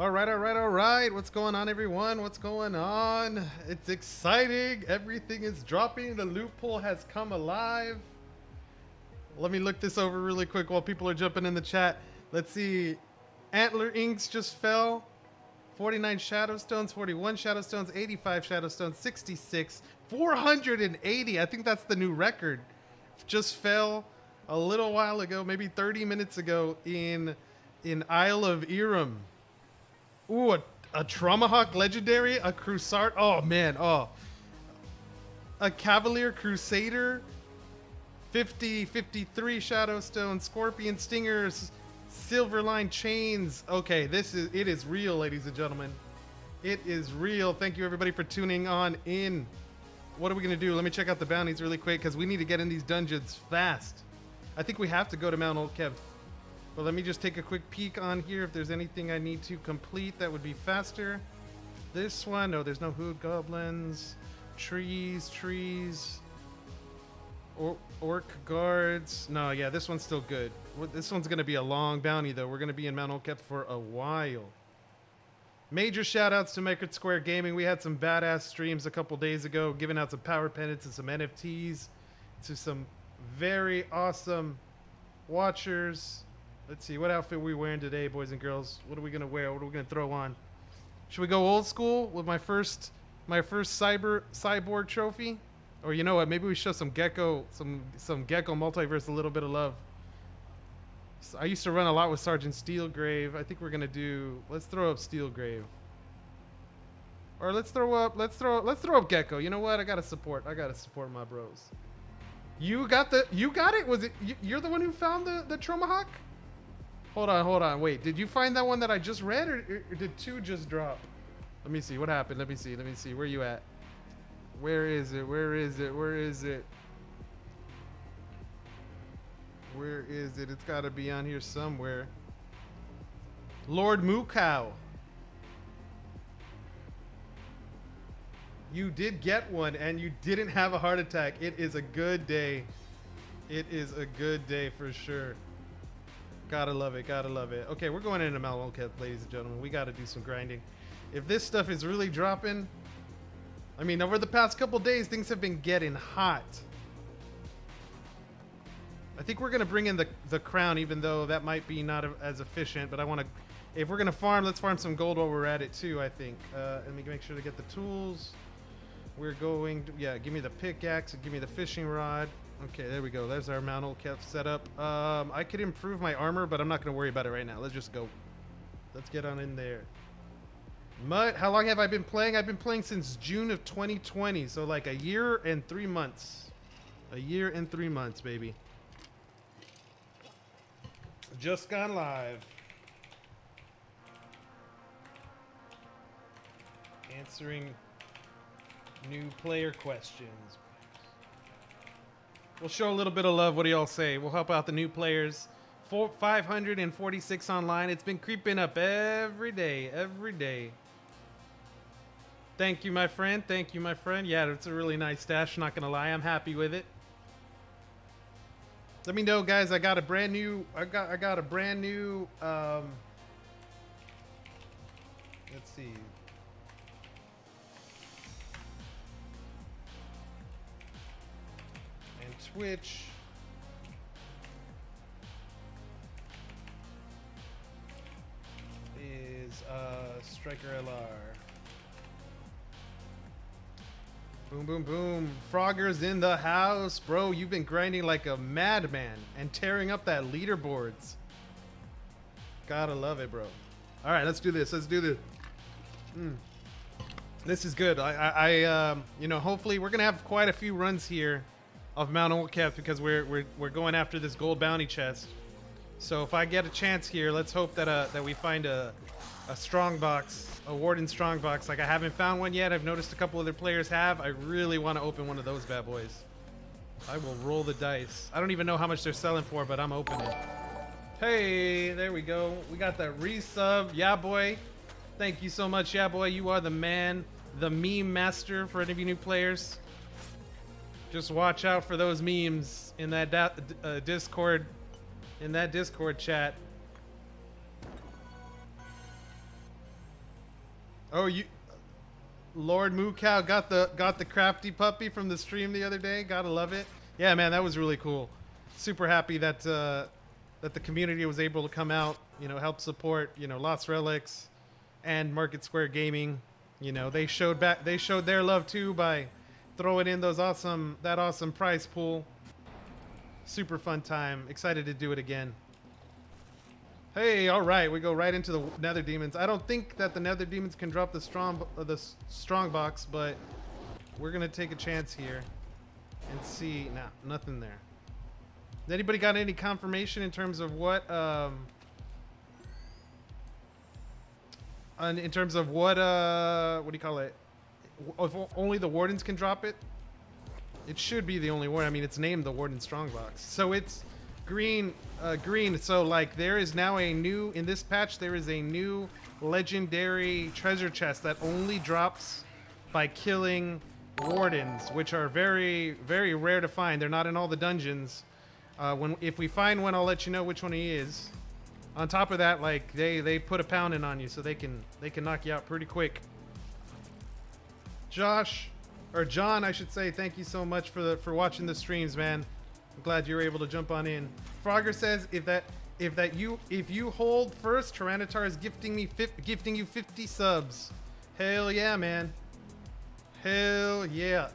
All right. What's going on, everyone? What's going on? It's exciting. Everything is dropping. The loophole has come alive. Let me look this over really quick while people are jumping in the chat. Let's see. Antler Inks just fell. 49 Shadow Stones, 41 Shadow Stones, 85 Shadow Stones, 66, 480. I think that's the new record. Just fell a little while ago, maybe 30 minutes ago in Isle of Iram. Ooh, a Traumahawk Legendary, a Crusade. Oh, man. Oh. A Cavalier Crusader. 50, 53 Shadow Stones, Scorpion Stingers, Silverline Chains. Okay, it is real, ladies and gentlemen. It is real. Thank you, everybody, for tuning on in. What are we going to do? Let me check out the bounties really quick, because we need to get in these dungeons fast. I think we have to go to Mount Old Kef. But let me just take a quick peek on here. If there's anything I need to complete that would be faster. This one, no, there's no hood goblins. Trees. Orc guards. No, yeah, this one's still good. This one's going to be a long bounty, though. We're going to be in Mount Old Kef for a while. Major shout-outs to Maker Square Gaming. We had some badass streams a couple days ago, giving out some power pendants and some NFTs to some very awesome watchers. Let's see, what outfit are we wearing today, boys and girls? What are we going to wear? What are we going to throw on? Should we go old school with my first cyborg trophy? Or you know what? Maybe we show some Gecko multiverse a little bit of love. So I used to run a lot with Sergeant Steelgrave. I think we're gonna do. Let's throw up Steelgrave. Or let's throw up Gecko. You know what? I gotta support my bros. You got it? Was it you're the one who found the Traumahawk? Hold on. Wait, did you find that one that I just read, or did two just drop? Let me see what happened. Let me see. Where you at? Where is it? It's got to be on here somewhere. Lord Mukau. You did get one, and you didn't have a heart attack. It is a good day. It is a good day for sure. Gotta love it. Okay, we're going into Mount Old Kef, ladies and gentlemen. We got to do some grinding. If this stuff is really dropping... I mean, over the past couple days, things have been getting hot. I think we're going to bring in the crown, even though that might be not as efficient. But I want to... If we're going to farm, let's farm some gold while we're at it, too, I think. Let me make sure to get the tools. We're going to... Yeah, give me the pickaxe and give me the fishing rod. Okay, there we go. There's our Mount Old Kef setup. I could improve my armor, but I'm not going to worry about it right now. Let's just go. Let's get on in there. Mutt, how long have I been playing? I've been playing since June of 2020, so like a year and 3 months. A year and 3 months, baby. Just gone live. Answering new player questions. We'll show a little bit of love. What do y'all say? We'll help out the new players. 546 online. It's been creeping up every day. Thank you, my friend. Yeah, it's a really nice stash. Not gonna lie, I'm happy with it. Let me know, guys. I got a brand new. Let's see. And Twitch. Is Striker LR. Boom. Frogger's in the house. Bro, you've been grinding like a madman and tearing up that leaderboards. Gotta love it, bro. All right, let's do this. This is good. You know, hopefully we're gonna have quite a few runs here of Mount Old Kef because we're going after this gold bounty chest. So if I get a chance here, let's hope that we find a strong box, a Warden strong box. Like I haven't found one yet. I've noticed a couple other players have. I really want to open one of those bad boys. I will roll the dice. I don't even know how much they're selling for, but I'm opening. Hey, there we go. We got that resub. Yeah, boy. Thank you so much, yeah, boy. You are the man, the meme master for any of you new players. Just watch out for those memes in that Discord. In that Discord chat. Oh, you, Lord Moo Cow got the crafty puppy from the stream the other day. Gotta love it. Yeah, man, that was really cool. Super happy that that the community was able to come out, you know, help support, you know, Lost Relics and Market Square Gaming. You know, they showed their love too by throwing in that awesome prize pool. Super fun time. Excited to do it again. Hey, all right, we go right into the Nether Demons. I don't think that the Nether Demons can drop the strong box, but we're gonna take a chance here and see. Nah, nothing there. Has anybody got any confirmation in terms of what what do you call it? If only the Wardens can drop it? It should be the only one. I mean, it's named the Warden Strongbox. So it's green. So like there is now in this patch, there is a new legendary treasure chest that only drops by killing Wardens, which are very, very rare to find. They're not in all the dungeons. If we find one, I'll let you know which one he is. On top of that, like they put a pounding on you, so they can knock you out pretty quick. John, I should say, thank you so much for watching the streams, man. I'm glad you were able to jump on in. Frogger says if you hold first, Tyranitar is gifting you 50 subs. Hell yeah, man. Hell yeah.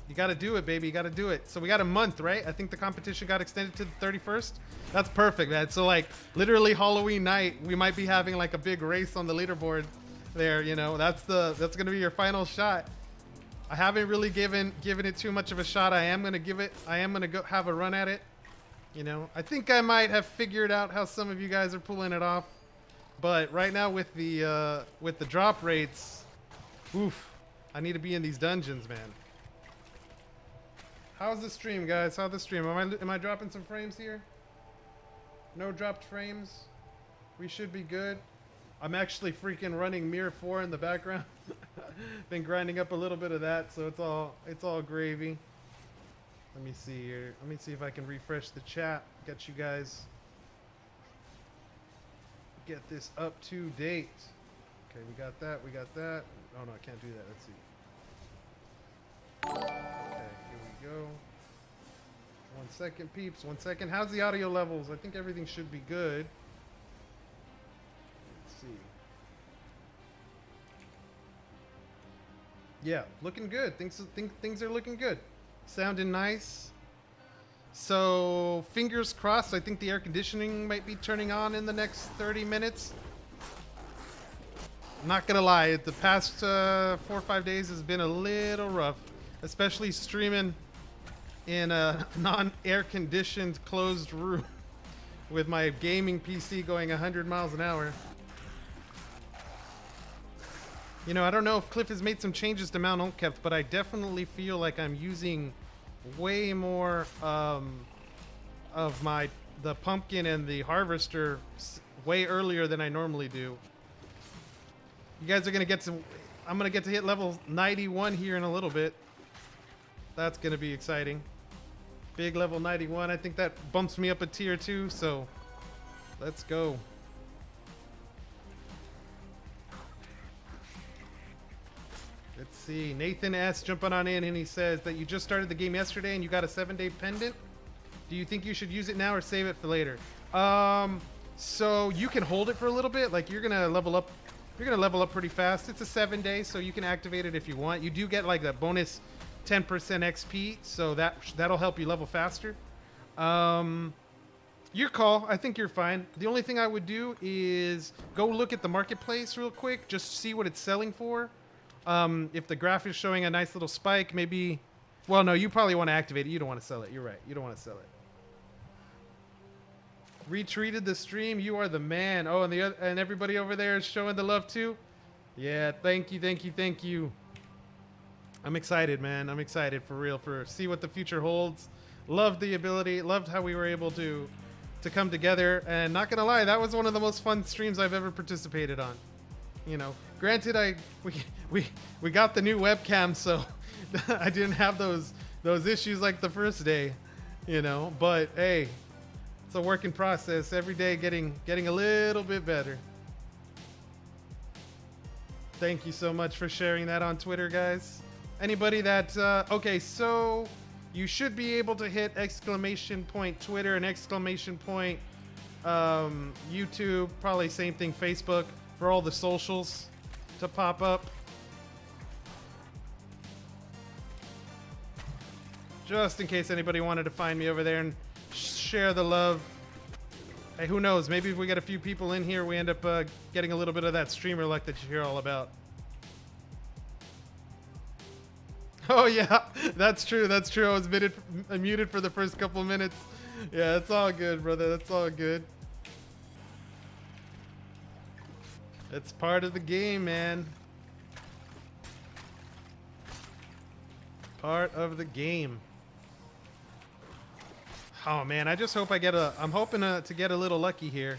You got to do it, baby. You got to do it. So we got a month, right? I think the competition got extended to the 31st. That's perfect, man. So like literally Halloween night, we might be having like a big race on the leaderboard there, you know. That's going to be your final shot. I haven't really given it too much of a shot. I am going to go have a run at it. You know, I think I might have figured out how some of you guys are pulling it off. But right now with the drop rates, oof, I need to be in these dungeons, man. How's the stream, guys? How's the stream? Am I dropping some frames here? No dropped frames? We should be good. I'm actually freaking running Mirror 4 in the background. Been grinding up a little bit of that, so it's all gravy. Let me see here. Let me see if I can refresh the chat. Get you guys get this up to date. Okay, we got that. We got that. Oh no, I can't do that. Let's see. Okay, here we go. 1 second, peeps. 1 second. How's the audio levels? I think everything should be good. Let's see. Yeah, looking good. Things are looking good. Sounding nice. So, fingers crossed. I think the air conditioning might be turning on in the next 30 minutes. I'm not gonna lie, the past 4 or 5 days has been a little rough, especially streaming in a non-air conditioned closed room with my gaming PC going 100 miles an hour. You know, I don't know if Cliff has made some changes to Mount Old Kef, but I definitely feel like I'm using way more of the pumpkin and the harvester way earlier than I normally do. You guys are gonna I'm gonna get to hit level 91 here in a little bit. That's gonna be exciting. Big level 91. I think that bumps me up a tier 2, so let's go. Let's see. Nathan S. jumping on in, and he says that you just started the game yesterday and you got a 7-day pendant. Do you think you should use it now or save it for later? So you can hold it for a little bit. Like you're gonna level up. You're gonna level up pretty fast. It's a 7-day, so you can activate it if you want. You do get like that bonus 10% XP, so that'll help you level faster. Your call. I think you're fine. The only thing I would do is go look at the marketplace real quick, just see what it's selling for. If the graph is showing a nice little spike, maybe. Well, no, you probably want to activate it. You don't want to sell it. You're right. You don't want to sell it. Retweeted the stream. You are the man. Oh, and everybody over there is showing the love too. Yeah, thank you. I'm excited, man. I'm excited for real for see what the future holds. Loved the ability. Loved how we were able to come together. And not gonna lie, that was one of the most fun streams I've ever participated on. You know, granted, we got the new webcam, so I didn't have those issues like the first day. You know, but hey. It's a working process. Every day getting a little bit better. Thank you so much for sharing that on Twitter, guys. Anybody that, okay, so you should be able to hit exclamation point Twitter and exclamation point YouTube, probably same thing Facebook, for all the socials to pop up. Just in case anybody wanted to find me over there and share the love. Hey, who knows? Maybe if we get a few people in here, we end up getting a little bit of that streamer luck that you hear all about. Oh yeah, that's true. That's true. I was muted for the first couple minutes. Yeah, it's all good, brother. That's all good. It's part of the game, man. Part of the game. Oh man, I just hope I get a. I'm hoping to get a little lucky here.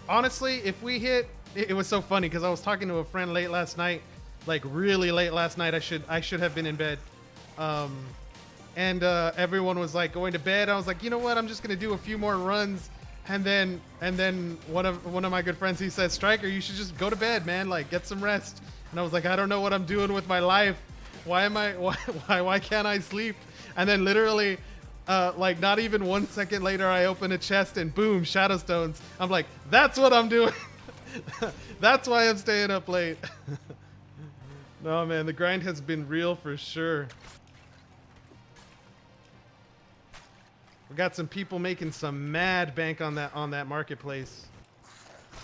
Honestly, if we hit, it was so funny because I was talking to a friend late last night, like really late last night. I should have been in bed, and everyone was like going to bed. I was like, you know what? I'm just gonna do a few more runs, and then one of my good friends, he says, Striker, you should just go to bed, man. Like get some rest. And I was like, I don't know what I'm doing with my life. Why can't I sleep? And then literally. Like not even 1 second later, I open a chest and boom, shadow stones. I'm like, that's what I'm doing. That's why I'm staying up late. No, man, the grind has been real for sure. We got some people making some mad bank on that marketplace.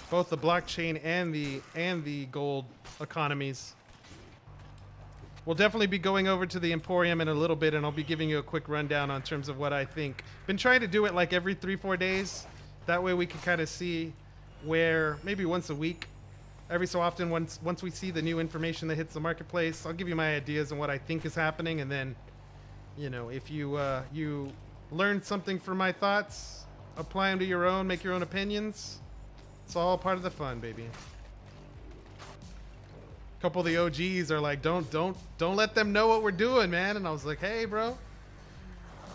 Both the blockchain and the gold economies. We'll definitely be going over to the Emporium in a little bit, and I'll be giving you a quick rundown on terms of what I think. Been trying to do it like every 3-4 days. That way we can kind of see where, maybe once a week, every so often, once we see the new information that hits the marketplace, I'll give you my ideas on what I think is happening, and then, you know, if you learn something from my thoughts, apply them to your own, make your own opinions. It's all part of the fun, baby. Couple of the OGs are like, don't let them know what we're doing, man. And I was like, hey, bro.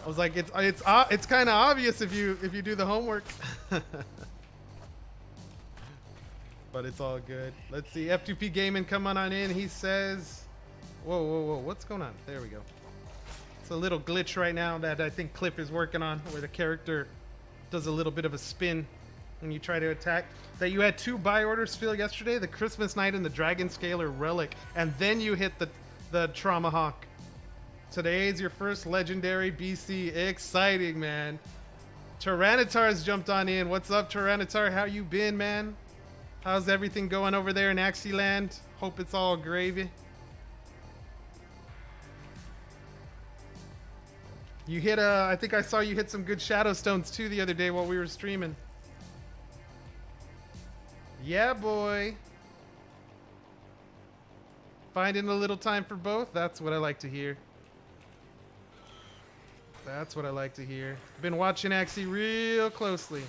I was like, it's kind of obvious if you do the homework. But it's all good. Let's see, F2P Gaming, come on in. He says, whoa, what's going on? There we go. It's a little glitch right now that I think Cliff is working on, where the character does a little bit of a spin when you try to attack. That you had 2 buy orders fill yesterday, the Christmas Knight and the Dragon Scaler Relic, and then you hit the Trauma Hawk. Today is your first legendary BC. Exciting, man. Tyranitar's jumped on in. What's up, Tyranitar? How you been, man? How's everything going over there in Axieland? Hope it's all gravy. You hit I think I saw you hit some good Shadow Stones too the other day while we were streaming. Yeah, boy. Finding a little time for both. That's what I like to hear. That's what I like to hear. Been watching Axie real closely.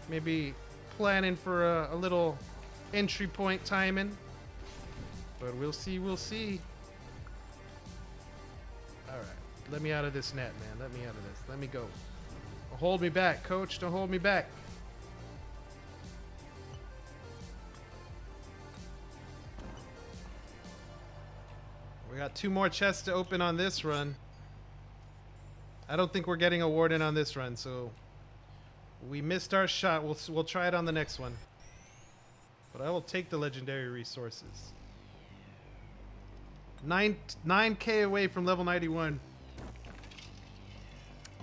Maybe planning for a little entry point timing. But we'll see, we'll see. Alright. Let me out of this net, man. Let me out of this. Let me go. Don't hold me back, coach. Don't hold me back. We got 2 more chests to open on this run. I don't think we're getting a warden on this run, so we missed our shot. We'll try it on the next one. But I will take the legendary resources. 9K away from level 91.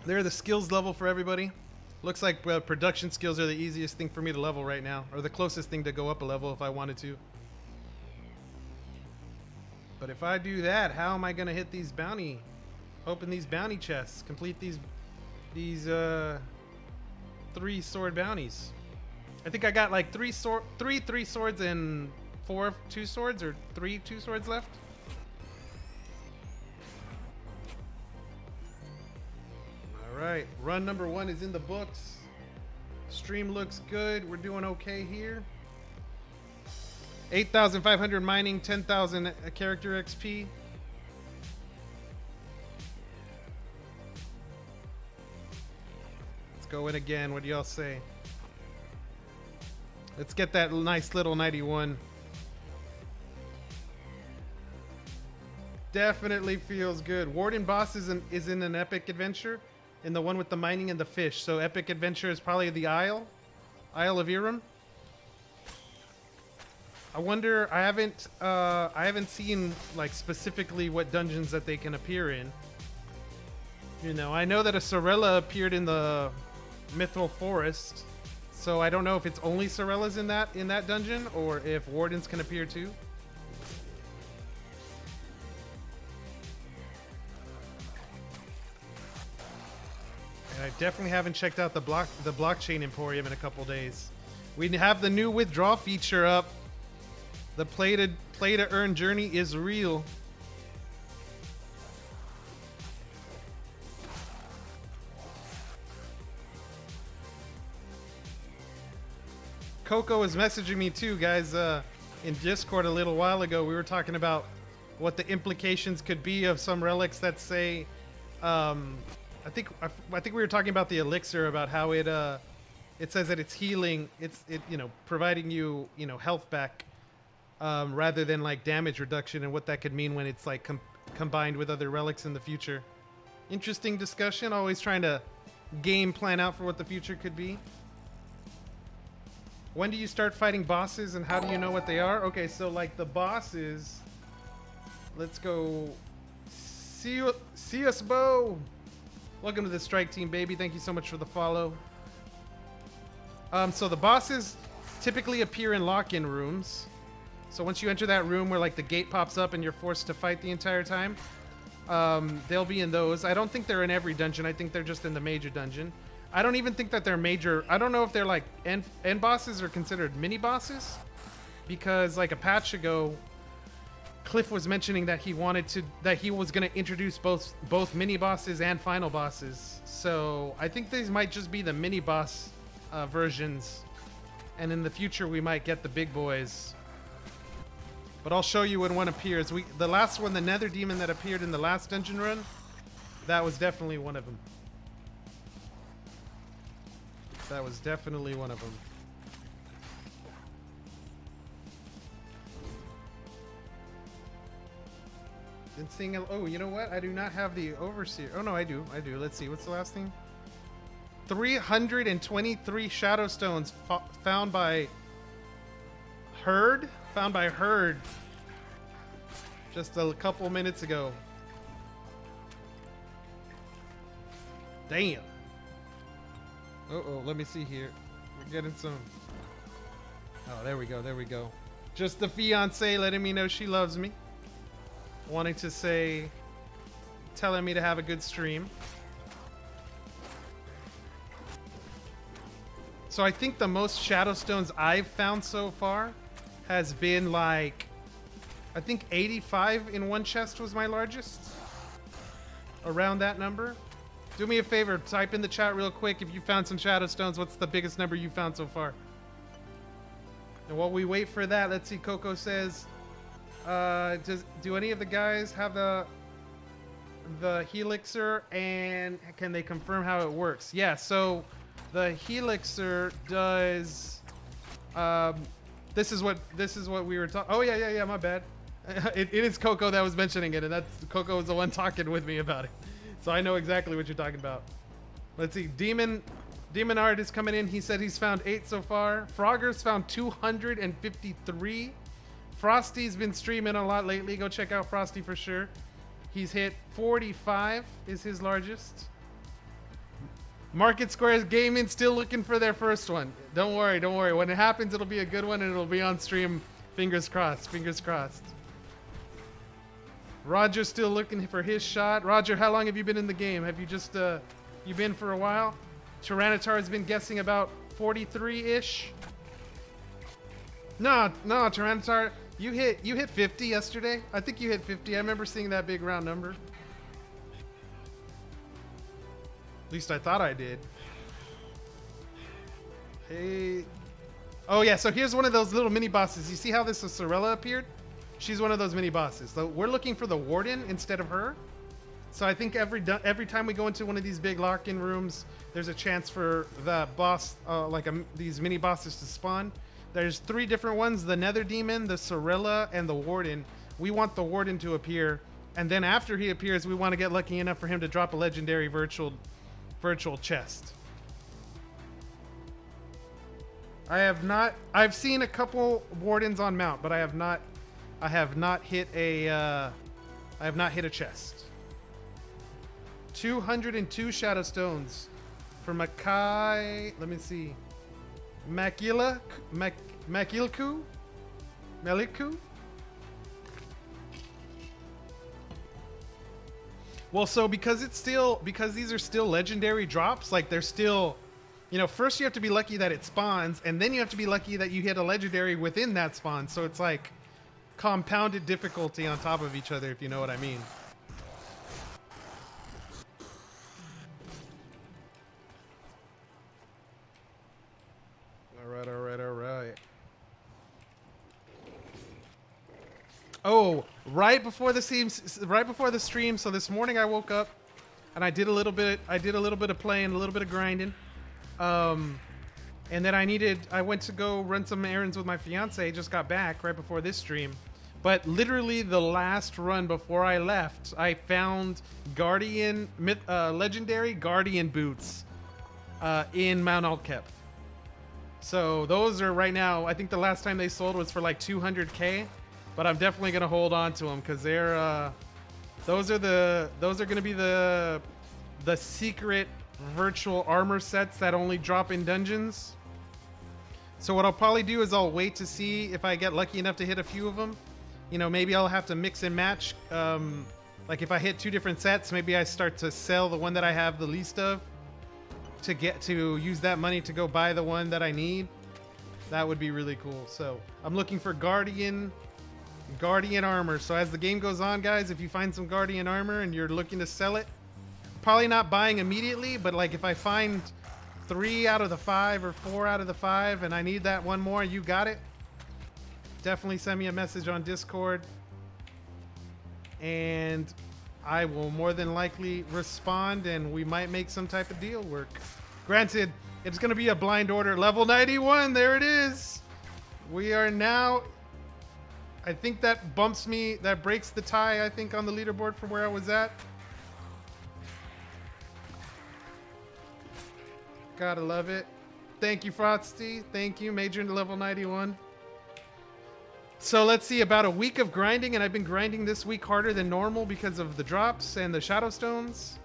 They're the skills level for everybody. Looks like production skills are the easiest thing for me to level right now, or the closest thing to go up a level if I wanted to. But if I do that, how am I gonna hit these open these bounty chests, complete these 3 sword bounties? I think I got like 3 swords and 4 2 swords, or 3 2 swords left. All right, run number 1 is in the books. Stream looks good. We're doing okay here. 8,500 mining, 10,000 character XP. Let's go in again. What do y'all say? Let's get that nice little 91. Definitely feels good. Warden boss is in an epic adventure, in the one with the mining and the fish. So epic adventure is probably the Isle of Iram. I wonder. I haven't seen like specifically what dungeons that they can appear in. You know, I know that a Sorella appeared in the Mithril Forest, so I don't know if it's only Sorellas in that dungeon or if wardens can appear too. I definitely haven't checked out the blockchain emporium in a couple days. We have the new withdraw feature up. The play to earn journey is real. Coco was messaging me too, guys, in Discord a little while ago. We were talking about what the implications could be of some relics that say, I think we were talking about the elixir, about how it says that it's healing, providing you health back, rather than like damage reduction, and what that could mean when it's like combined with other relics in the future. Interesting discussion. Always trying to game plan out for what the future could be. When do you start fighting bosses, and how do you know what they are? Okay, so like the bosses, let's go. See us, Bo. Welcome to the strike team, baby. Thank you so much for the follow. So the bosses typically appear in lock-in rooms. So once you enter that room where like the gate pops up and you're forced to fight the entire time, they'll be in those. I don't think they're in every dungeon. I think they're just in the major dungeon. I don't even think that they're major. I don't know if they're like end bosses or considered mini bosses, because like a patch ago, Cliff was mentioning that he was going to introduce both mini bosses and final bosses. So I think these might just be the mini boss versions, and in the future we might get the big boys. But I'll show you when one appears. The last one, the Nether Demon that appeared in the last dungeon run, that was definitely one of them. That was definitely one of them. Been seeing. Oh, you know what? I do not have the overseer. Oh no, I do. Let's see. What's the last thing? 323 shadow stones found by Herd. Found by Herd. Just a couple minutes ago. Damn. Uh-oh, let me see here. We're getting some. Oh, there we go. Just the fiance letting me know she loves me. Wanting to say, telling me to have a good stream. So I think the most shadow stones I've found so far has been like, I think 85 in one chest was my largest. Around that number. Do me a favor, type in the chat real quick if you found some shadow stones. What's the biggest number you found so far? And while we wait for that, let's see. Coco says, do any of the guys have the helixer, and can they confirm how it works? Yeah, so the helixer does. This is what we were talking. Oh yeah. My bad. It is Coco that was mentioning it, and that's Coco was the one talking with me about it. So I know exactly what you're talking about. Let's see. Demon Art is coming in. He said he's found 8 so far. Frogger's found 253. Frosty's been streaming a lot lately. Go check out Frosty for sure. He's hit 45 is his largest. Market Squares Gaming still looking for their first one. Don't worry. When it happens, it'll be a good one and it'll be on stream. Fingers crossed. Roger's still looking for his shot. Roger, how long have you been in the game? Have you just, you been for a while? Tyranitar has been guessing about 43-ish. No, Tyranitar, you hit 50 yesterday. I think you hit 50. I remember seeing that big round number. At least I thought I did. Hey. Oh yeah, so here's one of those little mini bosses. You see how this Sorella appeared? She's one of those mini bosses. So we're looking for the warden instead of her. So I think every time we go into one of these big lock-in rooms, there's a chance for the boss, these mini bosses to spawn. There's 3 different ones: the Nether Demon, the Sorella, and the Warden. We want the Warden to appear, and then after he appears, we want to get lucky enough for him to drop a legendary virtual chest. I've seen a couple Wardens on mount, but I have not hit a chest. 202 Shadow Stones for Makai. Let me see. Meliku? Well, so because these are still legendary drops, like they're still, you know, first you have to be lucky that it spawns, and then you have to be lucky that you hit a legendary within that spawn. So it's like compounded difficulty on top of each other, if you know what I mean. All right. Oh, right before the stream. So this morning I woke up and I did a little bit of playing, a little bit of grinding. And then I went to go run some errands with my fiance. Just got back right before this stream. But literally the last run before I left, I found legendary Guardian boots in Mount Old Kef. So those are right now, I think the last time they sold was for like 200k, but I'm definitely going to hold on to them because they're those are going to be the secret virtual armor sets that only drop in dungeons. So what I'll probably do is I'll wait to see if I get lucky enough to hit a few of them. You know, maybe I'll have to mix and match. Like if I hit 2 different sets, maybe I start to sell the one that I have the least of to use that money to go buy the one that I need. That would be really cool. So I'm looking for Guardian armor. So as the game goes on, guys, if you find some Guardian armor and you're looking to sell it, probably not buying immediately, but like if I find 3 out of the 5 or 4 out of the 5 and I need that one more, you got it. Definitely send me a message on Discord and I will more than likely respond and we might make some type of deal work. Granted, it's going to be a blind order. Level 91, there it is. We are now, I think that breaks the tie, I think, on the leaderboard from where I was at. Gotta love it. Thank you, Frosty. Thank you, Major into level 91. So let's see, about a week of grinding, and I've been grinding this week harder than normal because of the drops and the Shadow Stones,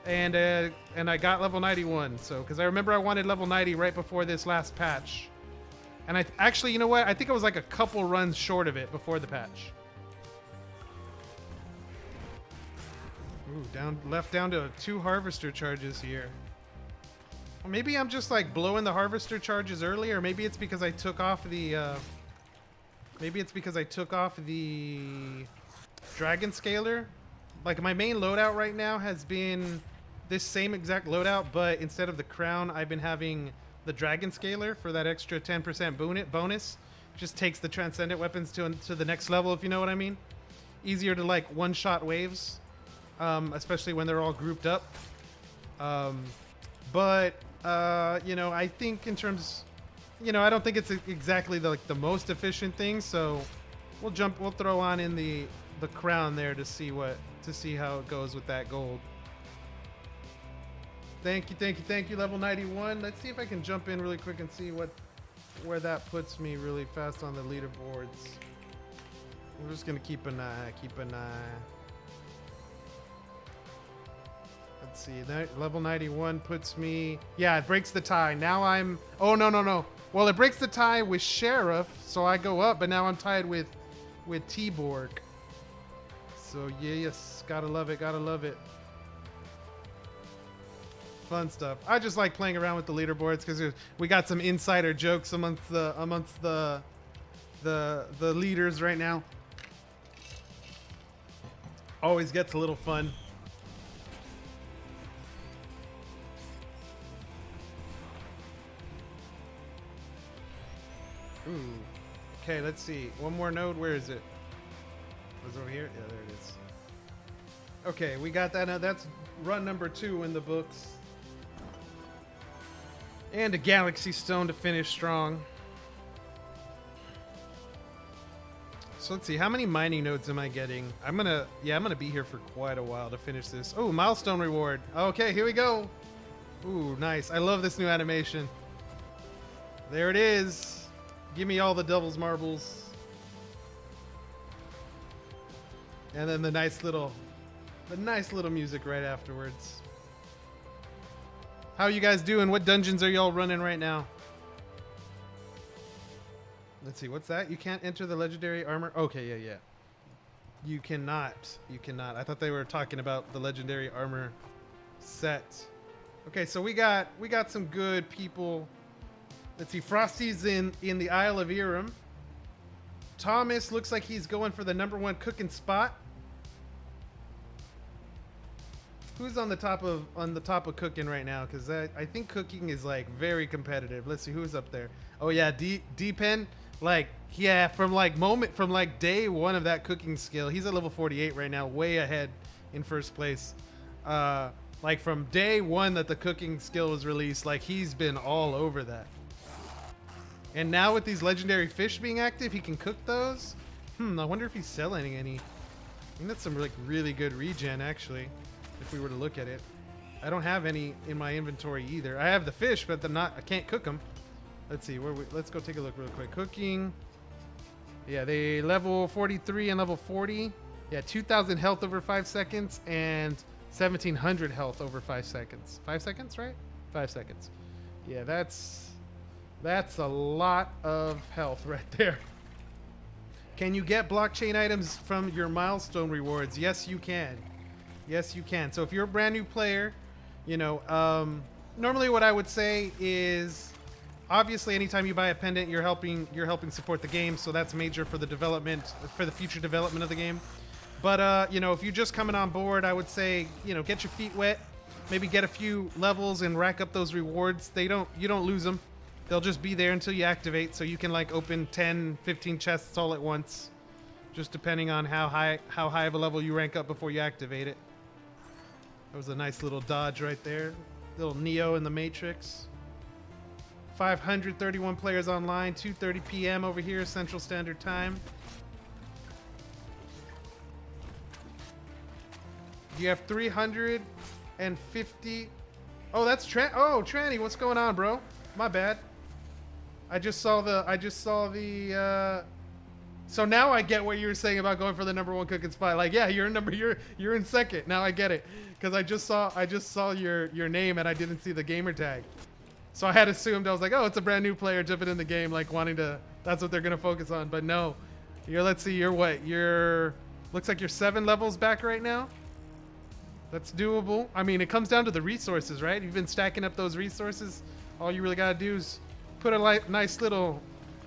and I got level 91. So because I remember I wanted level 90 right before this last patch, and actually, you know what? I think I was like a couple runs short of it before the patch. Ooh, left down to 2 harvester charges here. Well, maybe I'm just like blowing the harvester charges early, or maybe it's because I took off the. Maybe it's because I took off the Dragon Scaler. Like my main loadout right now has been this same exact loadout, but instead of the crown, I've been having the Dragon Scaler for that extra 10% bonus. Just takes the transcendent weapons to the next level, if you know what I mean. Easier to like one-shot waves, especially when they're all grouped up. But you know, I think in terms... You know, I don't think it's exactly the most efficient thing, so we'll throw on in the crown there to see how it goes with that gold. Thank you, level 91. Let's see if I can jump in really quick and see where that puts me really fast on the leaderboards. We're just gonna keep an eye. Let's see, that level 91 puts me... Yeah, it breaks the tie. Now I'm... Oh, no. Well, it breaks the tie with Sheriff, so I go up, but now I'm tied with T-Borg. So, yes, gotta love it. Fun stuff. I just like playing around with the leaderboards because we got some insider jokes amongst the leaders right now. Always gets a little fun. Ooh. Okay, let's see. One more node. Where is it? Was it over here? Yeah, there it is. Okay, we got that. Now that's run number 2 in the books. And a Galaxy Stone to finish strong. So let's see, how many mining nodes am I getting? I'm gonna be here for quite a while to finish this. Oh, milestone reward. Okay, here we go. Ooh, nice. I love this new animation. There it is. Give me all the devil's marbles. And then the nice little music right afterwards. How are you guys doing? What dungeons are y'all running right now? Let's see, what's that? You can't enter the legendary armor? Okay, yeah. You cannot. You cannot. I thought they were talking about the legendary armor set. Okay, so we got some good people. Let's see, Frosty's in the Isle of Irem. Thomas looks like he's going for the #1 cooking spot. Who's on the top of cooking right now? Because I think cooking is like very competitive. Let's see who's up there. Oh yeah, D-Pen. Like, yeah, from day one of that cooking skill, he's at level 48 right now, way ahead in first place. Like from day one that the cooking skill was released, like he's been all over that. And now with these legendary fish being active, he can cook those. I wonder if he's selling any. I think that's some like really good regen actually, if we were to look at it. I don't have any in my inventory either. I have the fish, but I can't cook them. Let's see, let's go take a look real quick. Cooking. Yeah, they level 43 and level 40. Yeah, 2,000 health over 5 seconds and 1,700 health over 5 seconds. 5 seconds, right? 5 seconds. Yeah, that's a lot of health right there. Can you get blockchain items from your milestone rewards? Yes, you can. Yes, you can. So if you're a brand new player, you know, normally what I would say is, obviously, anytime you buy a pendant, you're helping support the game, so that's major for the future development of the game. But you know, if you're just coming on board, I would say, you know, get your feet wet, maybe get a few levels and rack up those rewards. You don't lose them. They'll just be there until you activate, so you can like open 10, 15 chests all at once, just depending on how high of a level you rank up before you activate it. That was a nice little dodge right there. Little Neo in the Matrix. 531 players online, 2:30 p.m. over here, Central Standard Time. You have 350. Oh, that's Tranny, what's going on, bro? My bad. I just saw the so now I get what you were saying about going for the #1 cooking spot. Like, yeah, you're in second. Now I get it. Because I just saw your name and I didn't see the gamer tag. So I had assumed, I was like, oh, it's a brand new player jumping in the game, like wanting to, that's what they're going to focus on. But no, let's see, you're what? Looks like you're 7 levels back right now. That's doable. I mean, it comes down to the resources, right? You've been stacking up those resources. All you really got to do is put a nice little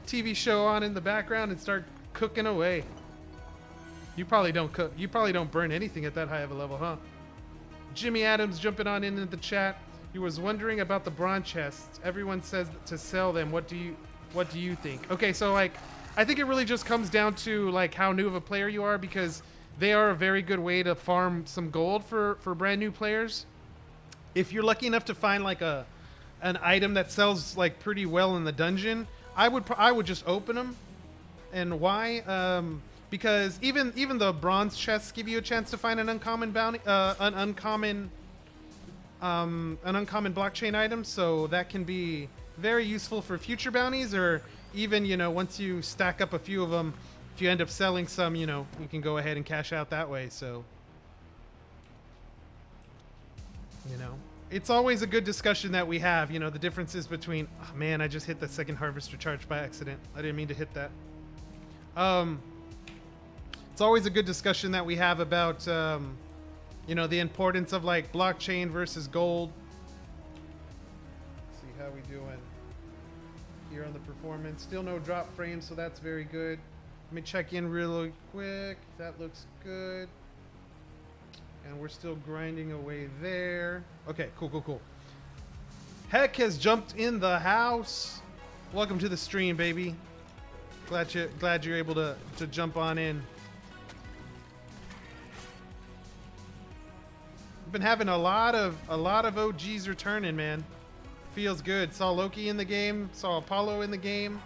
TV show on in the background and start cooking away. You probably don't cook. You probably don't burn anything at that high of a level, huh? Jimmy Adams jumping on into the chat. He was wondering about the bronze chests. Everyone says to sell them. What do you think? Okay, so like, I think it really just comes down to like how new of a player you are, because they are a very good way to farm some gold for brand new players. If you're lucky enough to find like an item that sells like pretty well in the dungeon, I would just open them. And why? Because even the bronze chests give you a chance to find an uncommon bounty, an uncommon blockchain item, so that can be very useful for future bounties, or even, you know, once you stack up a few of them, if you end up selling some, you know, you can go ahead and cash out that way. So, you know, it's always a good discussion that we have, you know, the differences between, oh man, I just hit the second harvester charge by accident. I didn't mean to hit that. It's always a good discussion that we have about, you know, the importance of like blockchain versus gold. Let's see how we doing here on the performance. Still no drop frames, so that's very good. Let me check in really quick. That looks good. And we're still grinding away there. Okay, cool. Heck has jumped in the house. Welcome to the stream, baby. Glad you're able to jump on in. I've been having a lot of OGs returning, man. Feels good. Saw Loki in the game. Saw Apollo in the game.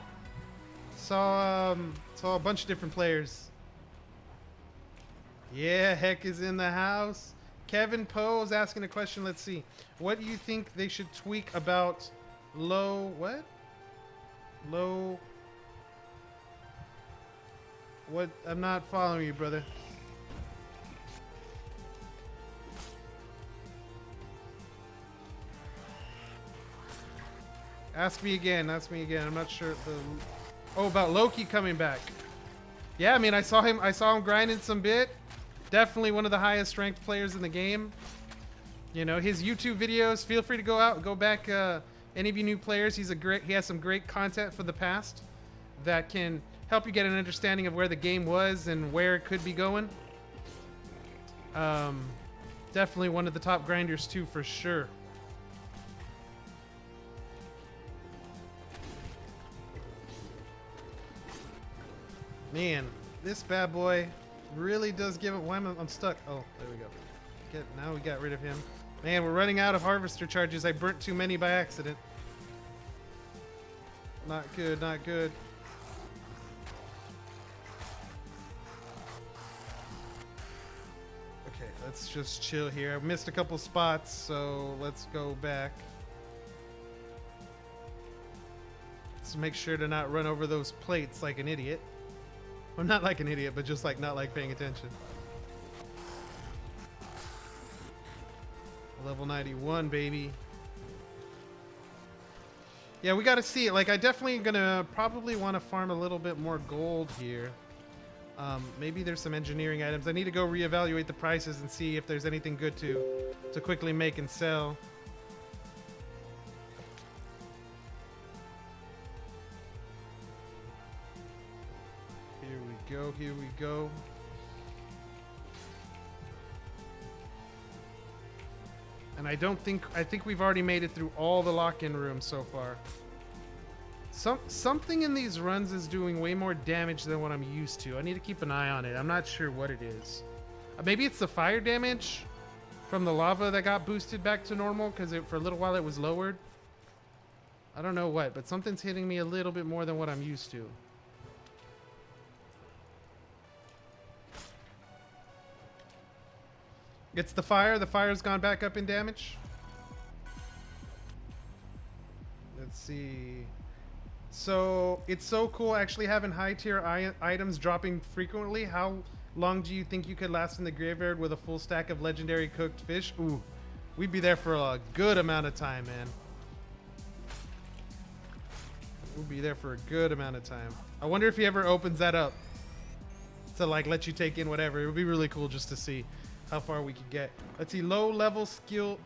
Saw a bunch of different players. Yeah, Heck is in the house. Kevin Poe is asking a question. Let's see. What do you think they should tweak about low... What? Low... What? I'm not following you, brother. Ask me again. Ask me again. I'm not sure. Oh, about Loki coming back. Yeah, I mean, I saw him grinding some bit. Definitely one of the highest ranked players in the game. You know, his YouTube videos, feel free to go back, any of you new players, he has some great content for the past that can help you get an understanding of where the game was and where it could be going. Definitely one of the top grinders too, for sure. Man, this bad boy really does give it. Why am I'm stuck? Oh, there we go. Now we got rid of him. Man, we're running out of harvester charges. I burnt too many by accident. Not good, not good. Okay, let's just chill here. I missed a couple spots, so let's go back. Let's make sure to not run over those plates like an idiot. I'm not like an idiot, but just like not like paying attention. Level 91, baby. Yeah, we gotta see it. Like, I definitely gonna probably want to farm a little bit more gold here. Maybe there's some engineering items. I need to go reevaluate the prices and see if there's anything good to quickly make and sell. Here we go, here we go. And I think we've already made it through all the lock-in rooms so far. Something in these runs is doing way more damage than what I'm used to. I need to keep an eye on it. I'm not sure what it is. Maybe it's the fire damage from the lava that got boosted back to normal because for a little while it was lowered. I don't know what, but something's hitting me a little bit more than what I'm used to. It's the fire. The fire's gone back up in damage. Let's see. So it's so cool actually having high tier items dropping frequently. How long do you think you could last in the graveyard with a full stack of legendary cooked fish? Ooh, we'd be there for a good amount of time, man. We'll be there for a good amount of time. I wonder if he ever opens that up to like let you take in whatever. It would be really cool just to see how far we could get. Let's see, low level skill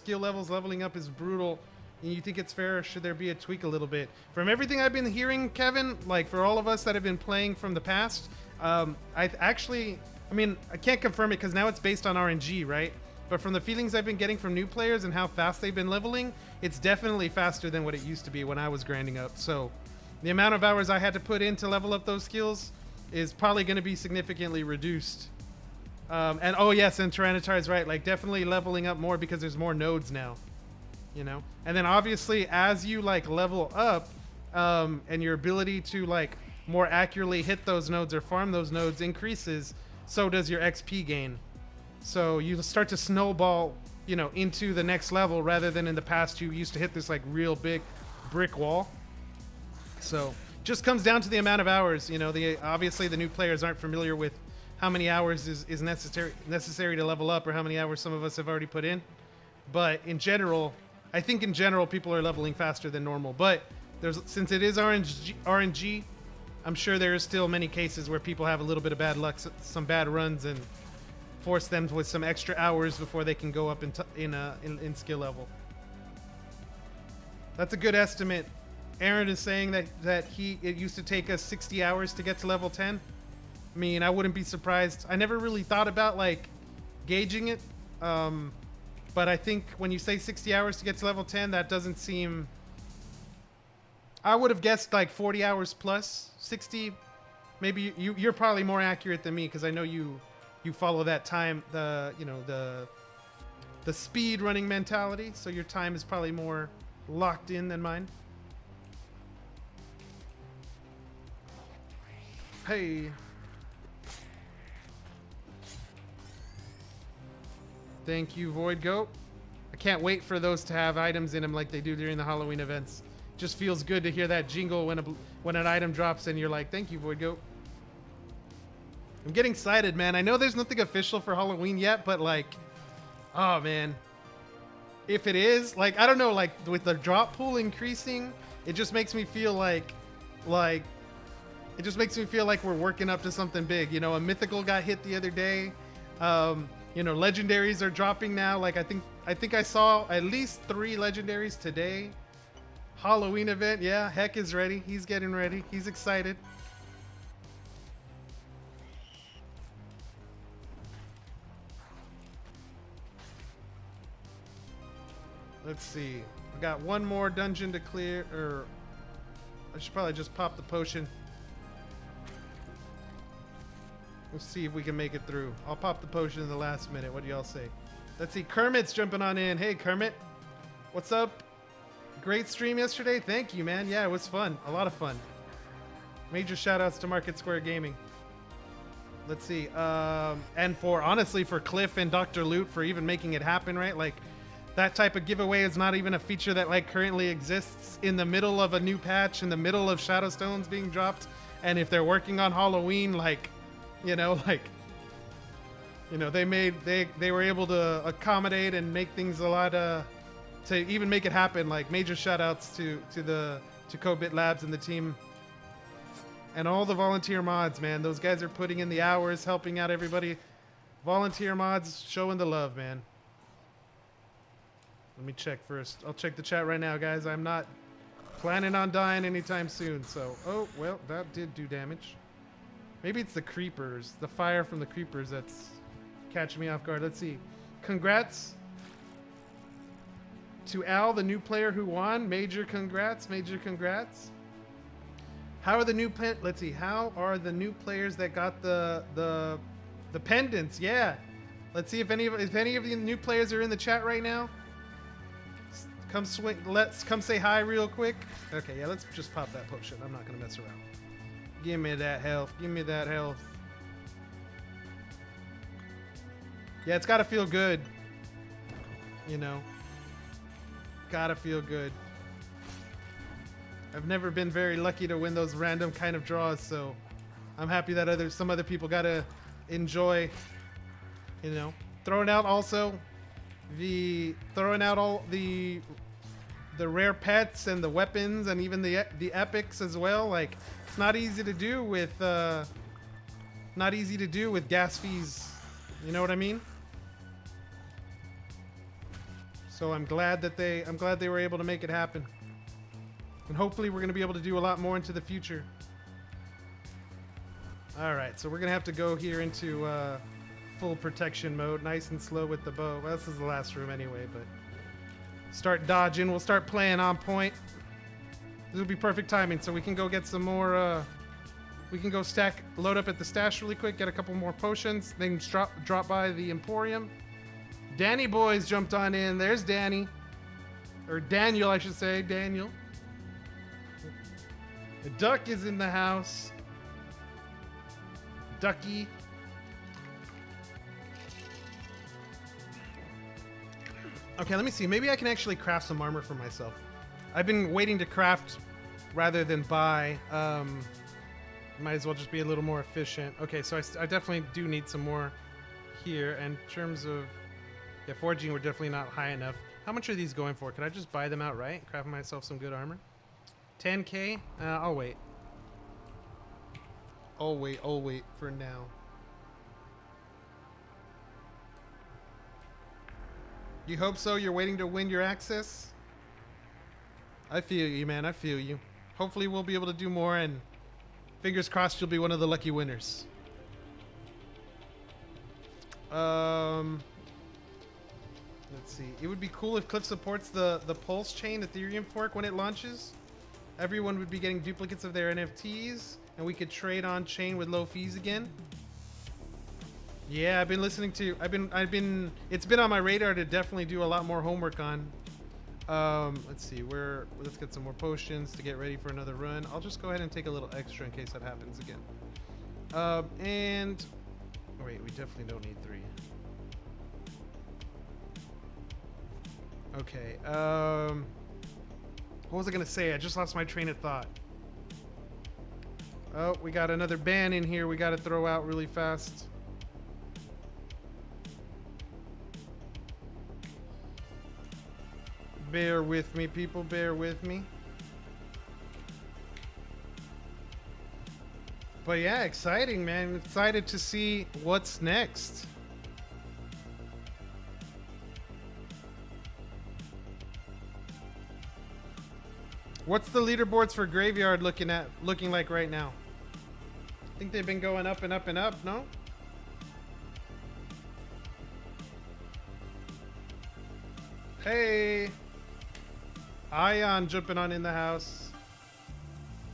levels leveling up is brutal. And you think it's fair, or should there be a tweak a little bit? From everything I've been hearing, Kevin, like for all of us that have been playing from the past, I can't confirm it because now it's based on RNG, right? But from the feelings I've been getting from new players and how fast they've been leveling, it's definitely faster than what it used to be when I was grinding up. So the amount of hours I had to put in to level up those skills is probably going to be significantly reduced. And oh yes, and Tyranitar is right, like definitely leveling up more because there's more nodes now, you know? And then obviously as you like level up, and your ability to like more accurately hit those nodes or farm those nodes increases, so does your XP gain. So you start to snowball, you know, into the next level rather than in the past you used to hit this like real big brick wall. So just comes down to the amount of hours, you know, obviously the new players aren't familiar with how many hours is necessary to level up or how many hours some of us have already put in. But in general, I think in general people are leveling faster than normal. But since it is RNG, I'm sure there is still many cases where people have a little bit of bad luck, some bad runs, and force them with some extra hours before they can go up in skill level. That's a good estimate. Aaron is saying that it used to take us 60 hours to get to level 10. I mean, I wouldn't be surprised. I never really thought about like gauging it, but I think when you say 60 hours to get to level 10, that doesn't seem... I would have guessed like 40 hours plus 60. Maybe you're probably more accurate than me because I know you follow that time, the speed running mentality, so your time is probably more locked in than mine. Hey. Thank you, Void Goat. I can't wait for those to have items in them like they do during the Halloween events. Just feels good to hear that jingle when an item drops and you're like, thank you, Void Goat. I'm getting excited, man. I know there's nothing official for Halloween yet, but like, oh man. If it is, like, I don't know, like with the drop pool increasing, it just makes me feel like we're working up to something big. You know, a mythical got hit the other day. You know, legendaries are dropping now. Like I think I saw at least 3 legendaries today. Halloween event, yeah, Heck is ready. He's getting ready. He's excited. Let's see. I got one more dungeon to clear, or I should probably just pop the potion. We'll see if we can make it through. I'll pop the potion in the last minute. What do y'all say? Let's see. Kermit's jumping on in. Hey, Kermit. What's up? Great stream yesterday. Thank you, man. Yeah, it was fun. A lot of fun. Major shout outs to Market Square Gaming. Let's see. And honestly, for Cliff and Dr. Loot for even making it happen, right? Like, that type of giveaway is not even a feature that like currently exists in the middle of a new patch, in the middle of Shadowstones being dropped. And if they're working on Halloween, like, you know, they were able to accommodate and make things a lot, to even make it happen. Like, major shout outs to Codebit Labs and the team and all the volunteer mods, man. Those guys are putting in the hours, helping out everybody. Volunteer mods showing the love, man. Let me check first. I'll check the chat right now, guys. I'm not planning on dying anytime soon, so... Oh, well, that did do damage. Maybe it's the creepers. The fire from the creepers that's catching me off guard. Let's see. Congrats to Al, the new player who won. Major congrats. Major congrats. How are the new... Let's see. How are the new players that got the pendants? Yeah. Let's see if any of the new players are in the chat right now. Come swing. Let's come say hi real quick. Okay, yeah, let's just pop that potion. I'm not gonna mess around. Give me that health. Give me that health. Yeah, it's gotta feel good. You know, gotta feel good. I've never been very lucky to win those random kind of draws, so I'm happy that some other people gotta enjoy. You know, throwing out all the rare pets and the weapons and even the epics as well. Like, it's not easy to do with gas fees. You know what I mean? So I'm glad they were able to make it happen. And hopefully we're going to be able to do a lot more into the future. All right, so we're going to have to go here into full protection mode, nice and slow with the bow. Well, this is the last room anyway, but start dodging. We'll start playing on point. This will be perfect timing, so we can go get some more. We can go load up at the stash really quick, get a couple more potions, then drop by the Emporium. Danny Boys jumped on in. There's Danny, or Daniel, I should say. Daniel. The duck is in the house. Ducky. Okay, let me see. Maybe I can actually craft some armor for myself. I've been waiting to craft rather than buy. Might as well just be a little more efficient. Okay, so I definitely do need some more here. And in terms of... Yeah, foraging, we're definitely not high enough. How much are these going for? Could I just buy them outright? Craft myself some good armor? 10k? I'll wait. I'll wait for now. You hope so? You're waiting to win your access? I feel you, man. I feel you. Hopefully we'll be able to do more, and fingers crossed you'll be one of the lucky winners. Let's see. It would be cool if Cliff supports the Pulse Chain Ethereum fork when it launches. Everyone would be getting duplicates of their NFTs, and we could trade on chain with low fees again. Yeah, I've been listening to. It's been on my radar to definitely do a lot more homework on. Let's see. Let's get some more potions to get ready for another run. I'll just go ahead and take a little extra in case that happens again. And wait, we definitely don't need 3. Okay. What was I gonna say? I just lost my train of thought. Oh, we got another ban in here we got to throw out really fast. Bear with me, people. Bear with me. But yeah, exciting, man. Excited to see what's next. What's the leaderboards for Graveyard looking like right now? I think they've been going up and up and up, no? Hey! Ion jumping on in the house.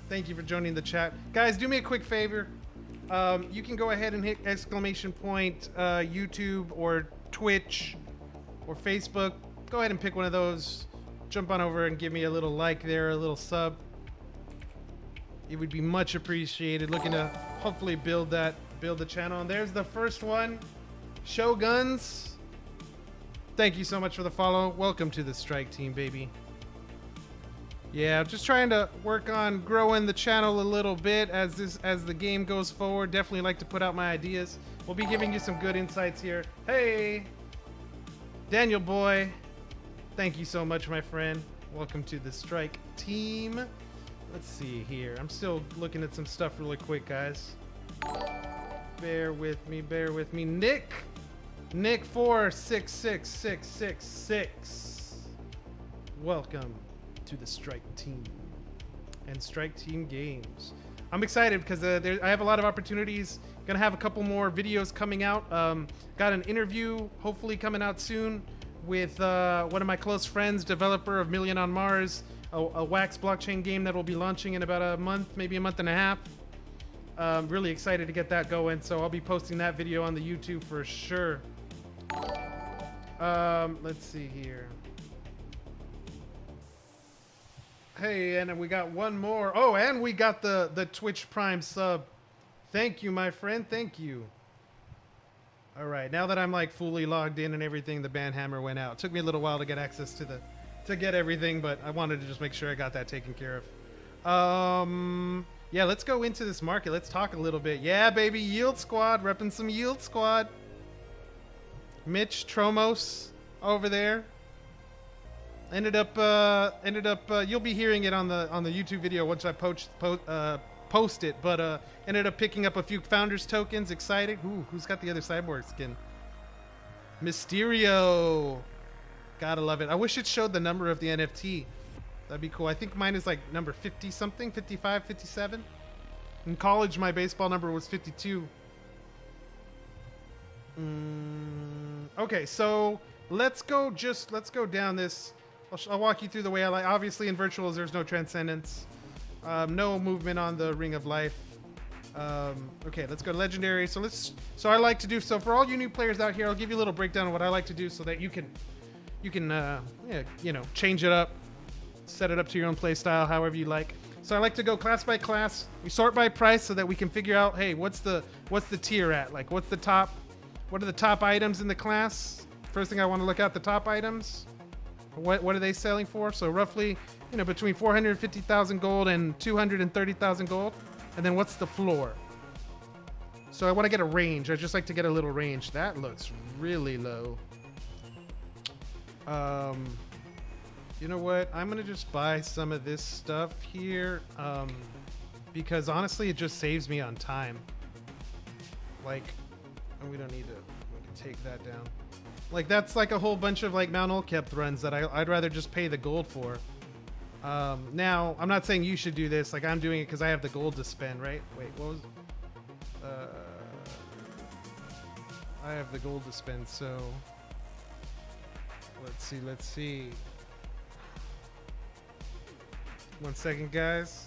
Thank you for joining the chat. Guys, do me a quick favor. You can go ahead and hit exclamation point YouTube or Twitch or Facebook. Go ahead and pick one of those. Jump on over and give me a little like there, a little sub. It would be much appreciated. Looking to hopefully build the channel. And there's the first one. Shoguns. Thank you so much for the follow. Welcome to the strike team, baby. Yeah, I'm just trying to work on growing the channel a little bit as the game goes forward. Definitely like to put out my ideas. We'll be giving you some good insights here. Hey, Daniel boy. Thank you so much, my friend. Welcome to the strike team. Let's see here. I'm still looking at some stuff really quick, guys. Bear with me, bear with me. Nick 466666. Welcome to the strike team and strike team games. I'm excited because I have a lot of opportunities. Gonna have a couple more videos coming out. Got an interview hopefully coming out soon with one of my close friends, developer of Million on Mars, a Wax blockchain game that will be launching in about a month, maybe a month and a half. Really excited to get that going, so I'll be posting that video on the YouTube for sure. Let's see here. Hey, and we got one more. Oh, and we got the Twitch Prime sub. Thank you, my friend. Thank you. All right, now that I'm like fully logged in and everything, the ban hammer went out. It took me a little while to get access to get everything, but I wanted to just make sure I got that taken care of. Yeah, let's go into this market. Let's talk a little bit. Yeah, baby, Yield Squad, repping some Yield Squad. Mitch Tromos over there. Ended up you'll be hearing it on the YouTube video once I post it, but ended up picking up a few founders tokens. Excited. Ooh, who's got the other cyborg skin? Mysterio. Gotta love it. I wish it showed the number of the NFT. That'd be cool. I think mine is like number 50 something, 55, 57. In college my baseball number was 52. Okay, so let's go down this. I'll walk you through the way I like. Obviously in virtuals there's no transcendence. No movement on the Ring of Life. Okay, let's go to legendary. So I like to do, so for all you new players out here, I'll give you a little breakdown of what I like to do so that you can yeah, you know, change it up, set it up to your own play style, however you like. So I like to go class by class. We sort by price so that we can figure out, hey, what's the tier at? Like, what are the top items in the class? First thing I want to look at, the top items. What are they selling for? So roughly, you know, between 450,000 gold and 230,000 gold. And then what's the floor? So I want to get a range. I just like to get a little range. That looks really low. You know what? I'm going to just buy some of this stuff here. Because honestly, it just saves me on time. Like, and we don't need to, we can take that down. Like, that's like a whole bunch of like Mount Old Kef runs that I'd rather just pay the gold for. Now, I'm not saying you should do this. Like, I'm doing it because I have the gold to spend, right? Wait, what was... I have the gold to spend, so... Let's see. 1 second, guys.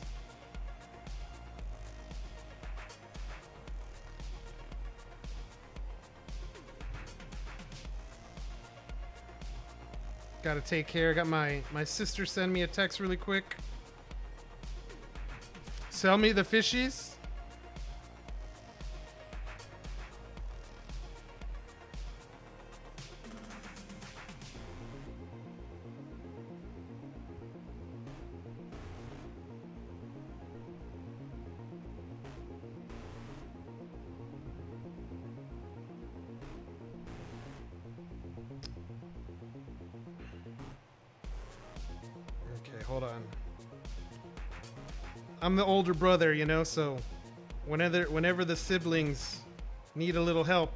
Gotta take care. Got my sister send me a text really quick. Sell me the fishies. hold on. I'm the older brother, you know, so whenever the siblings need a little help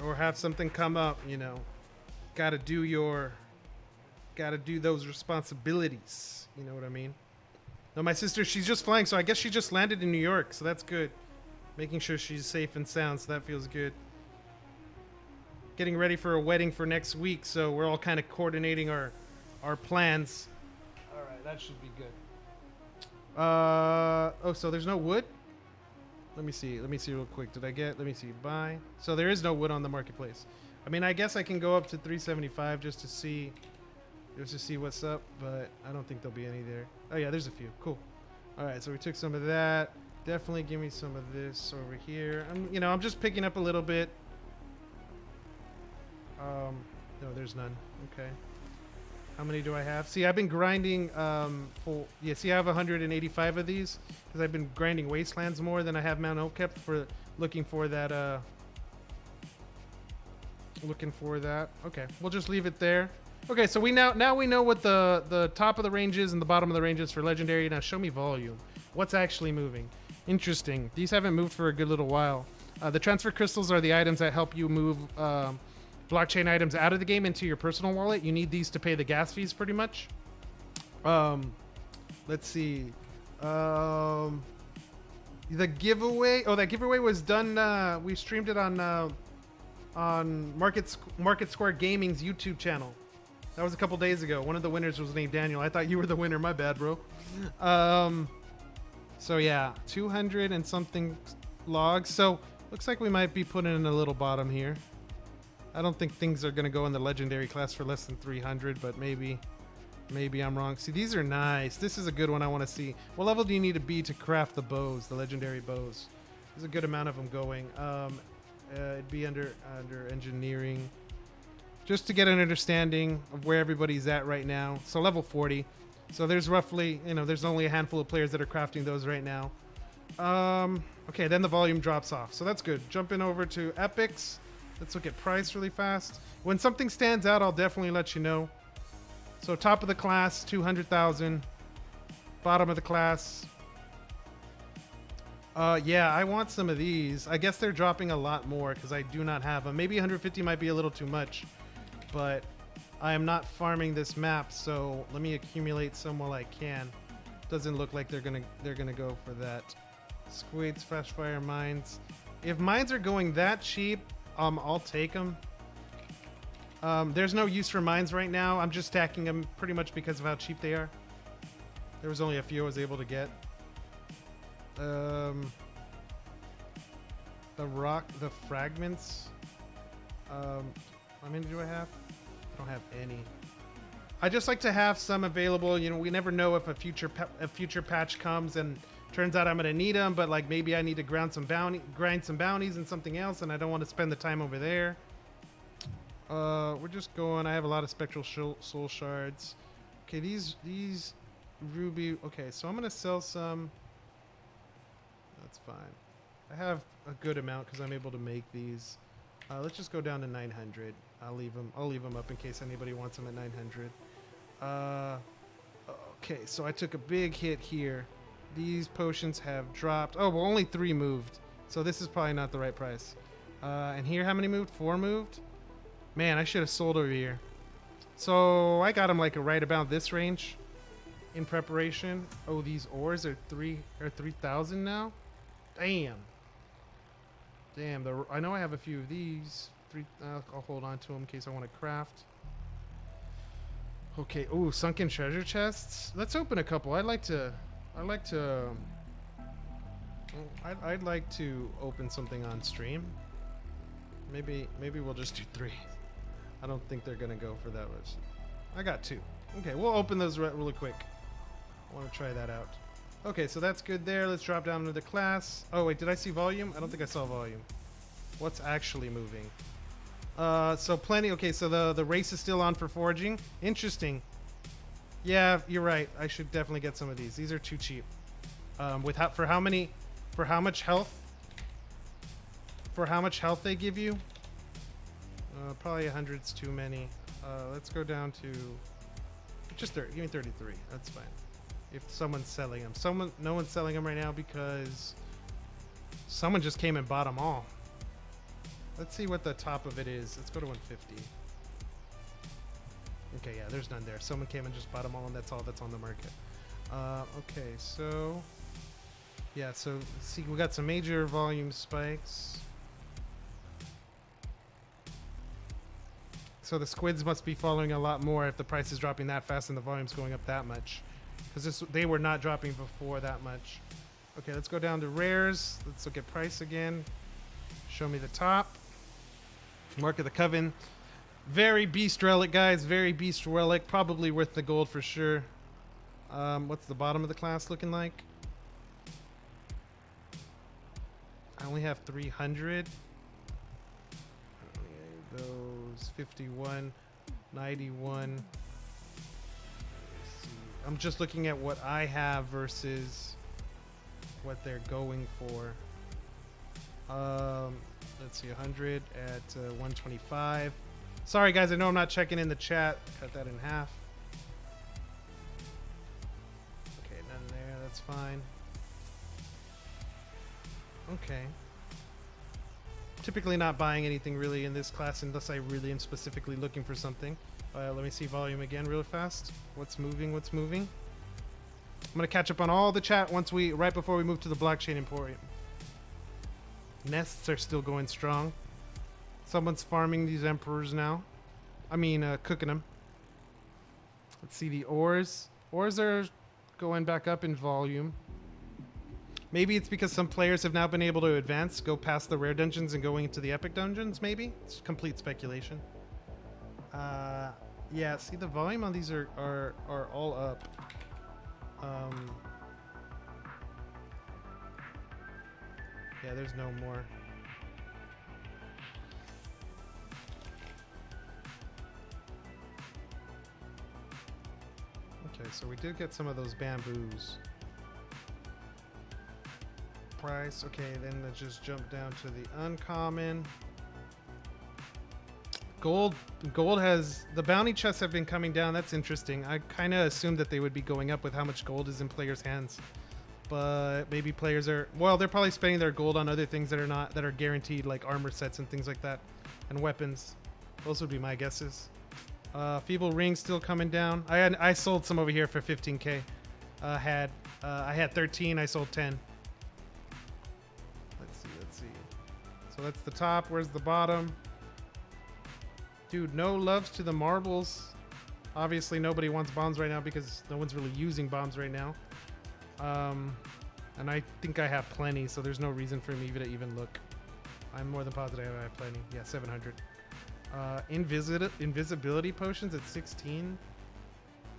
or have something come up, you know, gotta do those responsibilities. You know what I mean? No, my sister, she's just flying, so I guess she just landed in New York, so that's good. Making sure she's safe and sound, so that feels good. Getting ready for a wedding for next week, so we're all kind of coordinating our plans. All right, that should be good. Oh, so there's no wood? Let me see real quick. Let me see, buy. So there is no wood on the marketplace. I mean, I guess I can go up to 375 just to see what's up, but I don't think there'll be any there. Oh yeah, there's a few. Cool. All right, so we took some of that. Definitely give me some of this over here. I'm just picking up a little bit. No, there's none. Okay. How many do I have? See, I've been grinding see, I have 185 of these because I've been grinding Wastelands more than I have Mount Old Kef for looking for that. Okay, we'll just leave it there. Okay, so now we know what the top of the range is and the bottom of the range is for legendary. Now show me volume. What's actually moving? Interesting. These haven't moved for a good little while. The transfer crystals are the items that help you move blockchain items out of the game into your personal wallet. You need these to pay the gas fees pretty much. Let's see. The giveaway. Oh, that giveaway was done. We streamed it on Market Square Gaming's YouTube channel. That was a couple days ago. One of the winners was named Daniel. I thought you were the winner. My bad, bro. So yeah, 200 and something logs. So looks like we might be putting in a little bottom here. I don't think things are going to go in the legendary class for less than 300, but maybe I'm wrong. See, these are nice. This is a good one I want to see. What level do you need to be to craft the bows, the legendary bows? There's a good amount of them going. It'd be under engineering. Just to get an understanding of where everybody's at right now. So level 40. So there's roughly, there's only a handful of players that are crafting those right now. Okay, then the volume drops off. So that's good. Jumping over to epics. Let's look at price really fast. When something stands out, I'll definitely let you know. So top of the class, 200,000. Bottom of the class. Yeah, I want some of these. I guess they're dropping a lot more because I do not have them. Maybe 150 might be a little too much, but I am not farming this map, so let me accumulate some while I can. Doesn't look like they're gonna go for that. Squids, flash fire mines. If mines are going that cheap, I'll take them. There's no use for mines right now. I'm just stacking them pretty much because of how cheap they are. There was only a few I was able to get. The fragments. How many do I have? I don't have any. I just like to have some available. We never know if a future patch comes and turns out I'm gonna need them, but like maybe I need to grind some bounties and something else, and I don't want to spend the time over there. We're just going. I have a lot of spectral soul shards. Okay, these ruby. Okay, so I'm gonna sell some. That's fine. I have a good amount because I'm able to make these. Let's just go down to 900. I'll leave them up in case anybody wants them at 900. Okay, so I took a big hit here. These potions have dropped. Oh, well, only 3 moved. So this is probably not the right price. And here, how many moved? 4 moved? Man, I should have sold over here. So I got them like right about this range in preparation. Oh, these ores are 3,000 now? Damn. I know I have a few of these. I'll hold on to them in case I want to craft. Okay. Ooh, sunken treasure chests. Let's open a couple. I'd like to open something on stream. Maybe we'll just do 3. I don't think they're gonna go for that much. I got 2. Okay, we'll open those really quick. I want to try that out. Okay, so that's good there. Let's drop down to the class. Oh wait, did I see volume? I don't think I saw volume. What's actually moving? So plenty. Okay, so the race is still on for foraging. Interesting. Yeah, you're right. I should definitely get some of these. These are too cheap. For how much health? For how much health they give you? Probably 100's too many. Let's go down to Just 30. Give me 33. That's fine. If someone's selling them. No one's selling them right now because someone just came and bought them all. Let's see what the top of it is. Let's go to 150. Okay, yeah, there's none there. Someone came and just bought them all, and that's all that's on the market. Okay, so yeah, so see, we got some major volume spikes. So the squids must be following a lot more if the price is dropping that fast and the volume's going up that much, because they were not dropping before that much. Okay, let's go down to rares. Let's look at price again. Show me the top. Mark of the Coven. Very beast relic, guys. Very beast relic. Probably worth the gold for sure. What's the bottom of the class looking like? I only have 300. Okay, those 51, 91. I'm just looking at what I have versus what they're going for. Let's see, 100 at 125. Sorry guys, I know I'm not checking in the chat. Cut that in half. Okay, none there, that's fine. Okay. Typically not buying anything really in this class unless I really am specifically looking for something. Let me see volume again real fast. What's moving? What's moving? I'm gonna catch up on all the chat right before we move to the blockchain emporium. Nests are still going strong. Someone's farming these emperors now. I mean, cooking them. Let's see the ores. Ores are going back up in volume. Maybe it's because some players have now been able to advance, go past the rare dungeons and going into the epic dungeons, maybe? It's complete speculation. Yeah, see the volume on these are all up. Yeah, there's no more. Okay, so we did get some of those bamboos. Price, okay, then let's just jump down to the uncommon. Gold has, the bounty chests have been coming down. That's interesting. I kind of assumed that they would be going up with how much gold is in players' hands. But maybe players are, well, they're probably spending their gold on other things that are guaranteed, like armor sets and things like that, and weapons. Those would be my guesses. Feeble rings still coming down. I sold some over here for 15k. I had 13. I sold 10. Let's see. So that's the top. Where's the bottom? Dude, no loves to the marbles. Obviously, nobody wants bombs right now because no one's really using bombs right now. And I think I have plenty, so there's no reason for me to even look. I'm more than positive I have plenty. Yeah, 700. Invisibility potions at 16.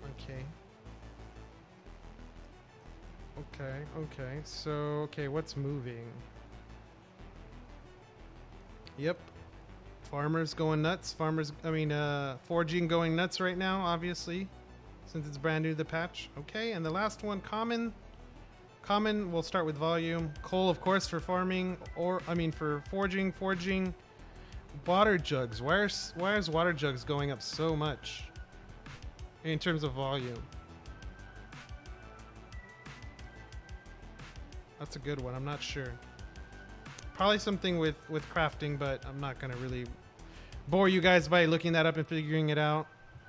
Okay. Okay. So, okay, what's moving? Yep. Farmers going nuts. Forging going nuts right now, obviously, since it's brand new to the patch. Okay, and the last one, common. Common, we'll start with volume. Coal, of course, for farming, for forging. Water jugs. Why is water jugs going up so much in terms of volume? That's a good one. I'm not sure. Probably something with crafting, but I'm not going to really bore you guys by looking that up and figuring it out.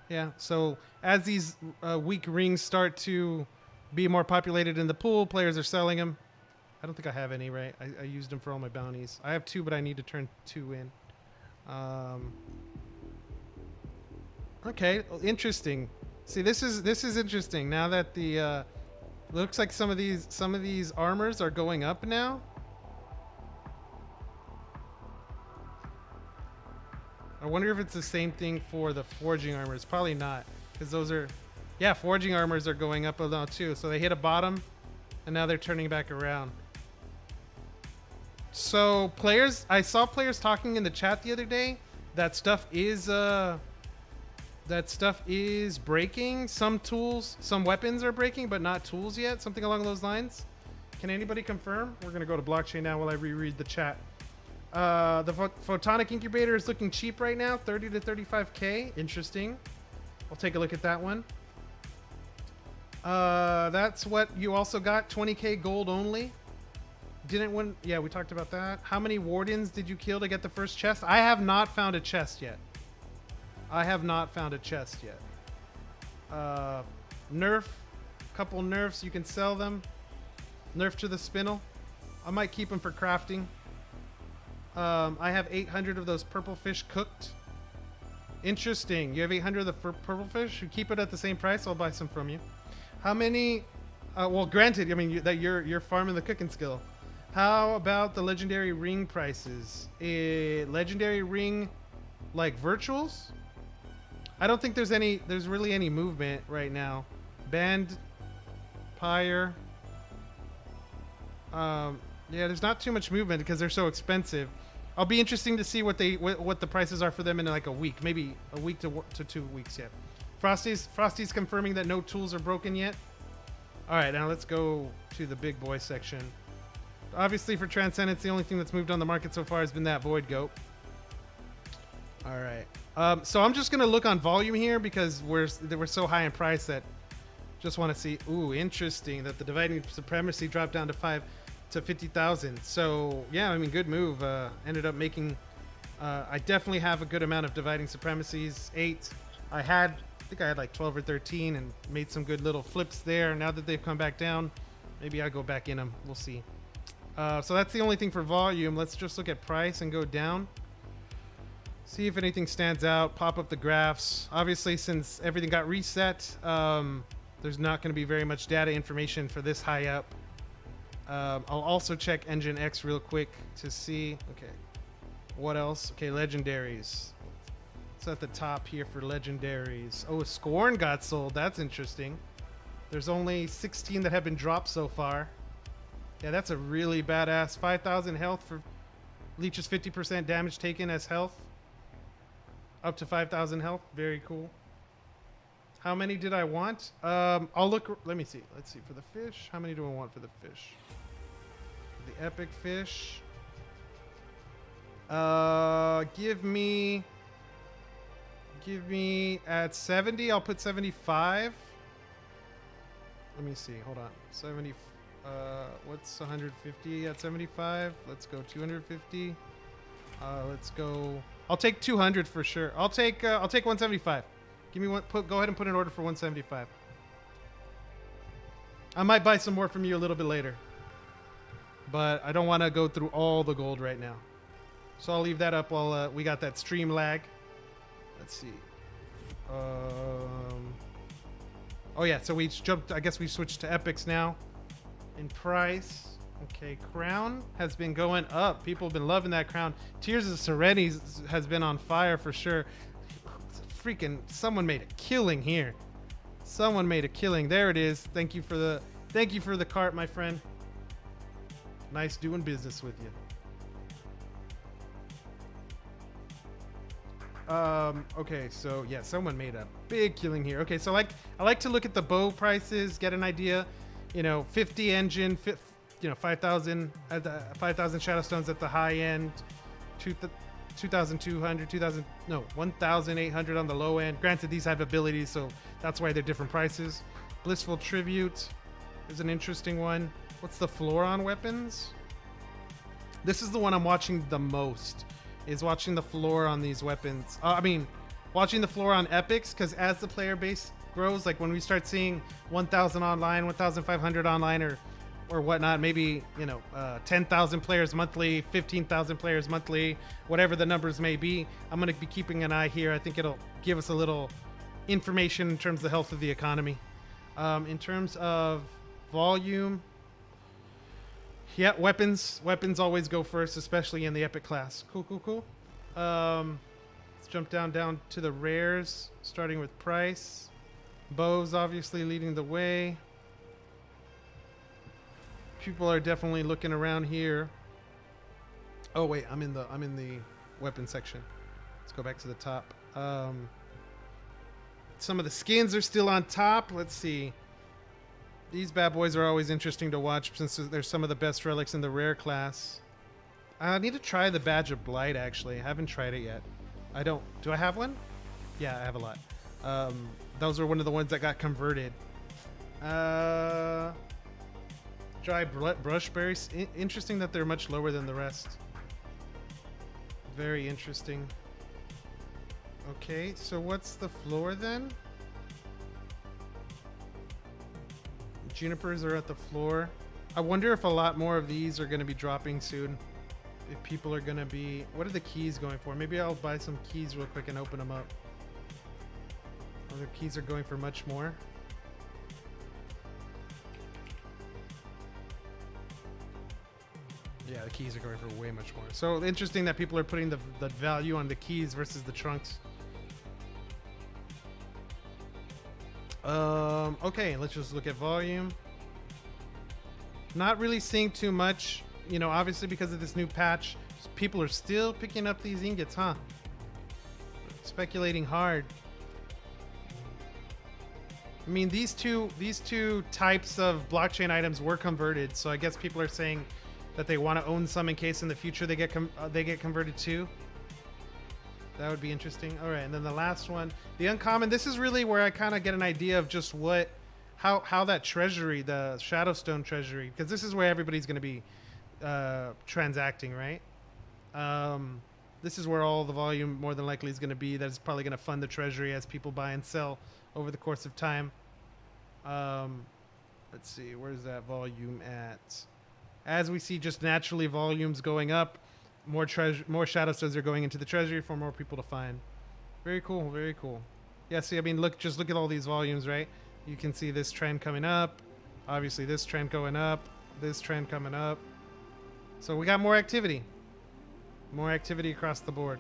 Yeah, so as these weak rings start to be more populated in the pool, players are selling them. I don't think I have any, right? I used them for all my bounties. I have 2, but I need to turn 2 in. Okay, interesting. See, this is interesting. Now that the looks like some of these armors are going up now. I wonder if it's the same thing for the forging armors. Probably not, because those are, yeah, forging armors are going up now too. So they hit a bottom, and now they're turning back around. So players, I saw players talking in the chat the other day that stuff is breaking. Some tools, some weapons are breaking, but not tools yet. Something along those lines. Can anybody confirm? We're gonna go to blockchain now while I reread the chat. The photonic incubator is looking cheap right now, 30 to 35k. Interesting. I'll take a look at that one. That's what you also got. 20k gold only. Didn't win. Yeah, we talked about that. How many wardens did you kill to get the first chest? I have not found a chest yet. I have not found a chest yet. Nerf. Couple nerfs. You can sell them. Nerf to the spinel. I might keep them for crafting. I have 800 of those purple fish cooked. Interesting. You have 800 of the purple fish? You keep it at the same price? I'll buy some from you. How many... well, granted, I mean, that you're farming the cooking skill. How about the legendary ring prices? Legendary ring, like virtuals? I don't think there's really any movement right now. Band, Pyre. Yeah, there's not too much movement because they're so expensive. I'll be interesting to see what the prices are for them in like a week, maybe a week to 2 weeks yet. Frosty's confirming that no tools are broken yet. All right, now let's go to the big boy section. Obviously, for Transcendence, the only thing that's moved on the market so far has been that Void Goat. All right, so I'm just gonna look on volume here because we're so high in price that just want to see. Ooh, interesting that the Dividing Supremacy dropped down to 50,000. So yeah, I mean, good move. Ended up making. I definitely have a good amount of Dividing Supremacies. 8. I think I had like 12 or 13 and made some good little flips there. Now that they've come back down, maybe I go back in them. We'll see. So that's the only thing for volume. Let's just look at price and go down. See if anything stands out. Pop up the graphs. Obviously, since everything got reset, there's not going to be very much data information for this high up. I'll also check Engine X real quick to see. Okay. What else? Okay, legendaries. It's at the top here for legendaries. Oh, Scorn got sold. That's interesting. There's only 16 that have been dropped so far. Yeah, that's a really badass. 5,000 health for leeches 50% damage taken as health. Up to 5,000 health. Very cool. How many did I want? I'll look. Let me see. Let's see. For the fish, how many do I want for the fish? For the epic fish. Give me at 70. I'll put 75. Let me see. Hold on. 70. What's 150 at 75? Let's go 250. Let's go. I'll take 200 for sure. I'll take 175. Give me one. Go ahead and put an order for 175. I might buy some more from you a little bit later, but I don't want to go through all the gold right now. So I'll leave that up while we got that stream lag. Let's see. Oh yeah, so we jumped. I guess we switched to epics now. In price. Okay, crown has been going up. People have been loving that crown. Tears of Serenity has been on fire for sure. Freaking someone made a killing here. Someone made a killing. There it is. Thank you for the cart, my friend. Nice doing business with you. Okay, so yeah, someone made a big killing here. Okay, so I like to look at the bow prices, get an idea. 50 engine, 5,000 at the 5,000 shadow stones at the high end, 2,200, 1,800 on the low end. Granted, these have abilities, so that's why they're different prices. Blissful Tribute is an interesting one. What's the floor on weapons? This is the one I'm watching the most. Is watching the floor on these weapons. Watching the floor on epics, because as the player base grows, like when we start seeing 1,000 online, 1,500 online, or whatnot, maybe 10,000 players monthly, 15,000 players monthly, whatever the numbers may be, I'm going to be keeping an eye here. I think it'll give us a little information in terms of the health of the economy. In terms of volume, yeah, weapons always go first, especially in the epic class. Cool. Let's jump down to the rares, starting with price. Bows obviously leading the way. People are definitely looking around here. Oh wait, I'm in the weapon section. Let's go back to the top. Some of the skins are still on top. Let's see. These bad boys are always interesting to watch since they're some of the best relics in the rare class. I need to try the Badge of Blight, actually. I haven't tried it yet. Do I have one? Yeah, I have a lot. Those are one of the ones that got converted. Dry brush berries. Interesting that they're much lower than the rest. Very interesting. Okay, so what's the floor then? Junipers are at the floor. I wonder if a lot more of these are going to be dropping soon. If people are going to be... What are the keys going for? Maybe I'll buy some keys real quick and open them up. Other keys are going for much more. Yeah, the keys are going for way much more. So interesting that people are putting the value on the keys versus the trunks. Okay, let's just look at volume. Not really seeing too much, you know, obviously because of this new patch. People are still picking up these ingots, huh? Speculating hard. I mean, these two types of blockchain items were converted, so I guess people are saying that they want to own some in case in the future they get converted too. That would be interesting. All right, and then the last one, the uncommon. This is really where I kind of get an idea of just how that treasury, the Shadowstone treasury, because this is where everybody's going to be transacting, right? This is where all the volume more than likely is going to be. That is probably going to fund the treasury as people buy and sell over the course of time. Let's see, where's that volume at? As we see, just naturally volumes going up. More Shadowstones are going into the treasury for more people to find. Very cool, very cool. Yeah, see, I mean, just look at all these volumes, right? You can see this trend coming up. Obviously, this trend going up. This trend coming up. So we got more activity. More activity across the board.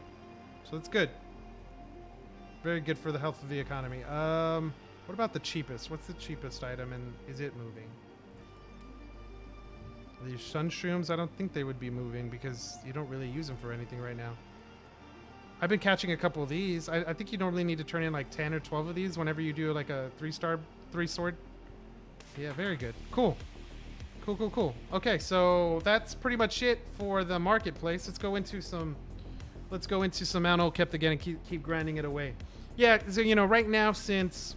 So it's good. Very good for the health of the economy. What about the cheapest? What's the cheapest item, and is it moving? These sunshrooms, I don't think they would be moving because you don't really use them for anything right now. I've been catching a couple of these. I think you normally need to turn in like 10 or 12 of these whenever you do like a 3 sword. Yeah, very good. Cool. Cool. Okay, so that's pretty much it for the marketplace. Let's go into some Mount Old Kef again and keep grinding it away. Yeah, so you know, right now since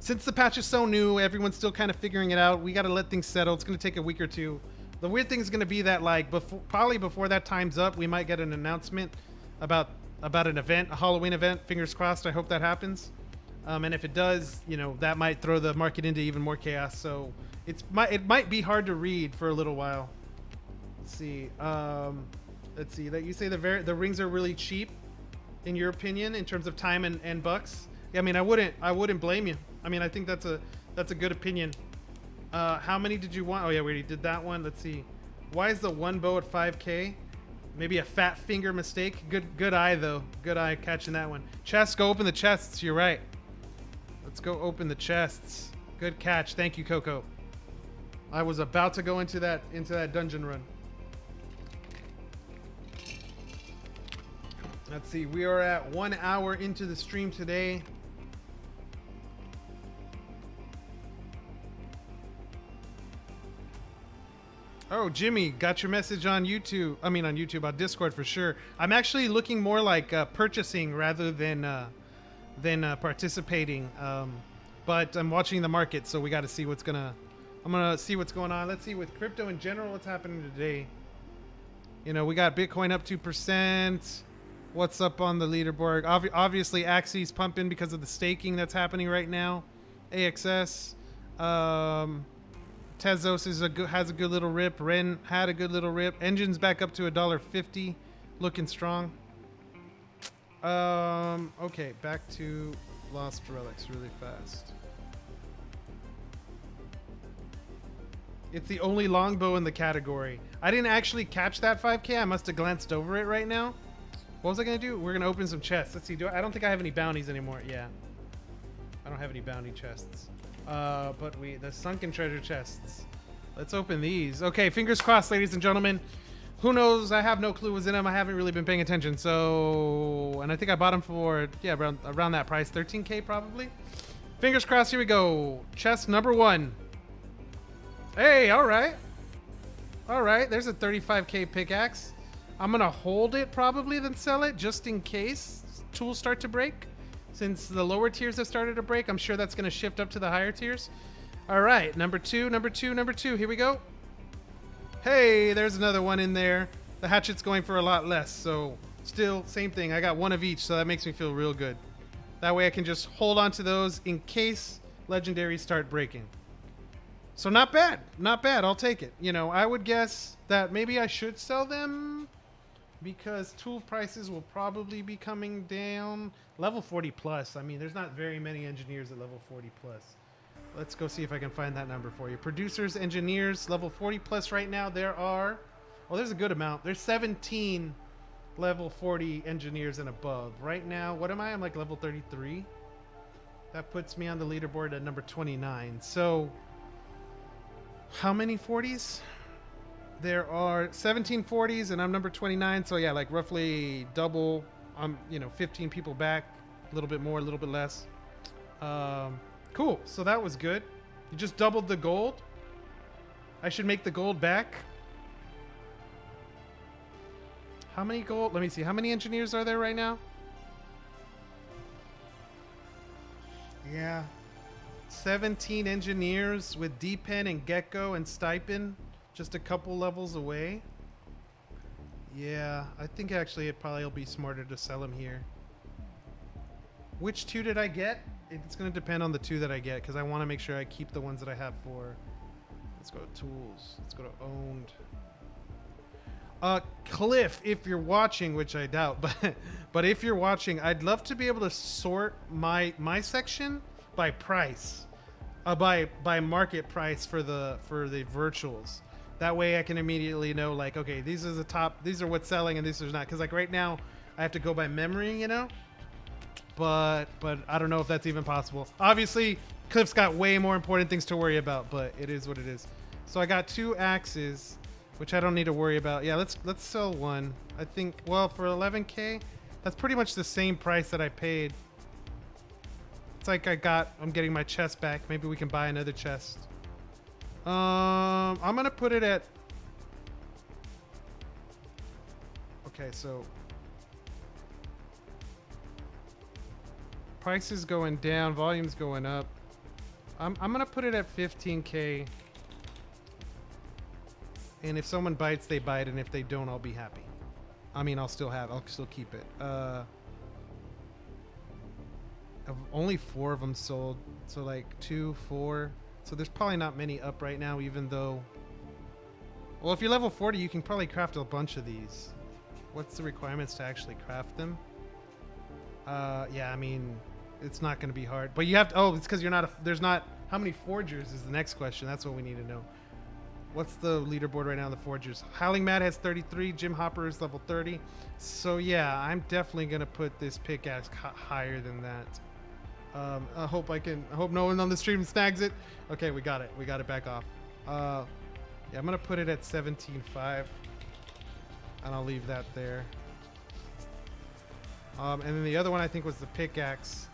the patch is so new, everyone's still kind of figuring it out. We got to let things settle. It's going to take a week or two. The weird thing is going to be that like probably before that time's up, we might get an announcement about an event, a Halloween event. Fingers crossed. I hope that happens. And if it does, you know, that might throw the market into even more chaos. So it might be hard to read for a little while. Let's see. That you say the rings are really cheap, in your opinion, in terms of time and bucks. Yeah, I mean, I wouldn't blame you. I mean, I think that's a good opinion. How many did you want? Oh yeah, we already did that one. Let's see. Why is the one bow at 5K? Maybe a fat finger mistake. Good eye though. Good eye catching that one. Chests, go open the chests. You're right. Let's go open the chests. Good catch. Thank you, Coco. I was about to go into that dungeon run. Let's see. We are at 1 hour into the stream today. Oh, Jimmy, got your message on YouTube. I mean, on YouTube, on Discord for sure. I'm actually looking more like purchasing rather than participating. But I'm watching the market, so we got to see I'm gonna see what's going on. Let's see with crypto in general, what's happening today. You know, we got Bitcoin up 2%. What's up on the leaderboard? Obviously, Axie's pumping because of the staking that's happening right now. AXS. Tezos has a good little rip. Ren had a good little rip. Engine's back up to $1.50, looking strong. Okay, back to Lost Relics really fast. It's the only longbow in the category. I didn't actually catch that 5K. I must have glanced over it right now. What was I gonna do? We're gonna open some chests. Let's see. I don't think I have any bounties anymore. Yeah, I don't have any bounty chests. But the sunken treasure chests. Let's open these. Okay, fingers crossed, ladies and gentlemen. Who knows? I have no clue what's in them. I haven't really been paying attention. So, and I think I bought them for, yeah, around that price. 13K probably. Fingers crossed. Here we go. Chest number 1. Hey, all right. All right, there's a 35K pickaxe. I'm going to hold it probably, then sell it just in case tools start to break. Since the lower tiers have started to break, I'm sure that's going to shift up to the higher tiers. All right, number two. Here we go. Hey, there's another one in there. The hatchet's going for a lot less, so still same thing. I got one of each, so that makes me feel real good. That way I can just hold on to those in case legendaries start breaking. So not bad. Not bad. I'll take it. You know, I would guess that maybe I should sell them because tool prices will probably be coming down. Level 40 plus. I mean, there's not very many engineers at level 40 plus. Let's go see if I can find that number for you. Producers, engineers, level 40 plus right now. There are, well, there's a good amount. There's 17 level 40 engineers and above. Right now, what am I? I'm like level 33. That puts me on the leaderboard at number 29. So, how many 40s? There are 17 40s and I'm number 29. So yeah, like roughly double. I'm, 15 people back. A little bit more, a little bit less. Cool. So that was good. You just doubled the gold. I should make the gold back. How many gold? Let me see. How many engineers are there right now? Yeah. 17 engineers with D-Pen and Gecko and Stipend. Just a couple levels away. Yeah. I think actually it probably will be smarter to sell them here. Which two did I get? It's going to depend on the two that I get because I want to make sure I keep the ones that I have for. Let's go to tools. Let's go to owned. Cliff, if you're watching, which I doubt, but if you're watching, I'd love to be able to sort my section by price, by market price for the virtuals. That way I can immediately know, like, okay, these are the top, these are what's selling and these are not. Because like right now I have to go by memory, but I don't know if that's even possible. Obviously Cliff's got way more important things to worry about, but it is what it is. So I got 2 axes, which I don't need to worry about. Yeah, let's sell one. I think, well, for 11K, that's pretty much the same price that I paid. It's like I'm getting my chest back. Maybe we can buy another chest. I'm gonna put it at, okay, so price is going down, volume's going up. I'm gonna put it at 15K. And if someone bites, they bite, and if they don't, I'll be happy. I mean, I'll still keep it. Only 4 of them sold, so like 2, 4. So there's probably not many up right now, even though. Well, if you're level 40, you can probably craft a bunch of these. What's the requirements to actually craft them? Yeah, I mean, it's not going to be hard. But you have to. Oh, it's because you're not. There's not. How many forgers is the next question? That's what we need to know. What's the leaderboard right now, the forgers? Howling Mad has 33. Jim Hopper is level 30. So yeah, I'm definitely gonna put this pickaxe higher than that. I hope no one on the stream snags it. Okay, we got it. We got it back off. Yeah, I'm gonna put it at 17.5, and I'll leave that there. And then the other one I think was the pickaxe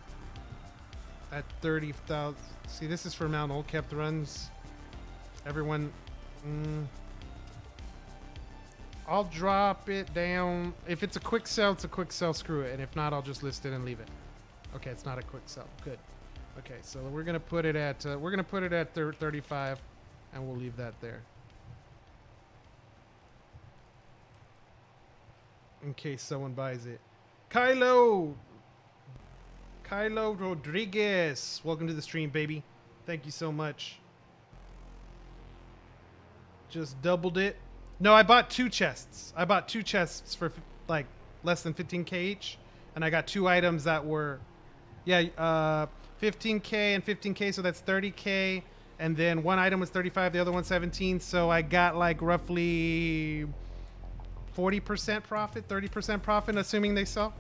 at 30,000. See, this is for Mount Old Kef runs. Everyone. I'll drop it down. If it's a quick sell, it's a quick sell. Screw it. And if not, I'll just list it and leave it. Okay, it's not a quick sell. Good. Okay, so we're gonna put it at 35, and we'll leave that there in case someone buys it. Kylo Rodriguez, welcome to the stream, baby. Thank you so much. Just doubled it. No, I bought 2 chests. I bought 2 chests for like less than 15K each, and I got 2 items that were, 15K and 15K, so that's 30K, and then one item was 35, the other one 17, so I got like roughly 40% profit, 30% profit, assuming they sell.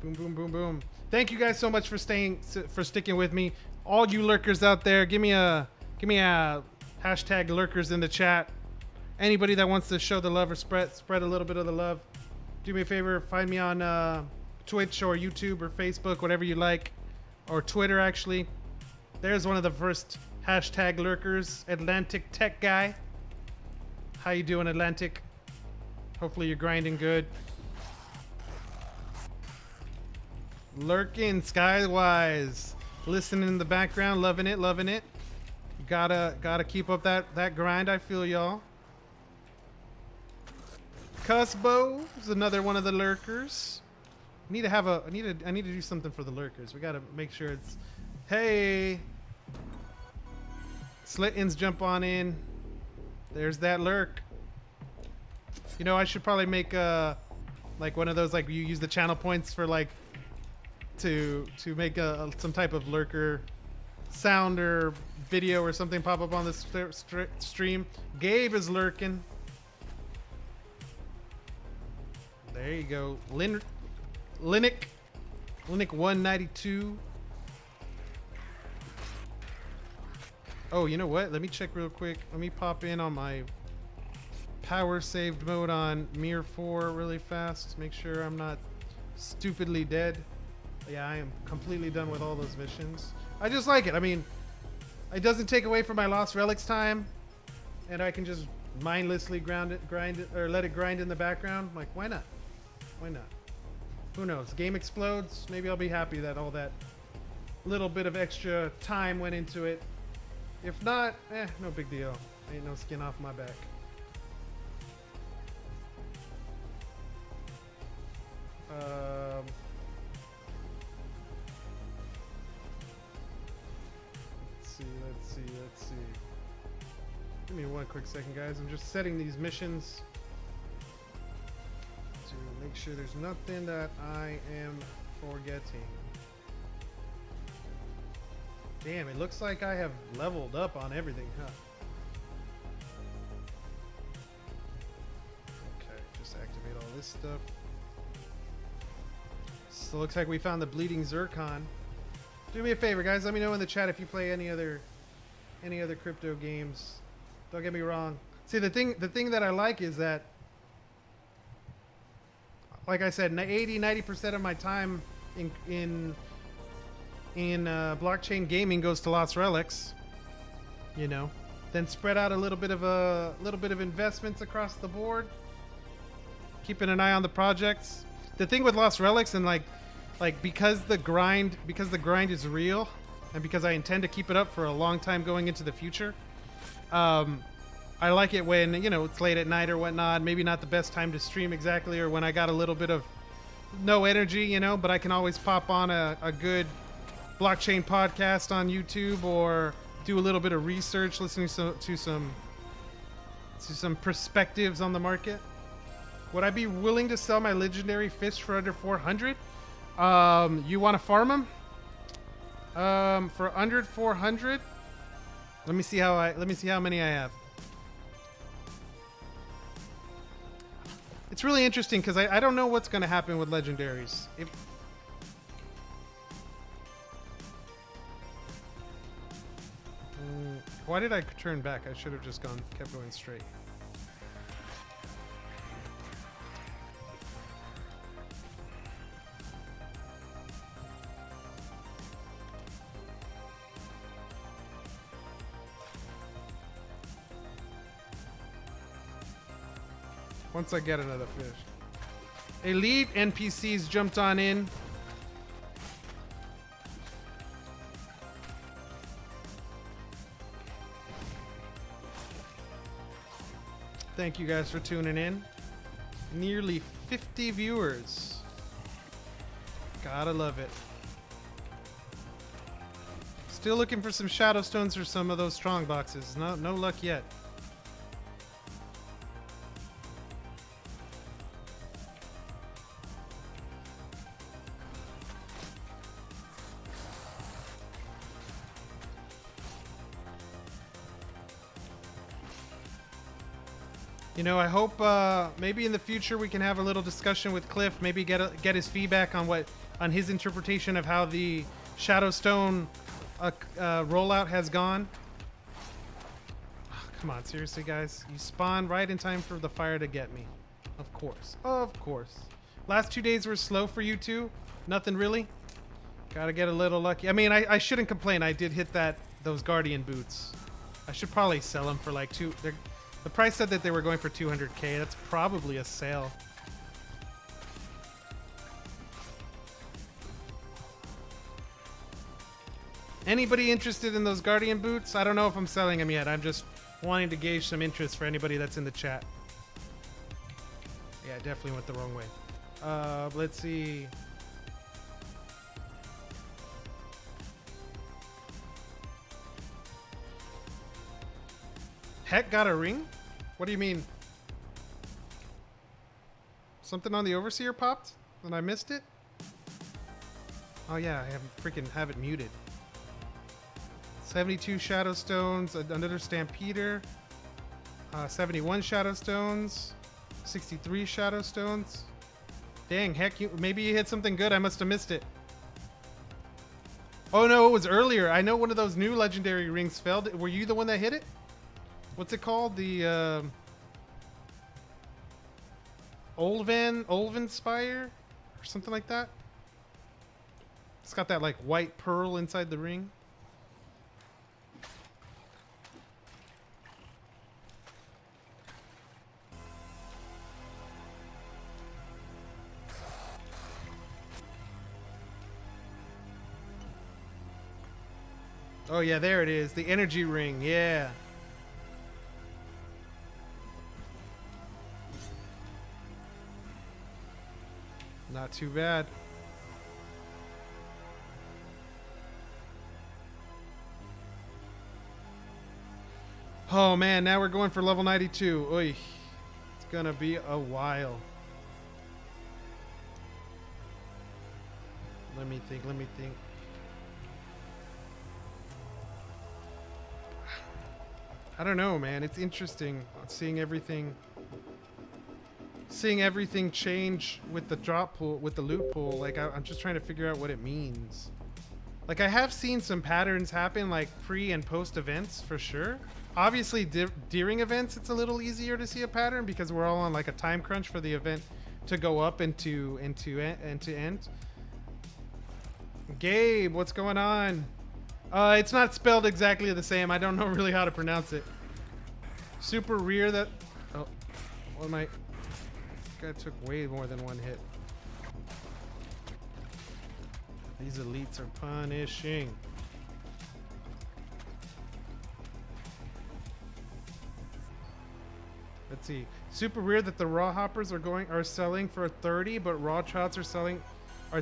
Boom, boom, boom, boom. Thank you guys so much for sticking with me. All you lurkers out there, give me a hashtag lurkers in the chat. Anybody that wants to show the love or spread a little bit of the love, do me a favor, find me on Twitch or YouTube or Facebook, whatever you like, or Twitter actually. There's one of the first hashtag lurkers, Atlantic Tech Guy. How you doing, Atlantic? Hopefully you're grinding good. Lurking Skywise. Listening in the background, loving it, loving it. Gotta keep up that grind. I feel y'all. Cusbo is another one of the lurkers. I need to do something for the lurkers. We gotta make sure it's. Hey, Slittins, jump on in. There's that lurk. You know, I should probably make like one of those, like you use the channel points for like to make some type of lurker sound or video or something pop up on the stream. Gabe is lurking. There you go. Linux 192. Oh, you know what? Let me check real quick. Let me pop in on my power saved mode on Mir 4 really fast. Make sure I'm not stupidly dead. Yeah, I am completely done with all those missions. I just like it. I mean, it doesn't take away from my Lost Relics time, and I can just mindlessly grind it, or let it grind in the background. Like, why not? Why not? Who knows? Game explodes. Maybe I'll be happy that all that little bit of extra time went into it. If not, no big deal. Ain't no skin off my back. Let's see. Give me one quick second, guys. I'm just setting these missions to make sure there's nothing that I am forgetting. Damn, it looks like I have leveled up on everything, huh? Okay, just activate all this stuff. So it looks like we found the bleeding zircon. Do me a favor, guys. Let me know in the chat if you play any other crypto games. Don't get me wrong. See, the thing that I like is that, like I said, 80-90% of my time in blockchain gaming goes to Lost Relics. You know, then spread out a little bit of investments across the board. Keeping an eye on the projects. The thing with Lost Relics and like because the grind is real, and because I intend to keep it up for a long time going into the future, I like it when, you know, it's late at night or whatnot, maybe not the best time to stream exactly, or when I got a little bit of no energy, you know, but I can always pop on a good blockchain podcast on YouTube, or do a little bit of research, listening to some perspectives on the market. Would I be willing to sell my legendary fish for under 400? You want to farm them? For under 400? Let me see how many I have. It's really interesting because I don't know what's going to happen with legendaries. Why did I turn back? I should have just kept going straight. Once I get another fish. Elite NPCs jumped on in. Thank you guys for tuning in. Nearly 50 viewers. Gotta love it. Still looking for some shadow stones or some of those strong boxes. No luck yet. You know, I hope maybe in the future we can have a little discussion with Cliff. Maybe get his feedback on his interpretation of how the Shadowstone rollout has gone. Oh, come on, seriously, guys, you spawned right in time for the fire to get me. Of course, of course. Last 2 days were slow for you two. Nothing really. Gotta get a little lucky. I mean, I shouldn't complain. I did hit those Guardian boots. I should probably sell them for like the price said that they were going for 200k. That's probably a sale. Anybody interested in those Guardian boots? I don't know if I'm selling them yet. I'm just wanting to gauge some interest for anybody that's in the chat. Yeah, I definitely went the wrong way. Let's see. Heck got a ring? What do you mean? Something on the Overseer popped and I missed it? Oh yeah, I have it muted. 72 Shadow Stones, another Stampeder, 71 Shadow Stones, 63 Shadow Stones. Dang, heck, maybe you hit something good. I must have missed it. Oh no, it was earlier. I know one of those new legendary rings failed. Were you the one that hit it? What's it called? The Olven Spire? Or something like that? It's got that like white pearl inside the ring. Oh yeah, there it is. The energy ring, yeah. Not too bad. Oh man, now we're going for level 92. Oy. It's gonna be a while. Let me think. I don't know, man. It's interesting seeing everything change with the drop pool, with the loot pool. Like I'm just trying to figure out what it means. Like I have seen some patterns happen like pre and post events for sure. Obviously during events it's a little easier to see a pattern because we're all on like a time crunch for the event to go up and to end. Gabe, what's going on? It's not spelled exactly the same. I don't know really how to pronounce it. Super rare that... Oh, what am I... This guy took way more than one hit. These elites are punishing. Let's see. Super weird that the raw hoppers are selling for 30, but raw trots are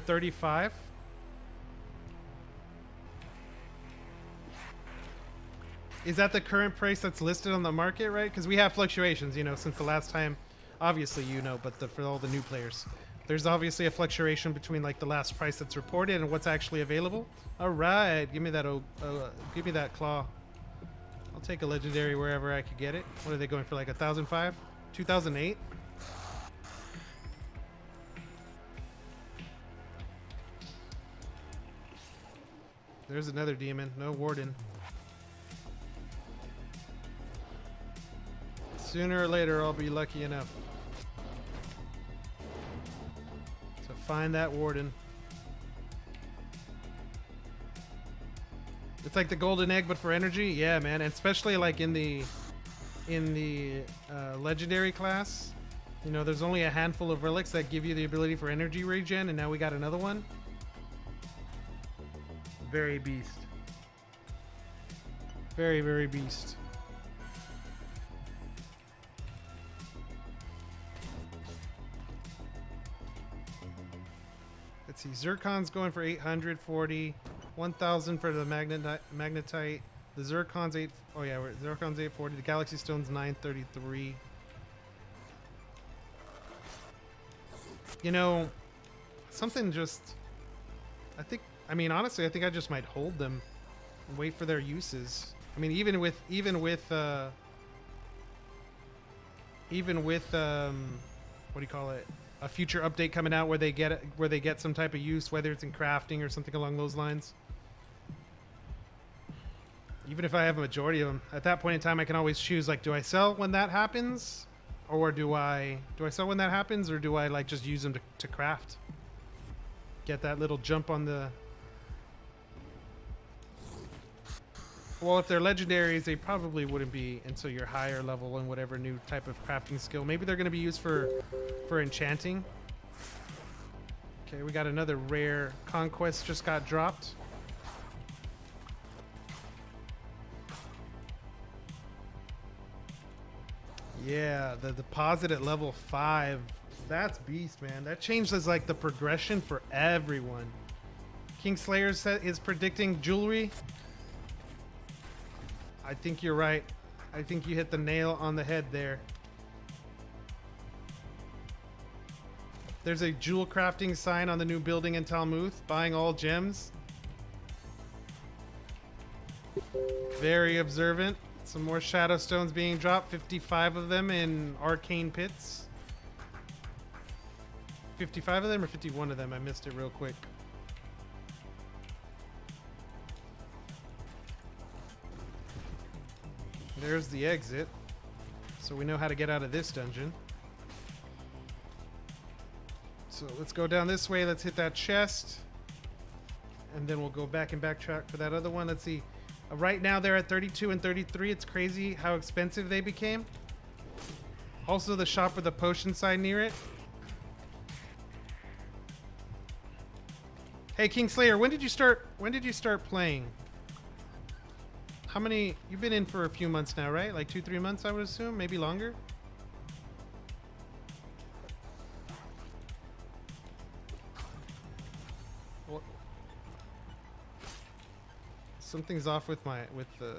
35. Is that the current price that's listed on the market, right? Because we have fluctuations, you know, since the last time. Obviously, you know, but for all the new players, there's obviously a fluctuation between like the last price that's reported and what's actually available. All right, give me that claw. I'll take a legendary wherever I could get it. What are they going for? Like 1,005, 2008. There's another demon. No warden. Sooner or later, I'll be lucky enough to find that warden. It's like the golden egg, but for energy. Yeah, man, and especially like in the legendary class. You know, there's only a handful of relics that give you the ability for energy regen, and now we got another one. Very beast. Very, very beast. Let's see, Zircon's going for 840, 1,000 for the magnetite. The Zircon's Zircon's 840. The Galaxy Stone's 933. You know, something just, honestly, I think I just might hold them and wait for their uses. I mean, even with what do you call it? A future update coming out where they get some type of use, whether it's in crafting or something along those lines. Even if I have a majority of them, at that point in time, I can always choose, like, do I sell when that happens, or do I sell when that happens, or do I like just use them to craft? Get that little jump on the. Well, if they're legendaries, they probably wouldn't be until you're higher level in whatever new type of crafting skill. Maybe they're going to be used for enchanting. Okay, we got another rare conquest just got dropped. Yeah, the deposit at level 5. That's beast, man. That changes like the progression for everyone. Kingslayer is predicting jewelry. I think you're right. I think you hit the nail on the head there. There's a jewel crafting sign on the new building in Talmuth. Buying all gems. Very observant. Some more shadow stones being dropped. 55 of them in arcane pits. 55 of them or 51 of them? I missed it real quick. There's the exit. So we know how to get out of this dungeon. So let's go down this way. Let's hit that chest. And then we'll go back and backtrack for that other one. Let's see. Right now they're at 32 and 33. It's crazy how expensive they became. Also the shop with the potion sign near it. Hey Kingslayer, when did you start playing? How many? You've been in for a few months now, right? Like 2-3 months, I would assume, maybe longer. What? Something's off with the. There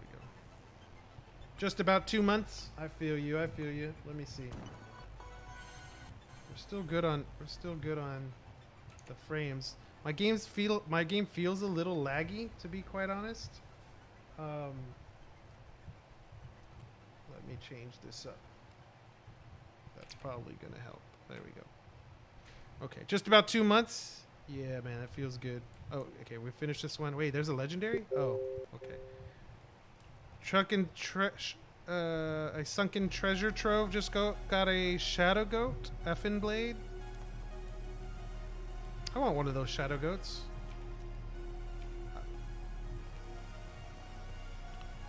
we go. Just about 2 months. I feel you. I feel you. Let me see. We're still good on the frames. My game feels a little laggy, to be quite honest. Let me change this up. That's probably gonna help. There we go. Okay, just about 2 months. Yeah, man, that feels good. Oh, okay, we finished this one. Wait, there's a legendary? Oh, okay. A sunken treasure trove just got a shadow goat, effin blade. I want one of those shadow goats.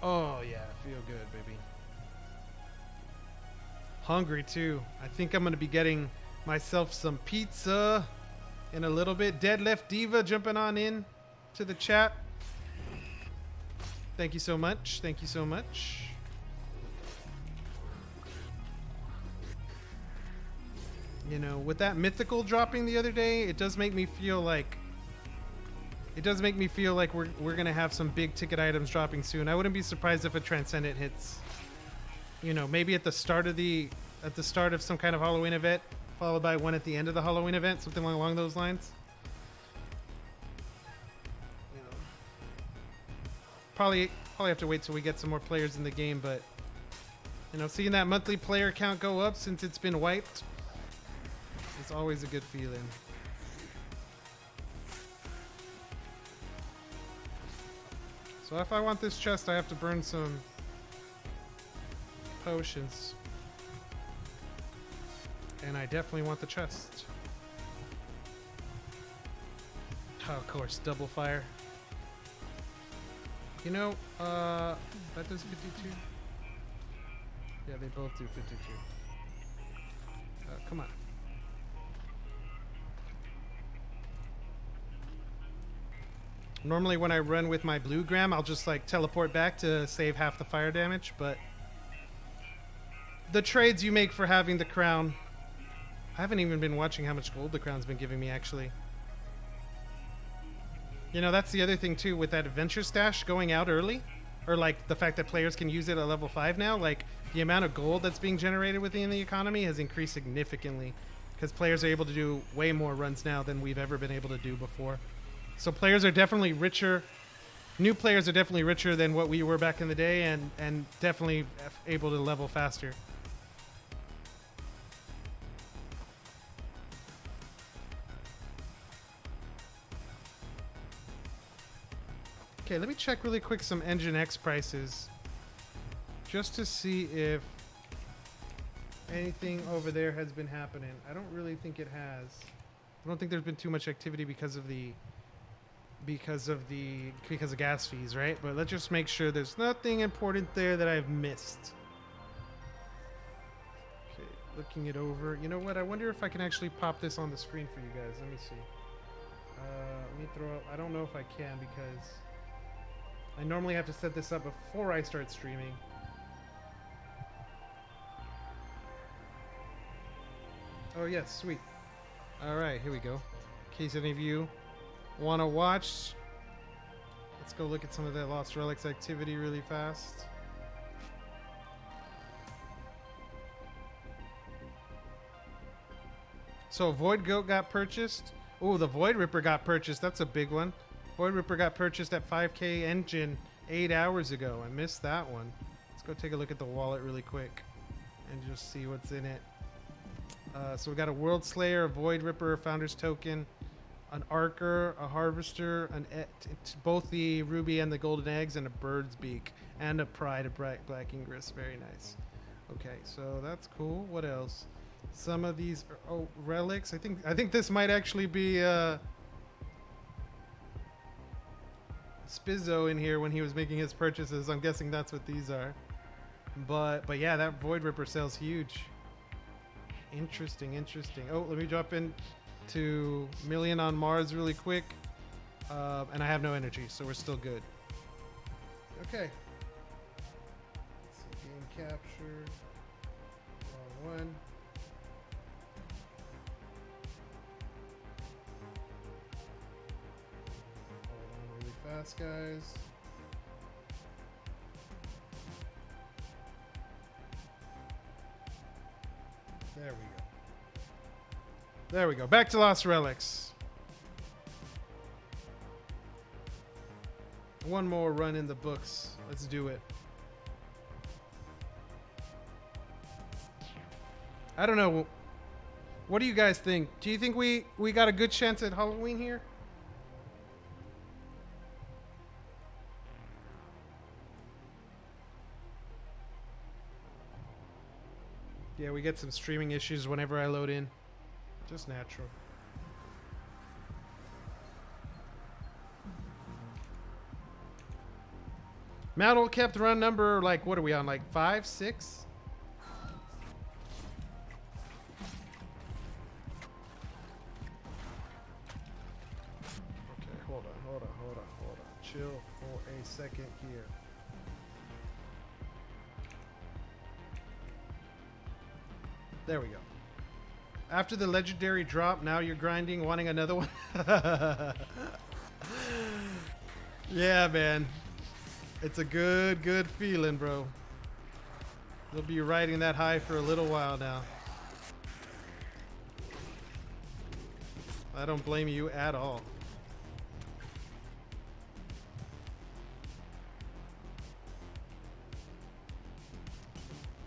Oh yeah, feel good, baby. Hungry too. I think I'm gonna be getting myself some pizza in a little bit. Deadlift Diva jumping on in to the chat. Thank you so much. Thank you so much. You know, with that mythical dropping the other day, it does make me feel like we're gonna have some big ticket items dropping soon. I wouldn't be surprised if a transcendent hits. You know, maybe at the start of some kind of Halloween event, followed by one at the end of the Halloween event, something along those lines. You know, probably have to wait till we get some more players in the game, but you know, seeing that monthly player count go up since it's been wiped. It's always a good feeling. So if I want this chest, I have to burn some potions. And I definitely want the chest. Oh, of course, double fire. You know, that does 52. Yeah, they both do 52. Come on. Normally when I run with my blue gram, I'll just like teleport back to save half the fire damage, but the trades you make for having the crown, I haven't even been watching how much gold the crown's been giving me actually. You know, that's the other thing too with that adventure stash going out early, or like the fact that players can use it at level 5 now, like the amount of gold that's being generated within the economy has increased significantly because players are able to do way more runs now than we've ever been able to do before. So players are definitely richer. New players are definitely richer than what we were back in the day, and definitely able to level faster. Okay, let me check really quick some Engine X prices, just to see if anything over there has been happening. I don't really think it has. I don't think there's been too much activity because of gas fees, right? But let's just make sure there's nothing important there that I've missed. Okay, looking it over. You know what? I wonder if I can actually pop this on the screen for you guys. Let me see. Let me throw up. I don't know if I can because I normally have to set this up before I start streaming. Oh, yes, sweet. All right, here we go. In case any of you want to watch, let's go look at some of that Lost Relics activity really fast. So Void Goat got purchased. Oh, the Void Ripper got purchased. That's a big one. Void Ripper got purchased at 5K engine 8 hours ago. I missed that one. Let's go take a look at the wallet really quick and just see what's in it. So we got a World Slayer, a Void Ripper, a Founder's Token, an Archer, a Harvester, both the Ruby and the Golden Eggs, and a Bird's Beak, and a Pride of Black Ingress. Very nice. Okay, so that's cool. What else? Some of these are, relics. I think this might actually be Spizzo in here when he was making his purchases. I'm guessing that's what these are. But yeah, that Void Ripper sells huge. Interesting. Oh, let me drop in to Million on Mars really quick. And I have no energy, so we're still good. Okay. Let's see, game capture. Wrong one. Fast, guys. There we go. Back to Lost Relics. One more run in the books. Let's do it. I don't know. What do you guys think? Do you think we got a good chance at Halloween here? Yeah, we get some streaming issues whenever I load in. Just natural. Mount Old Kef run number, like, what are we on? Like 5, 6? Okay, hold on. Chill for a second here. There we go. After the legendary drop, now you're grinding, wanting another one? Yeah, man. It's a good feeling, bro. You'll be riding that high for a little while now. I don't blame you at all.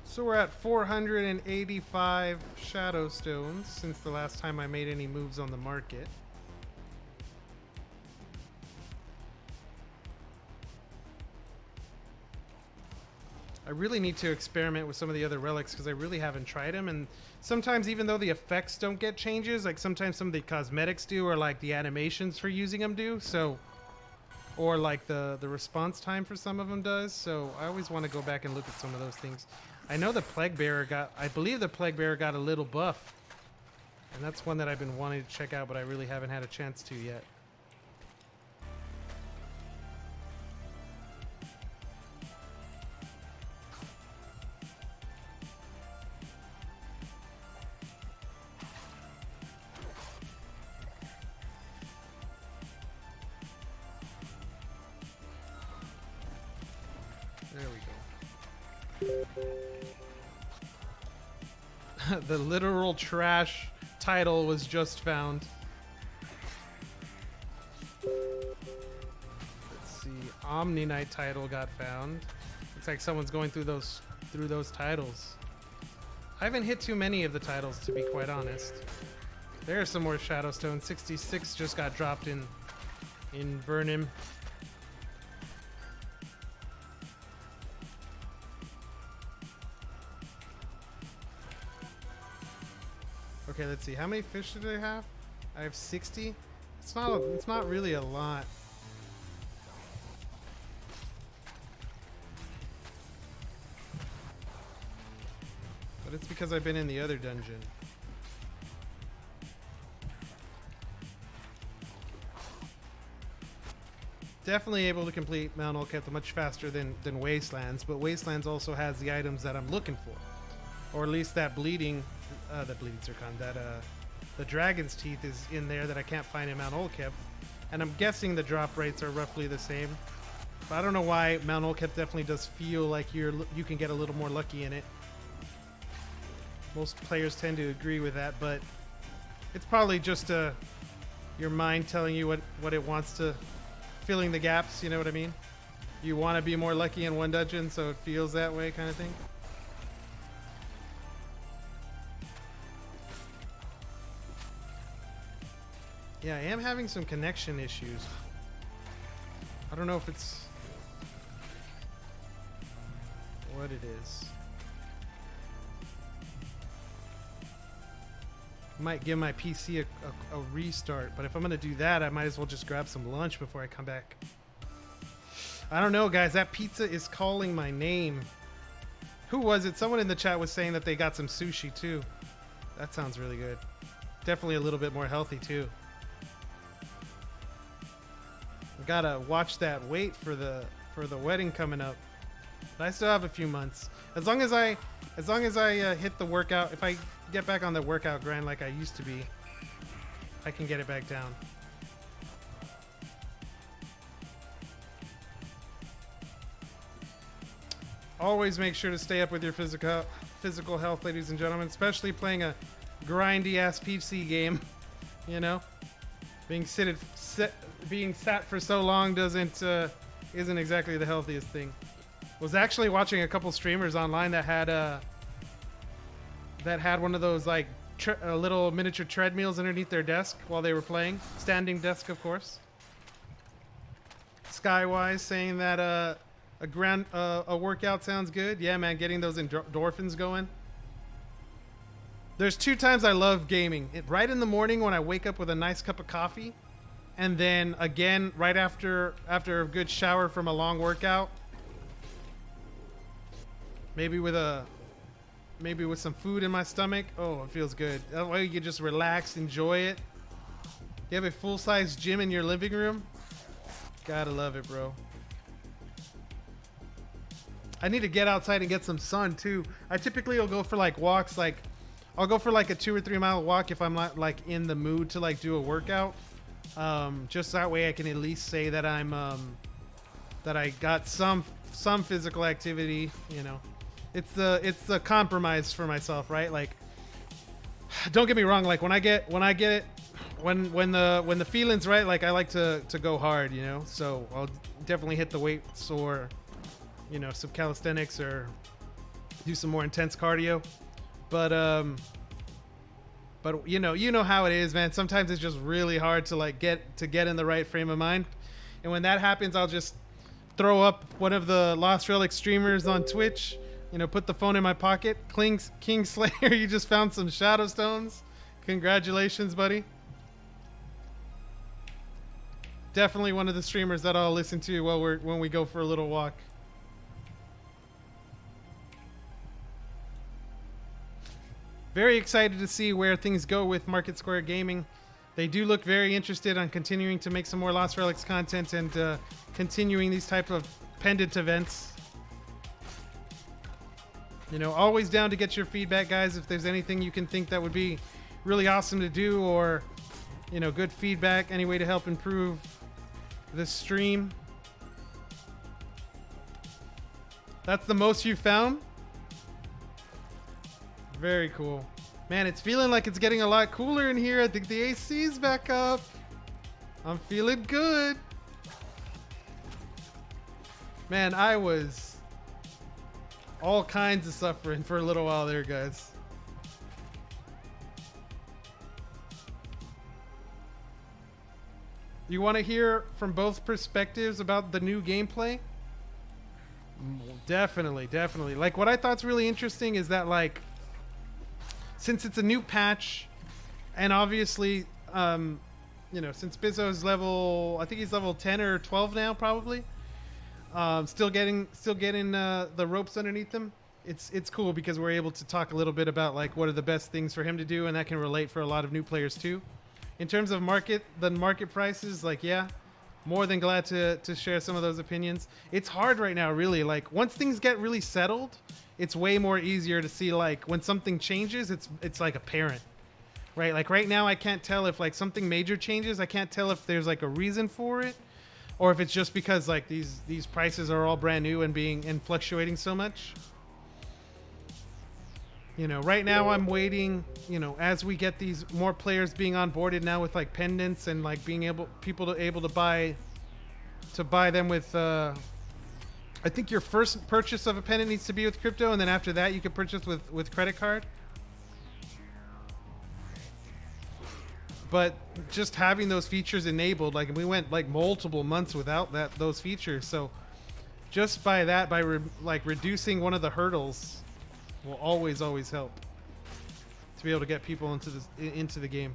So we're at 485 Shadow Stones since the last time I made any moves on the market. I really need to experiment with some of the other relics because I really haven't tried them, and sometimes even though the effects don't get changes, like sometimes some of the cosmetics do, or like the animations for using them do, so, or like the response time for some of them does, so I always want to go back and look at some of those things. I know the Plague Bearer I believe the Plague Bearer got a little buff, and that's one that I've been wanting to check out, but I really haven't had a chance to yet. The literal trash title was just found. Let's see, Omni Knight title got found. Looks like someone's going through those titles. I haven't hit too many of the titles, to be quite honest. There's some more Shadowstone. 66 just got dropped in Vernim. Okay, let's see. How many fish did I have? I have 60. It's not really a lot. But it's because I've been in the other dungeon. Definitely able to complete Mount Old Kef much faster than Wastelands, but Wastelands also has the items that I'm looking for. Or at least that bleeding bleeding zircon, that the dragon's teeth is in there that I can't find in Mount Old Kef. And I'm guessing the drop rates are roughly the same. But I don't know why Mount Old Kef definitely does feel like you can get a little more lucky in it. Most players tend to agree with that, but it's probably just your mind telling you what it wants to, filling the gaps, you know what I mean? You want to be more lucky in one dungeon, so it feels that way kind of thing. Yeah, I am having some connection issues. I don't know if it's what it is. Might give my PC a restart, but if I'm gonna do that, I might as well just grab some lunch before I come back. I don't know, guys. That pizza is calling my name. Who was it? Someone in the chat was saying that they got some sushi too. That sounds really good. Definitely a little bit more healthy too. Gotta watch that weight for the wedding coming up. But I still have a few months. As long as I hit the workout, if I get back on the workout grind like I used to be, I can get it back down. Always make sure to stay up with your physical health, ladies and gentlemen, especially playing a grindy ass PC game. You know, being sat for so long isn't exactly the healthiest thing. Was actually watching a couple streamers online that had one of those like little miniature treadmills underneath their desk while they were playing. Standing desk, of course. Skywise saying that a workout sounds good. Yeah, man, getting those endorphins going. There's 2 times I love gaming. Right in the morning when I wake up with a nice cup of coffee, and then again right after a good shower from a long workout. Maybe with some food in my stomach. Oh, it feels good. That way you can just relax, enjoy it. You have a full-size gym in your living room. Gotta love it, bro. I need to get outside and get some sun too. I typically will go for like walks, like I'll go for like a 2 or 3 mile walk if I'm not like in the mood to like do a workout. Just that way I can at least say that I'm that I got some physical activity, you know. It's the compromise for myself, right? Like, don't get me wrong, like when the feeling's right, like I like to go hard, you know. So I'll definitely hit the weights or, you know, some calisthenics or do some more intense cardio. But you know how it is, man. Sometimes it's just really hard to like get in the right frame of mind. And when that happens, I'll just throw up one of the Lost Relics streamers on Twitch, you know, put the phone in my pocket. King Slayer, you just found some shadow stones. Congratulations, buddy. Definitely one of the streamers that I'll listen to when we go for a little walk. Very excited to see where things go with Market Square Gaming. They do look very interested on continuing to make some more Lost Relics content and continuing these type of pendant events. You know, always down to get your feedback, guys. If there's anything you can think that would be really awesome to do, or, you know, good feedback, any way to help improve this stream. That's the most you found? Very cool. Man, it's feeling like it's getting a lot cooler in here. I think the AC's back up. I'm feeling good. Man, I was all kinds of suffering for a little while there, guys. You want to hear from both perspectives about the new gameplay? Definitely. Like, what I thought's really interesting is that, like, since it's a new patch, and obviously, you know, since Bizzo's level, I think he's level 10 or 12 now, probably. Still getting the ropes underneath him. It's cool because we're able to talk a little bit about like what are the best things for him to do, and that can relate for a lot of new players too. In terms of the market prices, like, yeah, More than glad to share some of those opinions. It's hard right now, really. Like, once things get really settled, it's way more easier to see, like, when something changes, it's like apparent, right? Like, right now, I can't tell if, like, something major changes. I can't tell if there's, like, a reason for it, or if it's just because, like, these prices are all brand new and fluctuating so much. You know, right now I'm waiting, you know, as we get these more players being onboarded now with like pendants and like being able to buy them with I think your first purchase of a pendant needs to be with crypto, and then after that you can purchase with credit card. But just having those features enabled, like we went like multiple months without those features, so just by that, by reducing one of the hurdles will always help to be able to get people into the game.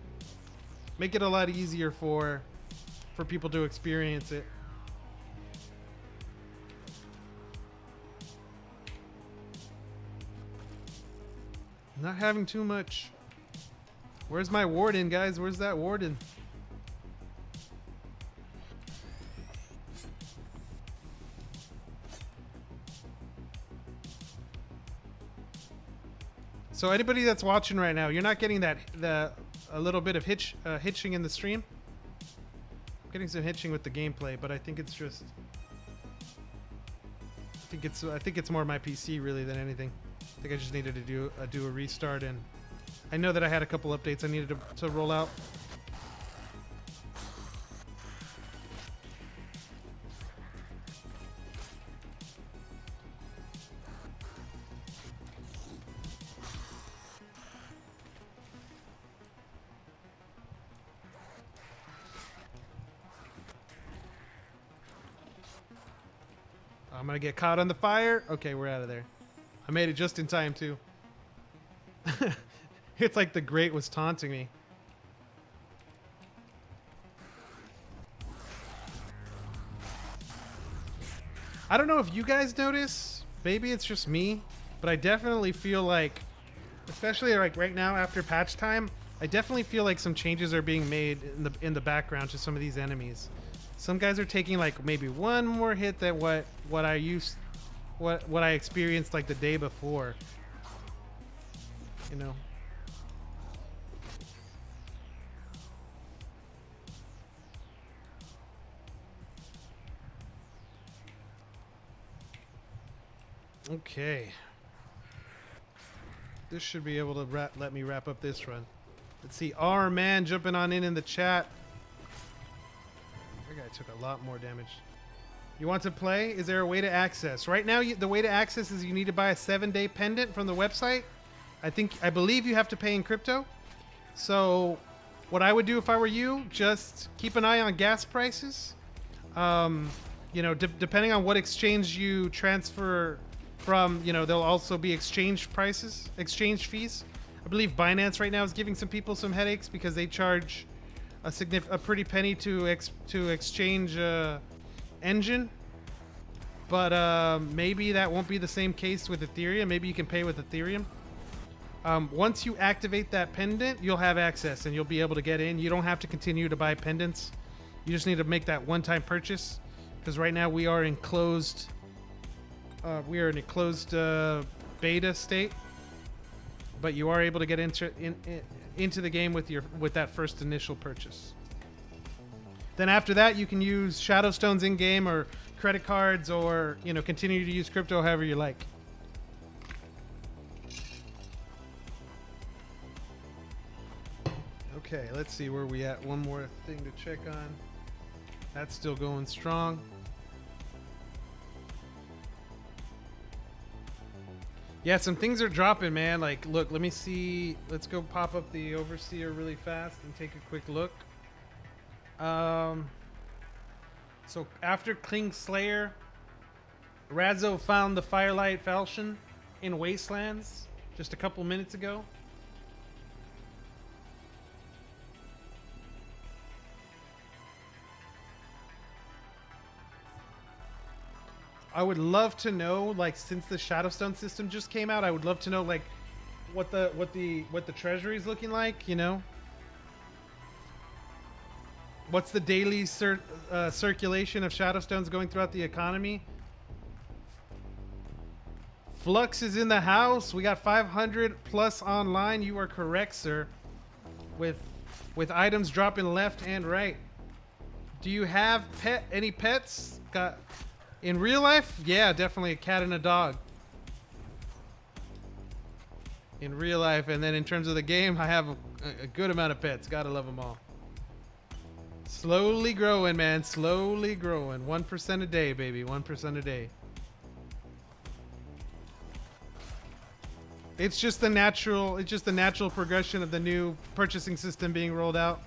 Make it a lot easier for people to experience it. Not having too much. Where's my warden, guys? Where's that warden? So anybody that's watching right now, you're not getting a little bit of hitching in the stream. I'm getting some hitching with the gameplay, but I think it's just I think it's more my PC really than anything. I think I just needed to do a restart, and I know that I had a couple updates I needed to roll out. I'm gonna get caught on the fire. Okay, we're out of there. I made it just in time too. It's like the Great was taunting me. I don't know if you guys notice. Maybe it's just me, but I definitely feel like, especially like right now after patch time, I definitely feel like some changes are being made in the background to some of these enemies. Some guys are taking like maybe one more hit than what I experienced like the day before. You know. Okay. This should be able to let me wrap up this run. Let's see. R man jumping on in the chat. That guy took a lot more damage. You want to play? Is there a way to access? Right now, the way to access is you need to buy a 7-day pendant from the website. I believe you have to pay in crypto. So what I would do if I were you, just keep an eye on gas prices. You know, depending on what exchange you transfer from, you know, there'll also be exchange fees. I believe Binance right now is giving some people some headaches because they charge a pretty penny to exchange engine, but maybe that won't be the same case with Ethereum. Maybe you can pay with Ethereum. Once you activate that pendant, you'll have access and you'll be able to get in. You don't have to continue to buy pendants. You just need to make that one-time purchase, because right now we are in closed beta state, but you are able to get into the game with that first initial purchase. Then after that, you can use shadow stones in game or credit cards, or, you know, continue to use crypto however you like. Okay, let's see where we at. One more thing to check on. That's still going strong. Yeah, some things are dropping, man. Like, look, let me see. Let's go pop up the Overseer really fast and take a quick look. So after King Slayer, Razzo found the Firelight Falchion in Wastelands just a couple minutes ago. I would love to know, like, since the Shadowstone system just came out, I would love to know, like, what the treasury is looking like, you know? What's the daily circulation of Shadowstones going throughout the economy? Flux is in the house. We got 500 plus online. You are correct, sir. With items dropping left and right. Do you have any pets? Got in real life? Yeah, definitely a cat and a dog. In real life, and then in terms of the game, I have a good amount of pets. Gotta love them all. Slowly growing, man. Slowly growing. 1% a day, baby. 1% a day. It's just the natural progression of the new purchasing system being rolled out.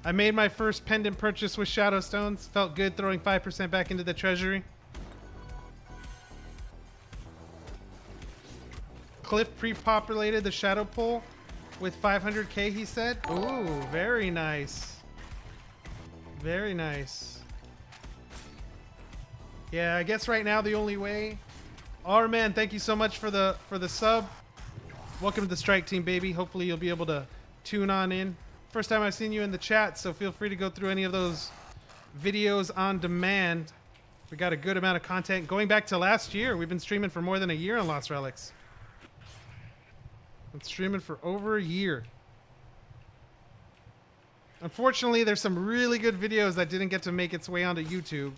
I made my first pendant purchase with Shadowstones. Felt good throwing 5% back into the treasury. Cliff pre-populated the shadow pool with 500k, he said. Ooh, very nice. Very nice. Yeah, I guess right now the only way. R-Man, thank you so much for the sub. Welcome to the strike team, baby. Hopefully you'll be able to tune on in. First time I've seen you in the chat, so feel free to go through any of those videos on demand. We got a good amount of content. Going back to last year, we've been streaming for more than a year on Lost Relics. Been streaming for over a year. Unfortunately, there's some really good videos that didn't get to make its way onto YouTube.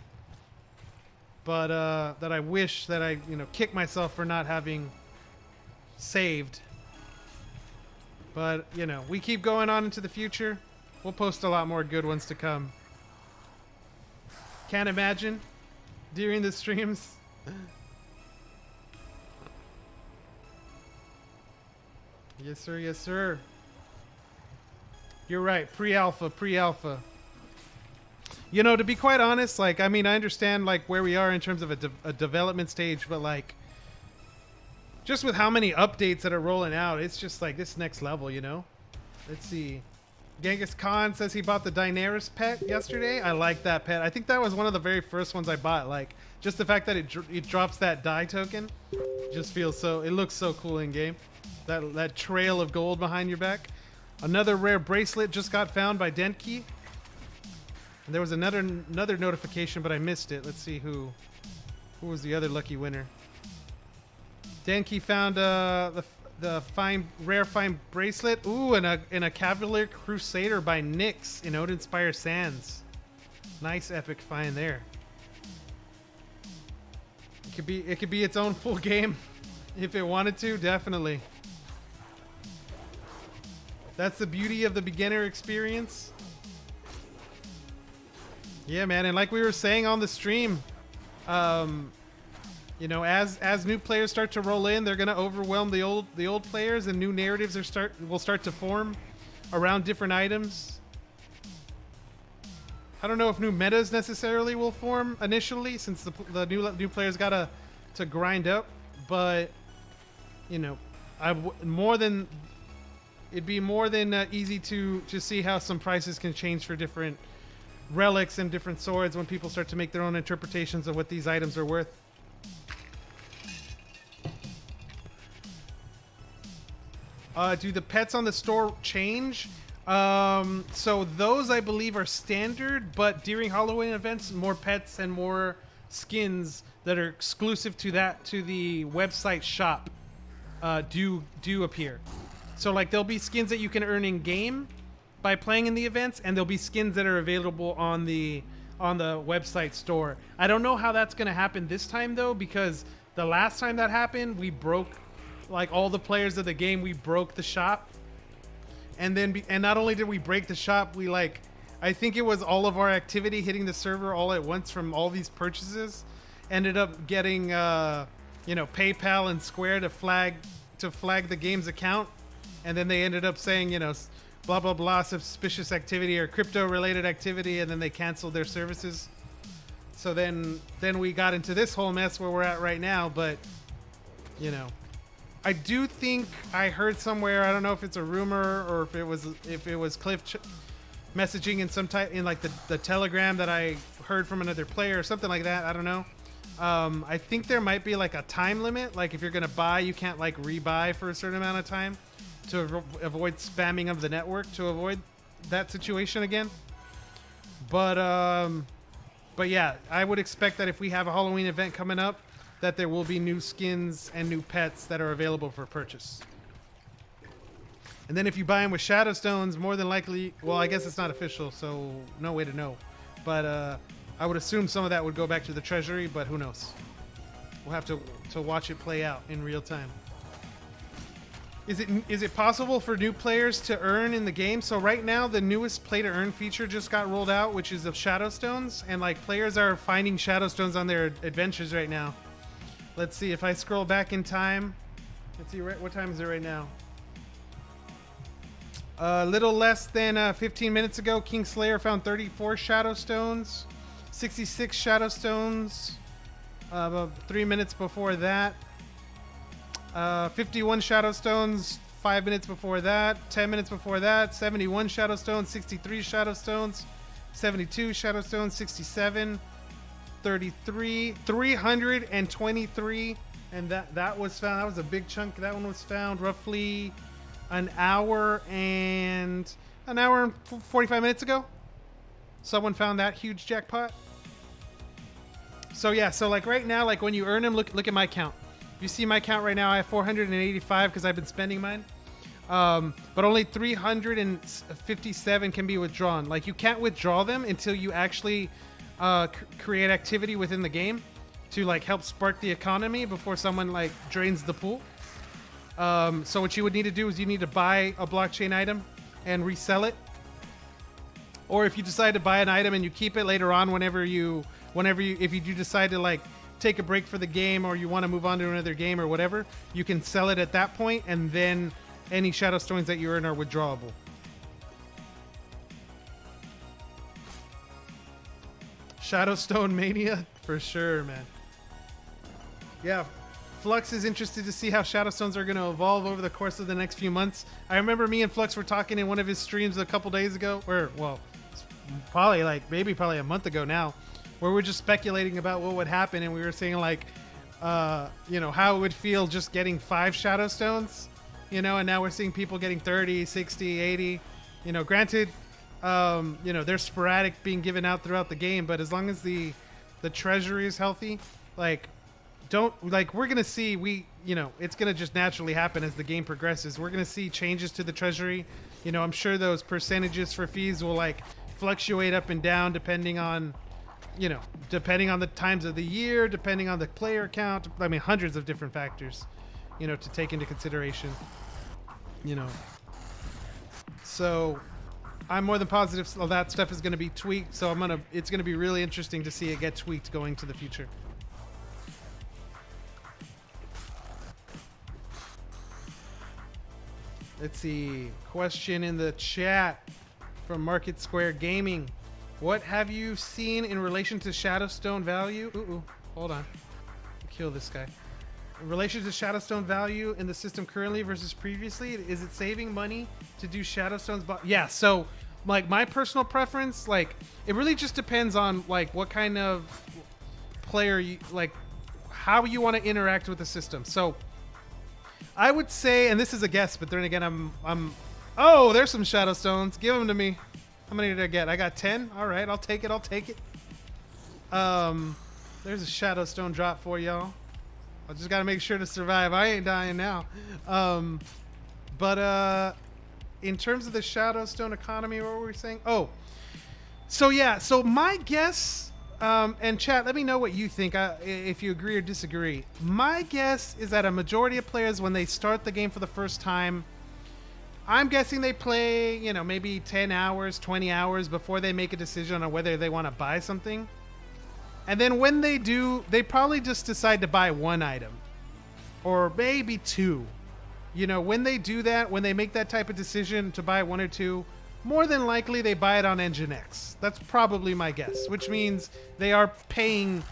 But that I wish that I, kick myself for not having saved. But, we keep going on into the future. We'll post a lot more good ones to come. Can't imagine during the streams. Yes, sir. Yes, sir. You're right. Pre-alpha. Pre-alpha. To be quite honest, I understand, where we are in terms of a development stage, but, just with how many updates that are rolling out, it's just, this next level, Let's see. Genghis Khan says he bought the Daenerys pet yesterday. I like that pet. I think that was one of the very first ones I bought. Just the fact that it drops that die token just feels so... It looks so cool in game. That trail of gold behind your back. Another rare bracelet just got found by Denki. And there was another notification, but I missed it. Let's see who was the other lucky winner. Denki found the rare fine bracelet. Ooh, and a Cavalier Crusader by Nyx in Odinspire Sands. Nice epic find there. It could be its own full game if it wanted to, definitely. That's the beauty of the beginner experience. Yeah, man, and like we were saying on the stream, as new players start to roll in, they're gonna overwhelm the old players, and new narratives will start to form around different items. I don't know if new metas necessarily will form initially, since the new players gotta to grind up, but it'd be more than easy to see how some prices can change for different relics and different swords when people start to make their own interpretations of what these items are worth. Do the pets on the store change? So those I believe are standard, but during Halloween events, more pets and more skins that are exclusive to the website shop do appear. So there'll be skins that you can earn in game by playing in the events, and there'll be skins that are available on the website store. I don't know how that's going to happen this time though, because the last time that happened, we broke all the players of the game. We broke the shop, and not only did we break the shop, we I think it was all of our activity hitting the server all at once from all these purchases ended up getting PayPal and Square to flag the game's account, and then they ended up saying blah blah blah suspicious activity or crypto related activity, and then they canceled their services. So then we got into this whole mess where we're at right now. But I do think I heard somewhere, I don't know if it's a rumor or if it was Cliff messaging in some type in the Telegram that I heard from another player or something like that. I don't know. I think there might be a time limit. If you're gonna buy, you can't rebuy for a certain amount of time to avoid spamming of the network, to avoid that situation again. But yeah, I would expect that if we have a Halloween event coming up, that there will be new skins and new pets that are available for purchase. And then if you buy them with Shadow Stones, more than likely, well, I guess it's not official, so no way to know. But I would assume some of that would go back to the treasury, but who knows? We'll have to watch it play out in real time. Is it possible for new players to earn in the game? So right now, the newest play to earn feature just got rolled out, which is of Shadow Stones, and like players are finding Shadow Stones on their adventures right now. Let's see if I scroll back in time. Let's see, what time is it right now? A little less than 15 minutes ago, Kingslayer found 34 Shadow Stones, 66 Shadow Stones. About 3 minutes before that. 51 Shadow Stones, 5 minutes before that, 10 minutes before that, 71 Shadow Stones, 63 Shadow Stones, 72 Shadow Stones, 67, 33, 323, and that was found. That was a big chunk. That one was found roughly an hour and 45 minutes ago. Someone found that huge jackpot. So yeah, so like right now, like when you earn them, look at my count. You see my count right now, I have 485 because I've been spending mine. But only 357 can be withdrawn. Like you can't withdraw them until you actually create activity within the game to like help spark the economy before someone like drains the pool. So what you would need to do is you need to buy a blockchain item and resell it. Or if you decide to buy an item and you keep it later on, if you do decide to like take a break for the game or you want to move on to another game or whatever, you can sell it at that point, and then any Shadow Stones that you earn are withdrawable. Shadow Stone Mania? For sure, man. Yeah, Flux is interested to see how Shadow Stones are going to evolve over the course of the next few months. I remember me and Flux were talking in one of his streams a couple days ago, or, well, probably a month ago now, where we're just speculating about what would happen, and we were saying like, how it would feel just getting 5 Shadow Stones, and now we're seeing people getting 30, 60, 80, granted, they're sporadic being given out throughout the game, but as long as the treasury is healthy, we're going to see, it's going to just naturally happen as the game progresses. We're going to see changes to the treasury. I'm sure those percentages for fees will like fluctuate up and down depending on the times of the year, depending on the player count. I mean, hundreds of different factors, to take into consideration, So I'm more than positive all that stuff is going to be tweaked. So it's going to be really interesting to see it get tweaked going to the future. Let's see. Question in the chat from Market Square Gaming. What have you seen in relation to Shadowstone value? Hold on. Kill this guy. In relation to Shadowstone value in the system currently versus previously, is it saving money to do Shadowstones? Yeah, so like my personal preference, like it really just depends on like what kind of player you like, how you want to interact with the system. So I would say, and this is a guess, but then again, oh, there's some Shadowstones. Give them to me. How many did I get? I got 10. All right, I'll take it. There's a Shadowstone drop for y'all. I just got to make sure to survive. I ain't dying now. But in terms of the Shadowstone economy, what were we saying? Oh, so yeah. So my guess, and chat, let me know what you think, if you agree or disagree. My guess is that a majority of players, when they start the game for the first time, I'm guessing they play, maybe 10 hours, 20 hours before they make a decision on whether they want to buy something. And then when they do, they probably just decide to buy one item or maybe 2. When they do that, when they make that type of decision to buy 1 or 2, more than likely they buy it on Engine X. That's probably my guess, which means they are paying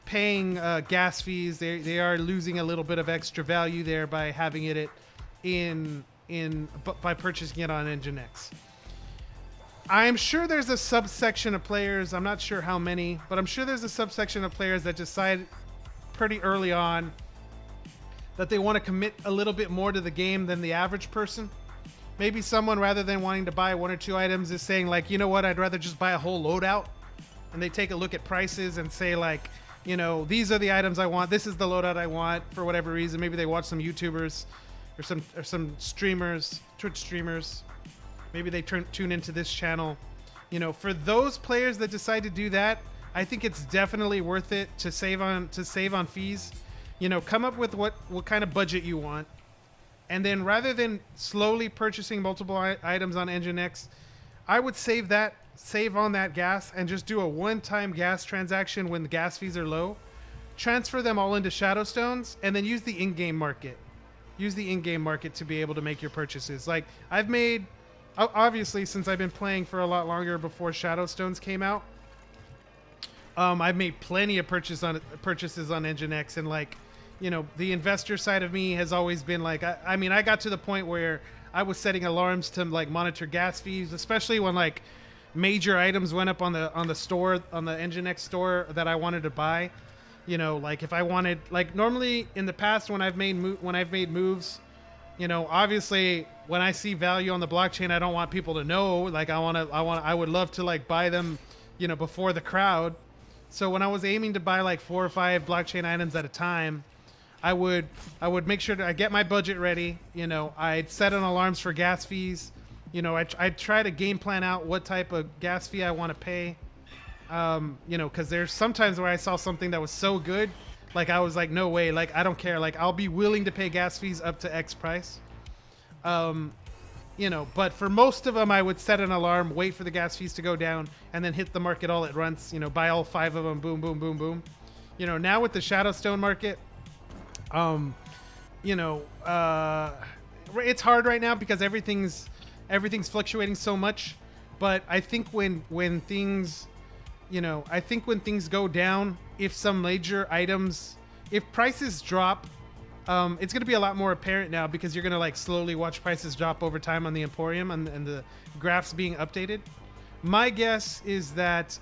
gas fees. They are losing a little bit of extra value there by having it by purchasing it on Engine X. I'm sure there's a subsection of players, I'm not sure how many, but I'm sure there's a subsection of players that decide pretty early on that they want to commit a little bit more to the game than the average person. Maybe someone, rather than wanting to buy 1 or 2 items, is saying like, you know what, I'd rather just buy a whole loadout. And they take a look at prices and say like, you know, these are the items I want. This is the loadout I want for whatever reason. Maybe they watch some YouTubers or some streamers, Twitch streamers. Maybe they tune into this channel. You know, for those players that decide to do that, I think it's definitely worth it to save on fees. You know, come up with what kind of budget you want. And then rather than slowly purchasing multiple items on Nginx, I would save on that gas and just do a one-time gas transaction when the gas fees are low. Transfer them all into Shadowstones and then use the in-game market. Use the in-game market to be able to make your purchases. Like, I've made, obviously, since I've been playing for a lot longer before Shadowstones came out, I've made plenty of purchases on Nginx, and like, you know, the investor side of me has always been like, I mean, I got to the point where I was setting alarms to like monitor gas fees, especially when like major items went up on the store, on the Nginx store that I wanted to buy. You know, like if I wanted, like normally in the past when I've made moves, you know, obviously when I see value on the blockchain, I don't want people to know. Like I would love to like buy them, you know, before the crowd. So when I was aiming to buy like 4 or 5 blockchain items at a time, I would make sure that I get my budget ready. You know, I'd set an alarms for gas fees. You know, I'd try to game plan out what type of gas fee I want to pay. You know, because there's sometimes where I saw something that was so good, like I was like, no way, like I don't care, like I'll be willing to pay gas fees up to X price. You know, but for most of them, I would set an alarm, wait for the gas fees to go down, and then hit the market all at once. You know, buy all 5 of them, boom, boom, boom, boom. You know, now with the Shadowstone market, you know, it's hard right now because everything's fluctuating so much. But I think when things, you know, I think when things go down, if some major items, if prices drop, it's going to be a lot more apparent now because you're going to like slowly watch prices drop over time on the Emporium and the graphs being updated. My guess is that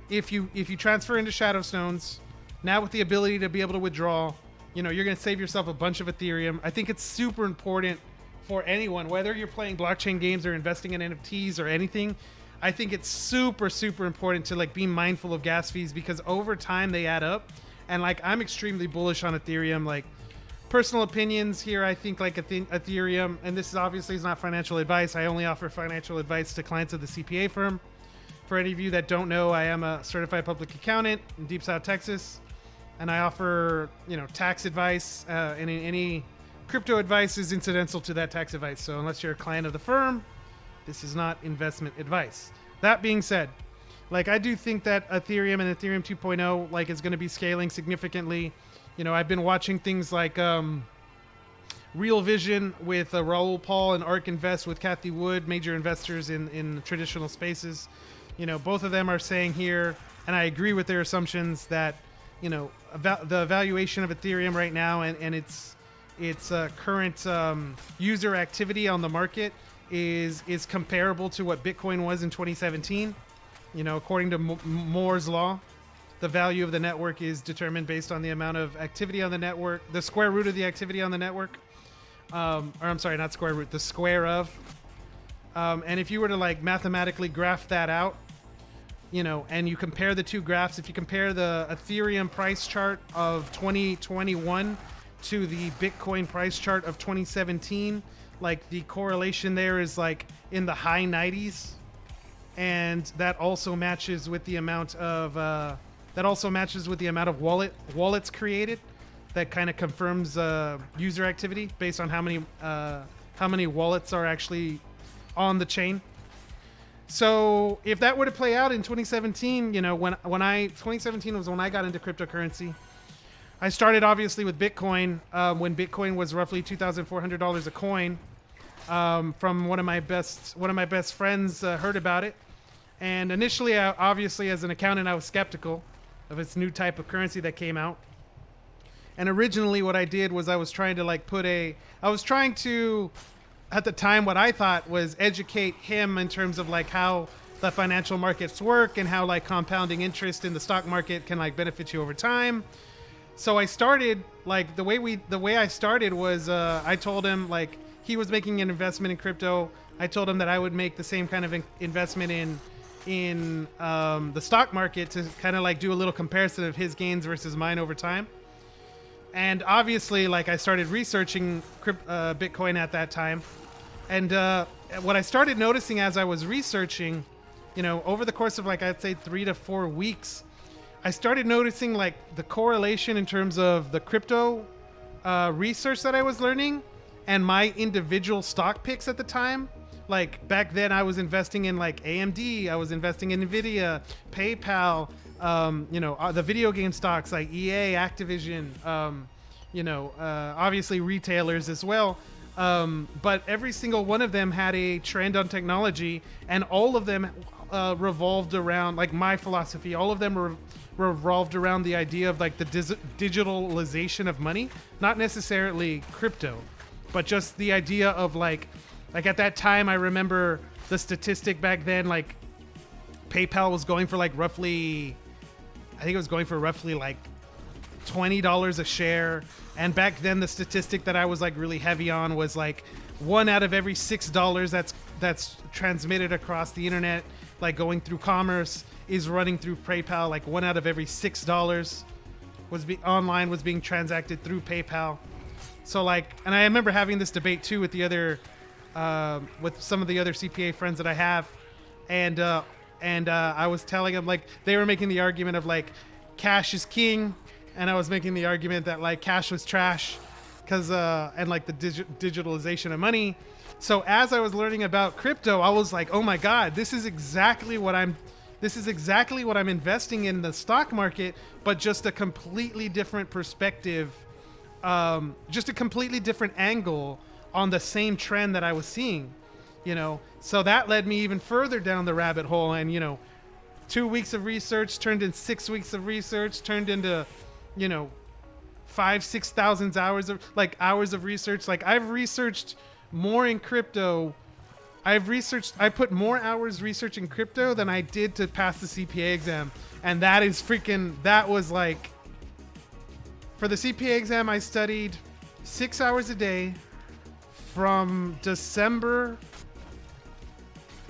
if you transfer into Shadowstones, now with the ability to be able to withdraw, you know, you're going to save yourself a bunch of Ethereum. I think it's super important for anyone, whether you're playing blockchain games or investing in NFTs or anything. I think it's super, super important to like be mindful of gas fees because over time they add up. And like, I'm extremely bullish on Ethereum. Like, personal opinions here, I think like Ethereum, and this is obviously is not financial advice. I only offer financial advice to clients of the CPA firm. For any of you that don't know, I am a certified public accountant in Deep South Texas, and I offer, you know, tax advice, and any crypto advice is incidental to that tax advice. So unless you're a client of the firm, this is not investment advice. That being said, like I do think that Ethereum and Ethereum 2.0 like is going to be scaling significantly. You know, I've been watching things like Real Vision with Raoul Paul and ARK Invest with Kathy Wood, major investors in traditional spaces. You know, both of them are saying here, and I agree with their assumptions that, you know, the valuation of Ethereum right now and its current user activity on the market is comparable to what Bitcoin was in 2017. You know, according to Moore's law, the value of the network is determined based on the amount of activity on the network, the square root of the activity on the network. Or I'm sorry, not square root, the square of. And if you were to like mathematically graph that out, you know, and you compare the two graphs, if you compare the Ethereum price chart of 2021 to the Bitcoin price chart of 2017, like the correlation there is like in the high 90s. And that also matches with the amount of wallets created. That kind of confirms user activity based on how many wallets are actually on the chain. So if that were to play out in 2017, you know, 2017 was when I got into cryptocurrency. I started obviously with Bitcoin when Bitcoin was roughly $2,400 a coin. From one of my best friends heard about it, and initially, obviously as an accountant, I was skeptical of this new type of currency that came out. And originally, what I did was I was trying to, at the time, what I thought was educate him in terms of like how the financial markets work and how like compounding interest in the stock market can like benefit you over time. So I started like the way I started was I told him like, he was making an investment in crypto. I told him that I would make the same kind of investment in the stock market to kind of like do a little comparison of his gains versus mine over time. And obviously, like, I started researching Bitcoin at that time. And what I started noticing as I was researching, you know, over the course of like, I'd say 3 to 4 weeks, I started noticing like the correlation in terms of the crypto research that I was learning and my individual stock picks at the time. Like back then I was investing in like AMD, I was investing in Nvidia, PayPal, you know, the video game stocks like EA, Activision, you know, obviously retailers as well. But every single one of them had a trend on technology, and all of them revolved around like my philosophy. All of them revolved around the idea of like the digitalization of money, not necessarily crypto, but just the idea of like at that time, I remember the statistic back then, like PayPal was going for like roughly, I think it was going for roughly like $20 a share. And back then the statistic that I was like really heavy on was like 1 out of every $6 that's transmitted across the internet, like going through commerce, is running through PayPal. Like 1 out of every $6 online was being transacted through PayPal. So like, and I remember having this debate too with the other, with some of the other CPA friends that I have, and I was telling them, like, they were making the argument of like cash is king, and I was making the argument that like cash was trash, because and like the digitalization of money. So as I was learning about crypto, I was like, oh my god, this is exactly what I'm investing in the stock market, but just a completely different perspective, just a completely different angle on the same trend that I was seeing, you know. So that led me even further down the rabbit hole, and, you know, 2 weeks of research turned into 6 weeks of research, turned into, you know, 5,000-6,000 hours of research. Like, I've researched more in crypto. I put more hours researching crypto than I did to pass the CPA exam. And that was like, for the CPA exam, I studied 6 hours a day from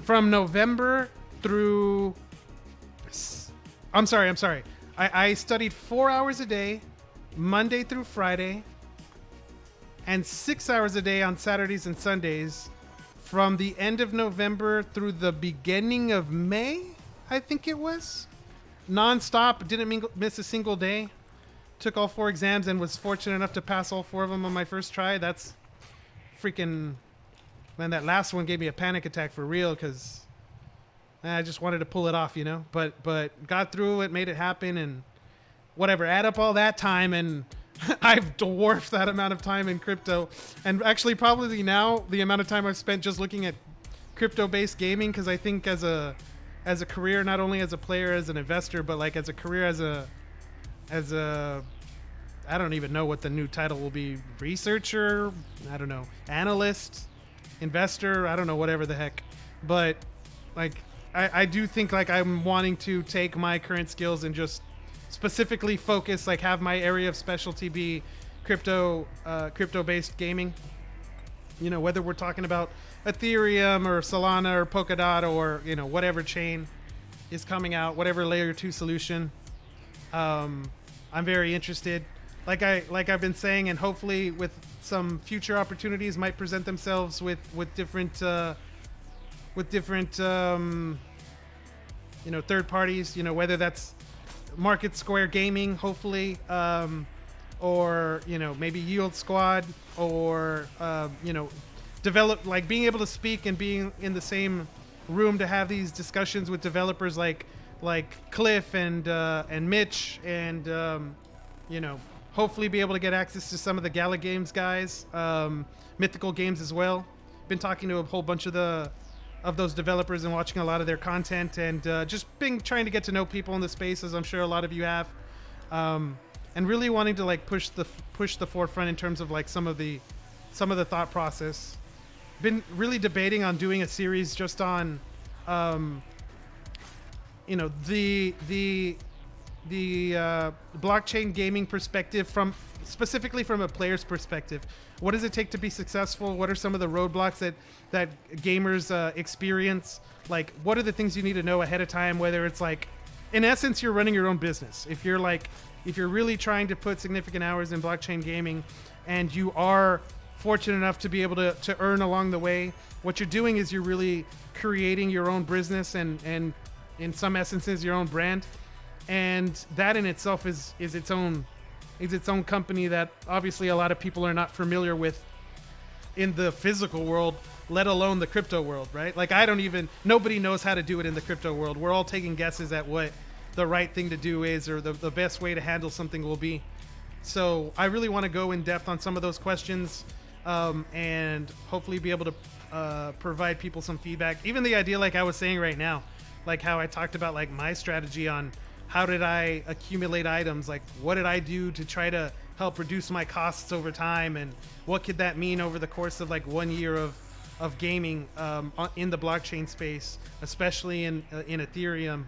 November through, I'm sorry. I studied 4 hours a day, Monday through Friday, and 6 hours a day on Saturdays and Sundays from the end of November through the beginning of May, I think it was. Non-stop, didn't miss a single day. Took all 4 exams and was fortunate enough to pass all 4 of them on my first try. That's freaking, man, that last one gave me a panic attack for real, because I just wanted to pull it off, you know. But got through it, made it happen, and whatever. Add up all that time, and I've dwarfed that amount of time in crypto. And actually, probably now the amount of time I've spent just looking at crypto-based gaming, because I think as a career, not only as a player, as an investor, but like as a career, as a I don't even know what the new title will be. Researcher? I don't know. Analyst? Investor? I don't know, whatever the heck. But like, I do think like I'm wanting to take my current skills and just specifically focus, like have my area of specialty be crypto-based gaming. You know, whether we're talking about Ethereum or Solana or Polkadot or, you know, whatever chain is coming out, whatever layer 2 solution. I'm very interested. Like I've been saying, and hopefully with some future opportunities might present themselves with different you know, third parties, you know, whether that's Market Square Gaming, hopefully, or, you know, maybe Yield Squad, or you know, develop, like being able to speak and being in the same room to have these discussions with developers like Cliff and Mitch, and you know, hopefully be able to get access to some of the Gala Games guys, Mythical Games as well. Been talking to a whole bunch of those developers and watching a lot of their content, and just trying to get to know people in the space, as I'm sure a lot of you have, and really wanting to like push the forefront in terms of like some of the thought process. Been really debating on doing a series just on you know, the blockchain gaming perspective, from specifically from a player's perspective. What does it take to be successful? What are some of the roadblocks that gamers experience? Like, what are the things you need to know ahead of time? Whether it's like, in essence, you're running your own business. If you're really trying to put significant hours in blockchain gaming, and you are fortunate enough to be able to earn along the way, what you're doing is you're really creating your own business and in some essences your own brand, and that in itself is its own company that obviously a lot of people are not familiar with in the physical world, let alone the crypto world, right? Like, nobody knows how to do it in the crypto world. We're all taking guesses at what the right thing to do is, or the best way to handle something will be. So I really want to go in depth on some of those questions, and hopefully be able to provide people some feedback. Even the idea, like I was saying right now, like how I talked about like my strategy on how did I accumulate items, like what did I do to try to help reduce my costs over time, and what could that mean over the course of like 1 year of gaming in the blockchain space, especially in Ethereum.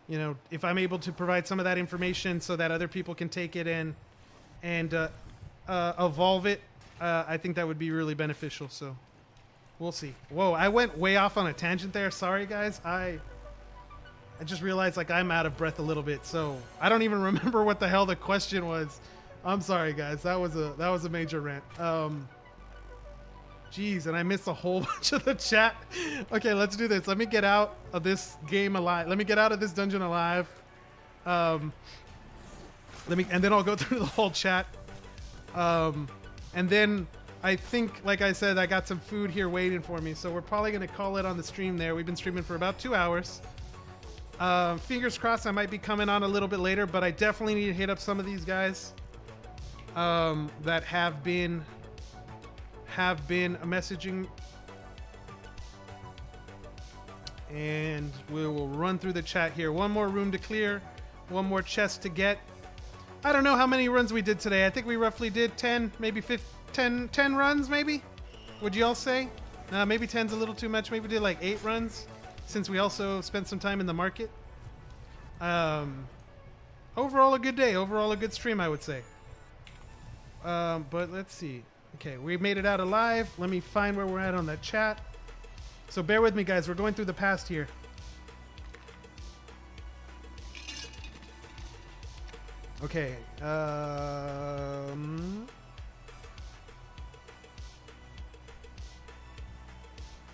You know, if I'm able to provide some of that information so that other people can take it in and evolve it, I think that would be really beneficial. So we'll see. Whoa, I went way off on a tangent there. Sorry, guys. I just realized like I'm out of breath a little bit, so I don't even remember what the hell the question was. I'm sorry, guys. That was a major rant. Jeez, and I missed a whole bunch of the chat. Okay, let's do this. Let me get out of this game alive. Let me get out of this dungeon alive. And then I'll go through the whole chat. And then I think, like I said, I got some food here waiting for me, so we're probably gonna call it on the stream there. We've been streaming for about 2 hours. Fingers crossed I might be coming on a little bit later, but I definitely need to hit up some of these guys that have been messaging, and we will run through the chat here. One more room to clear, one more chest to get. I don't know how many runs we did today. I think we roughly did 10, maybe 10 runs, maybe? Would you all say? Maybe 10's a little too much. Maybe we did like 8 runs, since we also spent some time in the market. Overall a good day, overall a good stream, I would say. But let's see. Okay, we made it out alive. Let me find where we're at on that chat. So bear with me, guys. We're going through the past here. Okay.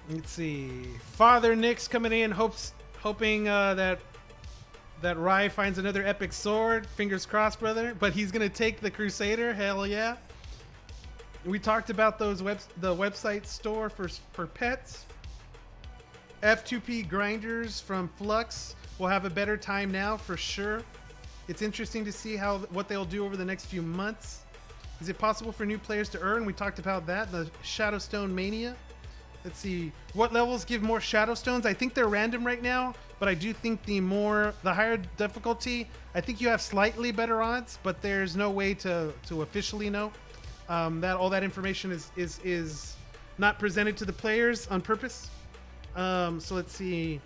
Let's see. Father Nick's coming in, hoping that Rye finds another epic sword. Fingers crossed, brother. But he's gonna take the Crusader. Hell yeah. We talked about the website store for pets. F2P grinders from Flux will have a better time now for sure. It's interesting to see what they'll do over the next few months. Is it possible for new players to earn? We talked about that. The Shadowstone Mania. Let's see. What levels give more Shadowstones? I think they're random right now, but I do think the higher difficulty, I think you have slightly better odds, but there's no way to officially know. All that information is not presented to the players on purpose. So let's see.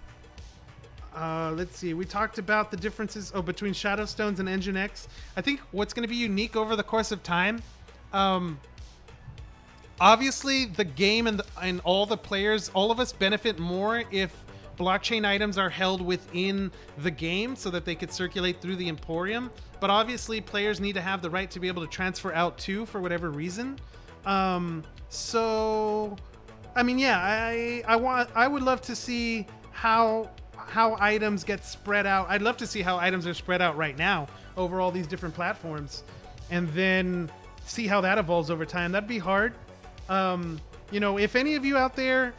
We talked about the differences between Shadowstones and Engine X. I think what's going to be unique over the course of time, obviously the game and all the players, all of us benefit more if blockchain items are held within the game so that they could circulate through the Emporium. But obviously players need to have the right to be able to transfer out too for whatever reason. So I mean, yeah, I would love to see how items get spread out. I'd love to see how items are spread out right now over all these different platforms, and then see how that evolves over time. That'd be hard. You know, if any of you out there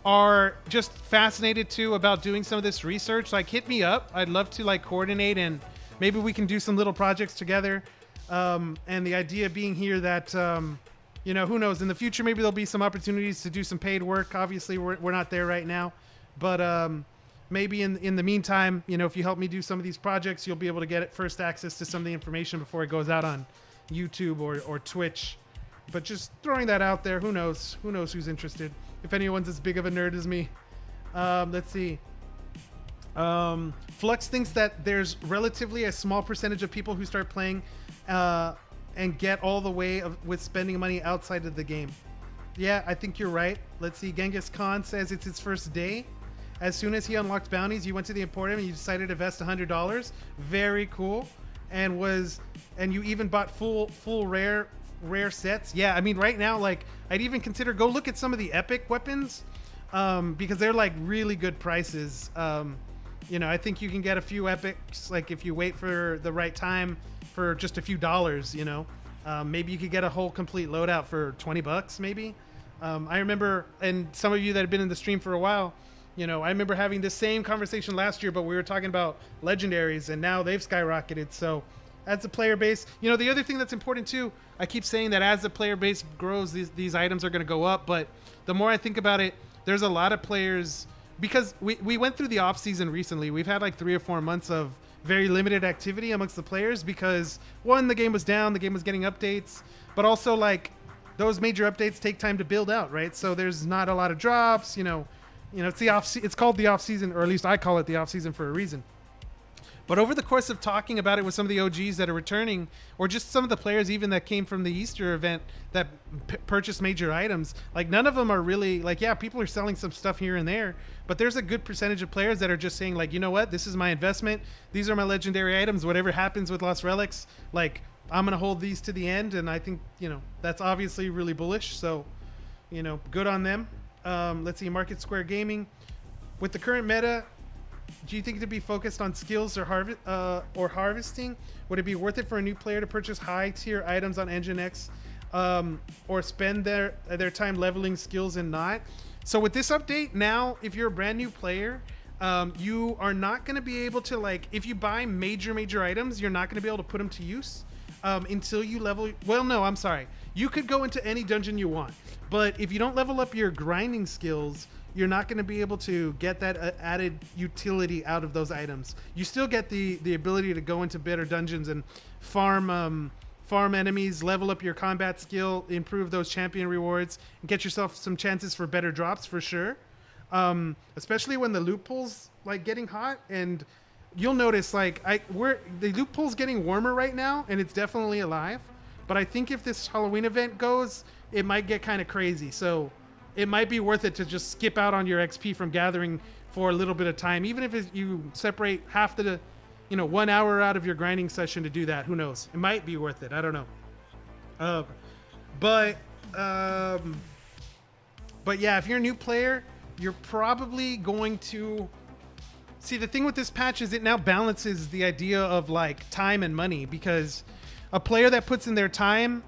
are just fascinated too about doing some of this research, like hit me up. I'd love to like coordinate, and maybe we can do some little projects together. And the idea being here that, you know, who knows, in the future, maybe there'll be some opportunities to do some paid work. Obviously we're not there right now, but, maybe in the meantime, you know, if you help me do some of these projects, you'll be able to get first access to some of the information before it goes out on YouTube or Twitch. But just throwing that out there, who knows who's interested. If anyone's as big of a nerd as me. Let's see. Flux thinks that there's relatively a small percentage of people who start playing and get all the way with spending money outside of the game. Yeah, I think you're right. Let's see. Genghis Khan says it's his first day. As soon as he unlocked bounties, you went to the Emporium and you decided to invest $100. Very cool. And you even bought full rare sets. Yeah, I mean, right now, like, I'd even consider go look at some of the epic weapons because they're like really good prices. You know, I think you can get a few epics, like if you wait for the right time for just a few dollars, you know. Maybe you could get a whole complete loadout for $20 maybe. I remember, and some of you that have been in the stream for a while, you know, I remember having this same conversation last year, but we were talking about legendaries and now they've skyrocketed. So as the player base, you know, the other thing that's important too, I keep saying that as the player base grows, these items are going to go up. But the more I think about it, there's a lot of players, because we went through the off season recently. We've had like 3 or 4 months of very limited activity amongst the players because one, the game was down, the game was getting updates, but also like those major updates take time to build out, right? So there's not a lot of drops, you know, it's called the off season, or at least I call it the off season for a reason. But over the course of talking about it with some of the OGs that are returning, or just some of the players even that came from the Easter event that purchased major items, like none of them are really like, yeah, people are selling some stuff here and there, but there's a good percentage of players that are just saying like, you know what, this is my investment. These are my legendary items. Whatever happens with Lost Relics, like I'm going to hold these to the end. And I think, you know, that's obviously really bullish. So, you know, good on them. Let's see, Market Square Gaming. With the current meta, do you think to be focused on skills or harvesting? Would it be worth it for a new player to purchase high tier items on Engine X, or spend their time leveling skills and not? So with this update now, if you're a brand new player, you are not going to be able to, like, if you buy major items, you're not going to be able to put them to use until you level. Well, no, I'm sorry. You could go into any dungeon you want, but if you don't level up your grinding skills, you're not going to be able to get that added utility out of those items. You still get the ability to go into better dungeons and farm enemies, level up your combat skill, improve those champion rewards, and get yourself some chances for better drops for sure. Especially when the loot pool's like getting hot, and you'll notice like the loot pool's getting warmer right now, and it's definitely alive. But I think if this Halloween event goes, it might get kind of crazy. So it might be worth it to just skip out on your XP from gathering for a little bit of time, even if you separate half the, 1 hour out of your grinding session to do that. Who knows? It might be worth it. I don't know. But yeah, if you're a new player, you're probably going to see, the thing with this patch is it now balances the idea of like time and money, because a player that puts in their time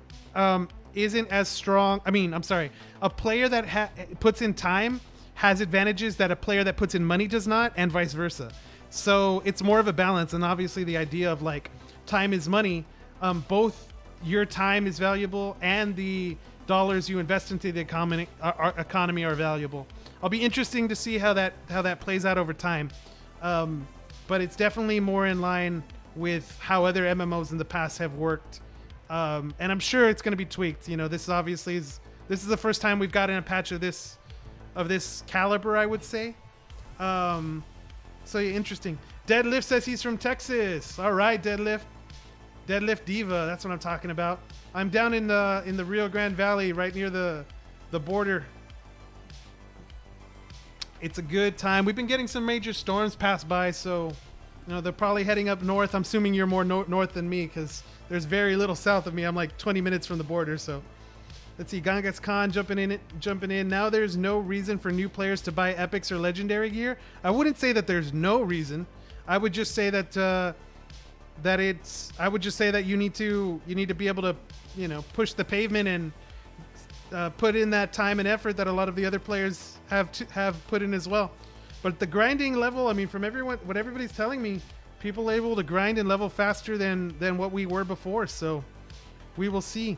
isn't as strong. I mean, I'm sorry. A player that puts in time has advantages that a player that puts in money does not, and vice versa. So it's more of a balance. And obviously the idea of like time is money. Both your time is valuable and the dollars you invest into the economy are valuable. I'll be interesting to see how that plays out over time. But it's definitely more in line with how other MMOs in the past have worked. And I'm sure it's going to be tweaked. This is the first time we've gotten a patch of this caliber, I would say. So yeah, interesting. Deadlift says he's from Texas. All right, Deadlift Diva. That's what I'm talking about. I'm down in the Rio Grande Valley, right near the border. It's a good time. We've been getting some major storms pass by, so they're probably heading up north. I'm assuming you're more north than me, because there's very little south of me. I'm like 20 minutes from the border. So let's see. Genghis Khan jumping in. Now there's no reason for new players to buy epics or legendary gear. I wouldn't say that there's no reason. I would just say that you need to be able to push the pavement and put in that time and effort that a lot of the other players have put in as well. But the grinding level, I mean, from what everybody's telling me, people are able to grind and level faster than what we were before. So we will see.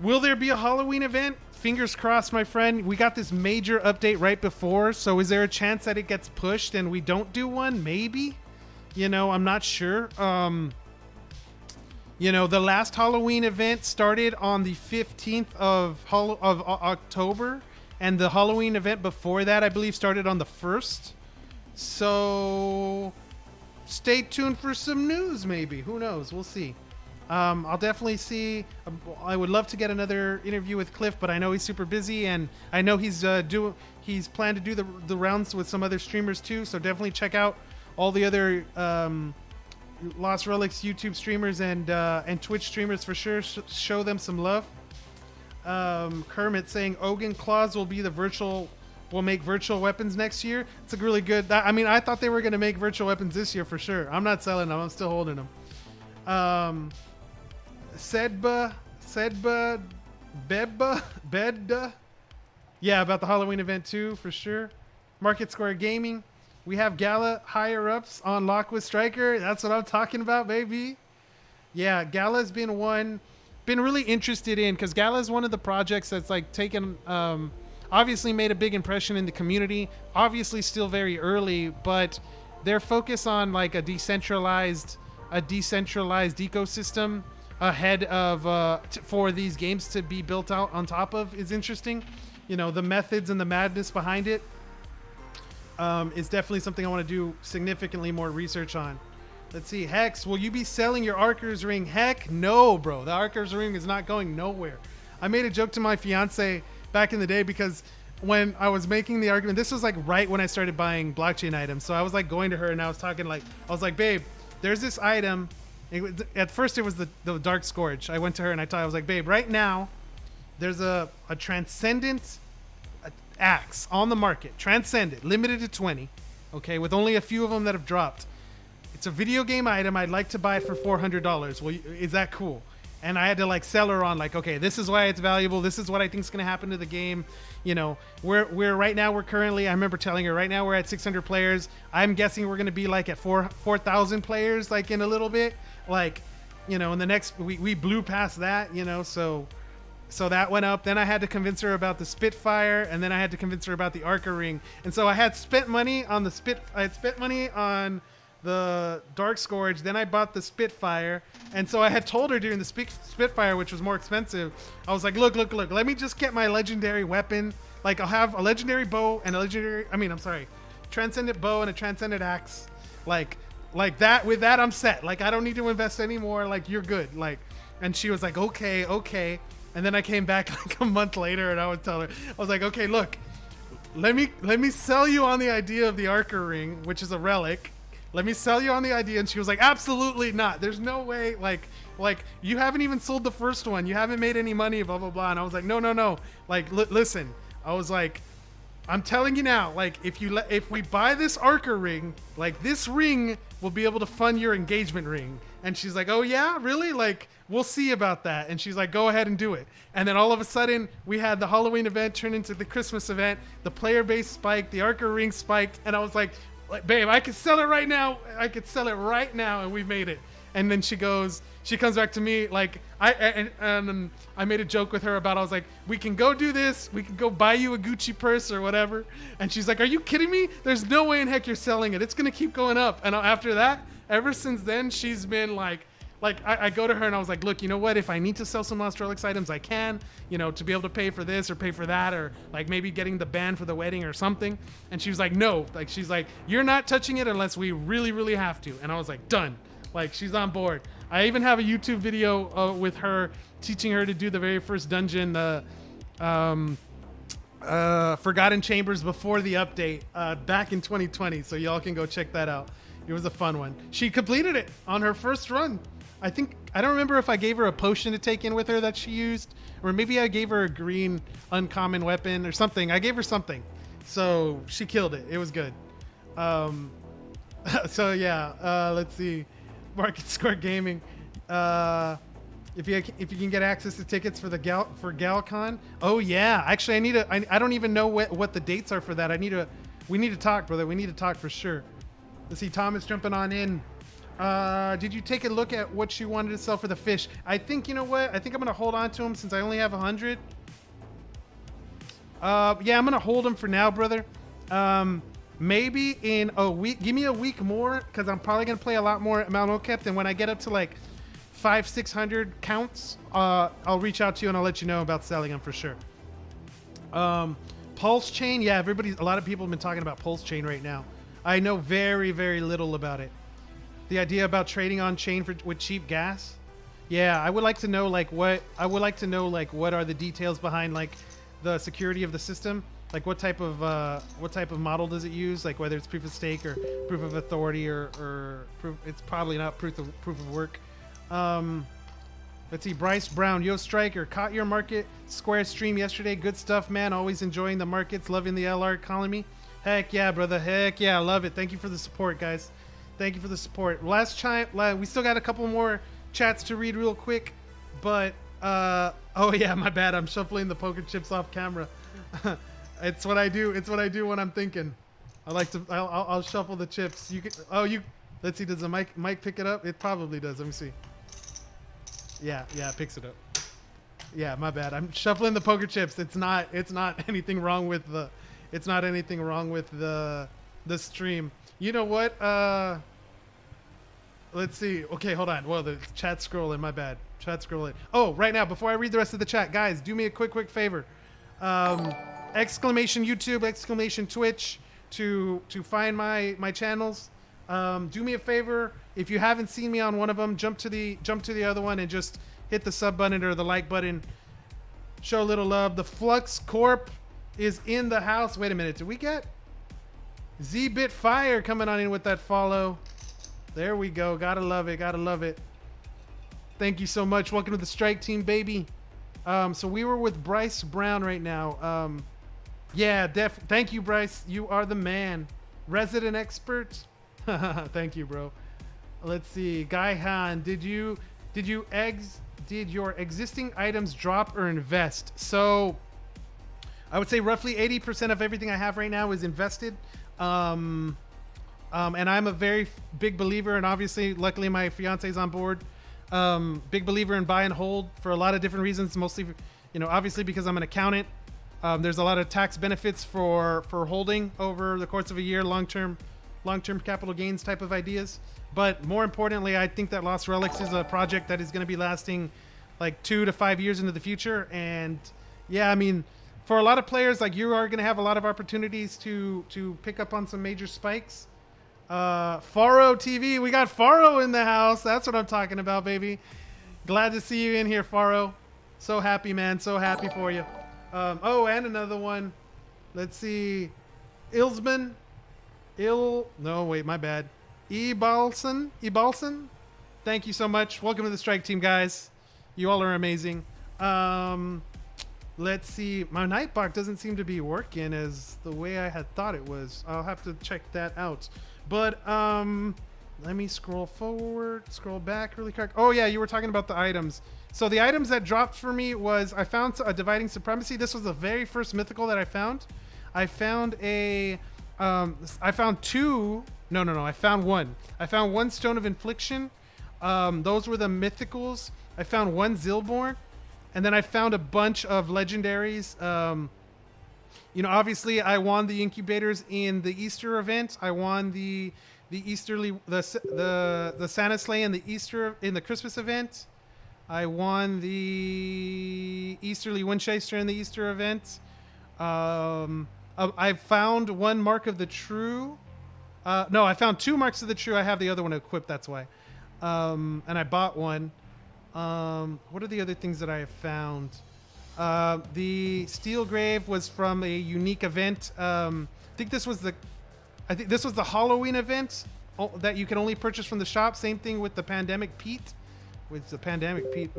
Will there be a Halloween event? Fingers crossed, my friend. We got this major update right before. So is there a chance that it gets pushed and we don't do one? Maybe. I'm not sure. The last Halloween event started on the 15th of October, and the Halloween event before that, I believe, started on the 1st. So stay tuned for some news, maybe. Who knows? We'll see. I'll definitely see. I would love to get another interview with Cliff, but I know he's super busy, and I know he's planned to do the rounds with some other streamers too. So definitely check out all the other Lost Relics YouTube streamers and Twitch streamers for sure. Show them some love. Kermit saying Ogun Claws will make virtual weapons next year. It's a really good. I mean, I thought they were going to make virtual weapons this year for sure. I'm not selling them. I'm still holding them. Bebba, Bedda. Yeah, about the Halloween event too, for sure. Market Square Gaming. We have Gala higher ups on Lock with Striker. That's what I'm talking about, baby. Yeah, Gala's been really interested in, because Gala is one of the projects that's like taken, obviously made a big impression in the community. Obviously still very early, but their focus on like a decentralized ecosystem ahead of for these games to be built out on top of is interesting. You know, the methods and the madness behind it is definitely something I want to do significantly more research on. Let's see. Hex, will you be selling your Archer's ring? Heck no, bro. The Archer's ring is not going nowhere. I made a joke to my fiance back in the day, because when I was making the argument, this was like right when I started buying blockchain items. So I was like going to her and I was like, babe, there's this item. At first it was the Dark Scourge. I went to her and I was like, babe, right now there's a transcendent axe on the market. Transcendent, limited to 20. Okay, with only a few of them that have dropped. It's a video game item. I'd like to buy it for $400. Well, is that cool? And I had to like sell her on like, okay, this is why it's valuable. This is what I think is going to happen to the game. You know, we're right now, we're currently, I remember telling her right now we're at 600 players. I'm guessing we're going to be like at 4,000 players, like in a little bit, like, you know, in the next, we blew past that, you know, so that went up. Then I had to convince her about the Spitfire, and then I had to convince her about the Archer ring. And so I had spent money on the Dark Scourge, then I bought the Spitfire, and so I had told her during the Spitfire, which was more expensive, I was like, look, let me just get my legendary weapon. Like, I'll have a legendary bow and transcendent bow and a transcendent axe. Like that, with that I'm set. Like, I don't need to invest anymore. Like, you're good. Like, and she was like, okay. And then I came back like a month later and I would tell her, I was like, okay, look, let me sell you on the idea of the Archer ring, which is a relic. Let me sell you on the idea. And she was like, absolutely not. There's no way. Like you haven't even sold the first one. You haven't made any money, blah, blah, blah. And I was like, no. Like, listen, I was like, I'm telling you now, like, if we buy this Archer ring, like, this ring will be able to fund your engagement ring. And she's like, oh yeah, really? Like, we'll see about that. And she's like, go ahead and do it. And then all of a sudden we had the Halloween event turn into the Christmas event. The player base spiked, the Archer ring spiked. And I was like, babe, I could sell it right now. And we made it. And then she comes back to me like, I made a joke with her about, I was like, we can go do this. We can go buy you a Gucci purse or whatever. And she's like, are you kidding me? There's no way in heck you're selling it. It's going to keep going up. And after that, ever since then, she's been like I go to her and I was like, look, you know what? If I need to sell some Lost Relics items, I can, you know, to be able to pay for this or pay for that, or like maybe getting the band for the wedding or something. And she was like, no, like, she's like, you're not touching it unless we really, really have to. And I was like, done. Like, she's on board. I even have a YouTube video with her teaching her to do the very first dungeon, Forgotten Chambers, before the update back in 2020. So y'all can go check that out. It was a fun one. She completed it on her first run. I don't remember if I gave her a potion to take in with her that she used, or maybe I gave her a green uncommon weapon or something. I gave her something. So she killed it. It was good. So yeah, let's see. Market Square Gaming. If you can get access to tickets for GalCon. Oh yeah, actually I don't even know what the dates are for that. We need to talk, brother. We need to talk for sure. Let's see, Thomas jumping on in. Did you take a look at what you wanted to sell for the fish? I think, you know what? I think I'm gonna hold on to them since I only have 100. Yeah, I'm gonna hold them for now, brother. Maybe in a week, give me a week more, because I'm probably gonna play a lot more at Mount Old Kef, and when I get up to like 500-600 counts, I'll reach out to you and I'll let you know about selling them for sure. Pulse chain, yeah, a lot of people have been talking about pulse chain right now. I know very, very little about it. The idea about trading on chain with cheap gas. Yeah, I would like to know like what are the details behind like the security of the system. Like what type of model does it use? Like whether it's proof of stake or proof of authority or proof. It's probably not proof of work. Let's see. Bryce Brown, Yo Striker, caught your market square stream yesterday. Good stuff, man. Always enjoying the markets, loving the LR economy. Heck yeah, brother. Heck yeah, I love it. Thank you for the support, guys. Thank you for the support. We still got a couple more chats to read real quick, but oh yeah, my bad. I'm shuffling the poker chips off camera. It's what I do. It's what I do when I'm thinking. I'll shuffle the chips. Let's see. Does the mic pick it up? It probably does. Let me see. Yeah, it picks it up. Yeah, my bad. I'm shuffling the poker chips. It's not anything wrong with the stream. You know what? Let's see. Okay, hold on. Well, the chat's scrolling. My bad. Chat scrolling. Oh, right now, before I read the rest of the chat, guys, do me a quick favor. Exclamation YouTube, exclamation Twitch to find my channels. Do me a favor. If you haven't seen me on one of them, jump to the other one and just hit the sub button or the like button. Show a little love. The Flux Corp is in the house. Wait a minute. Did we get Z-Bit Fire coming on in with that follow? There we go. Gotta love it. Gotta love it. Thank you so much. Welcome to the strike team, baby. So we were with Bryce Brown right now. Yeah, thank you, Bryce. You are the man. Resident expert. Thank you, bro. Let's see. Guy Han, did your existing items drop or invest? So I would say roughly 80% of everything I have right now is invested. And I'm a very big believer, and obviously, luckily my fiance's on board. Big believer in buy and hold for a lot of different reasons. Mostly, obviously because I'm an accountant. There's a lot of tax benefits for holding over the course of a year, long-term capital gains type of ideas. But more importantly, I think that Lost Relics is a project that is going to be lasting like 2 to 5 years into the future. And yeah, I mean, for a lot of players, like you are going to have a lot of opportunities to pick up on some major spikes. Faro TV, we got Faro in the house. That's what I'm talking about, baby. Glad to see you in here, Faro. So happy, man. So happy for you. Oh, and another one. Let's see. Ilsman. No, wait, my bad. Ebalson. Thank you so much. Welcome to the strike team, guys. You all are amazing. Let's see. My Nightbot doesn't seem to be working as the way I had thought it was. I'll have to check that out. But let me scroll back really quick. Oh yeah, you were talking about the items. So the items that dropped for me was I found a Dividing Supremacy. This was the very first mythical that I found. I found two. No. I found one. I found one Stone of Infliction. Those were the mythicals. I found one Zilborn, and then I found a bunch of legendaries. Obviously I won the incubators in the Easter event. I won the Santa Sleigh in the Christmas event. I won the Easterly Winchester in the Easter event. I found one Mark of the True. No, I found 2 Marks of the True. I have the other one equipped, that's why. And I bought one. What are the other things that I have found? The Steel Grave was from a unique event. I think this was the Halloween event that you can only purchase from the shop. Same thing with the Pandemic Pete. Pandemic Pete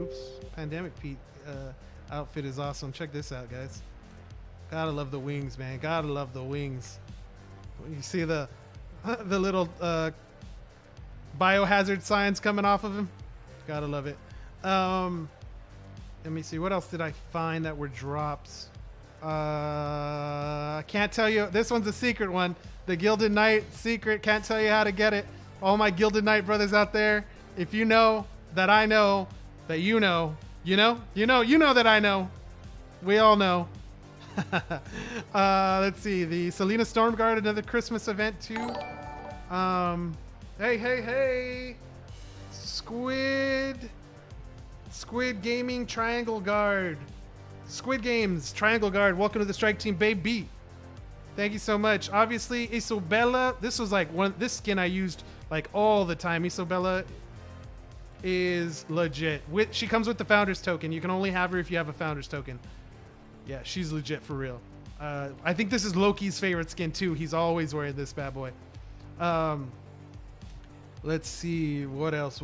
outfit is awesome. Check this out, guys. Gotta love the wings, man. Gotta love the wings. You see the little biohazard signs coming off of him. Gotta love it. Let me see. What else did I find that were drops? I can't tell you. This one's a secret one. The Gilded Knight secret. Can't tell you how to get it. All my Gilded Knight brothers out there, if you know that I know that you know that I know. We all know. Let's see. The Selena Stormguard, another Christmas event too. Hey. Squid Gaming Triangle Guard. Squid Games Triangle Guard. Welcome to the strike team, baby. Thank you so much. Obviously, Isobella. This was like this skin I used like all the time. Isobella is legit. She comes with the founder's token. You can only have her if you have a founder's token. Yeah, she's legit for real. I think this is Loki's favorite skin too. He's always wearing this bad boy. Let's see what else.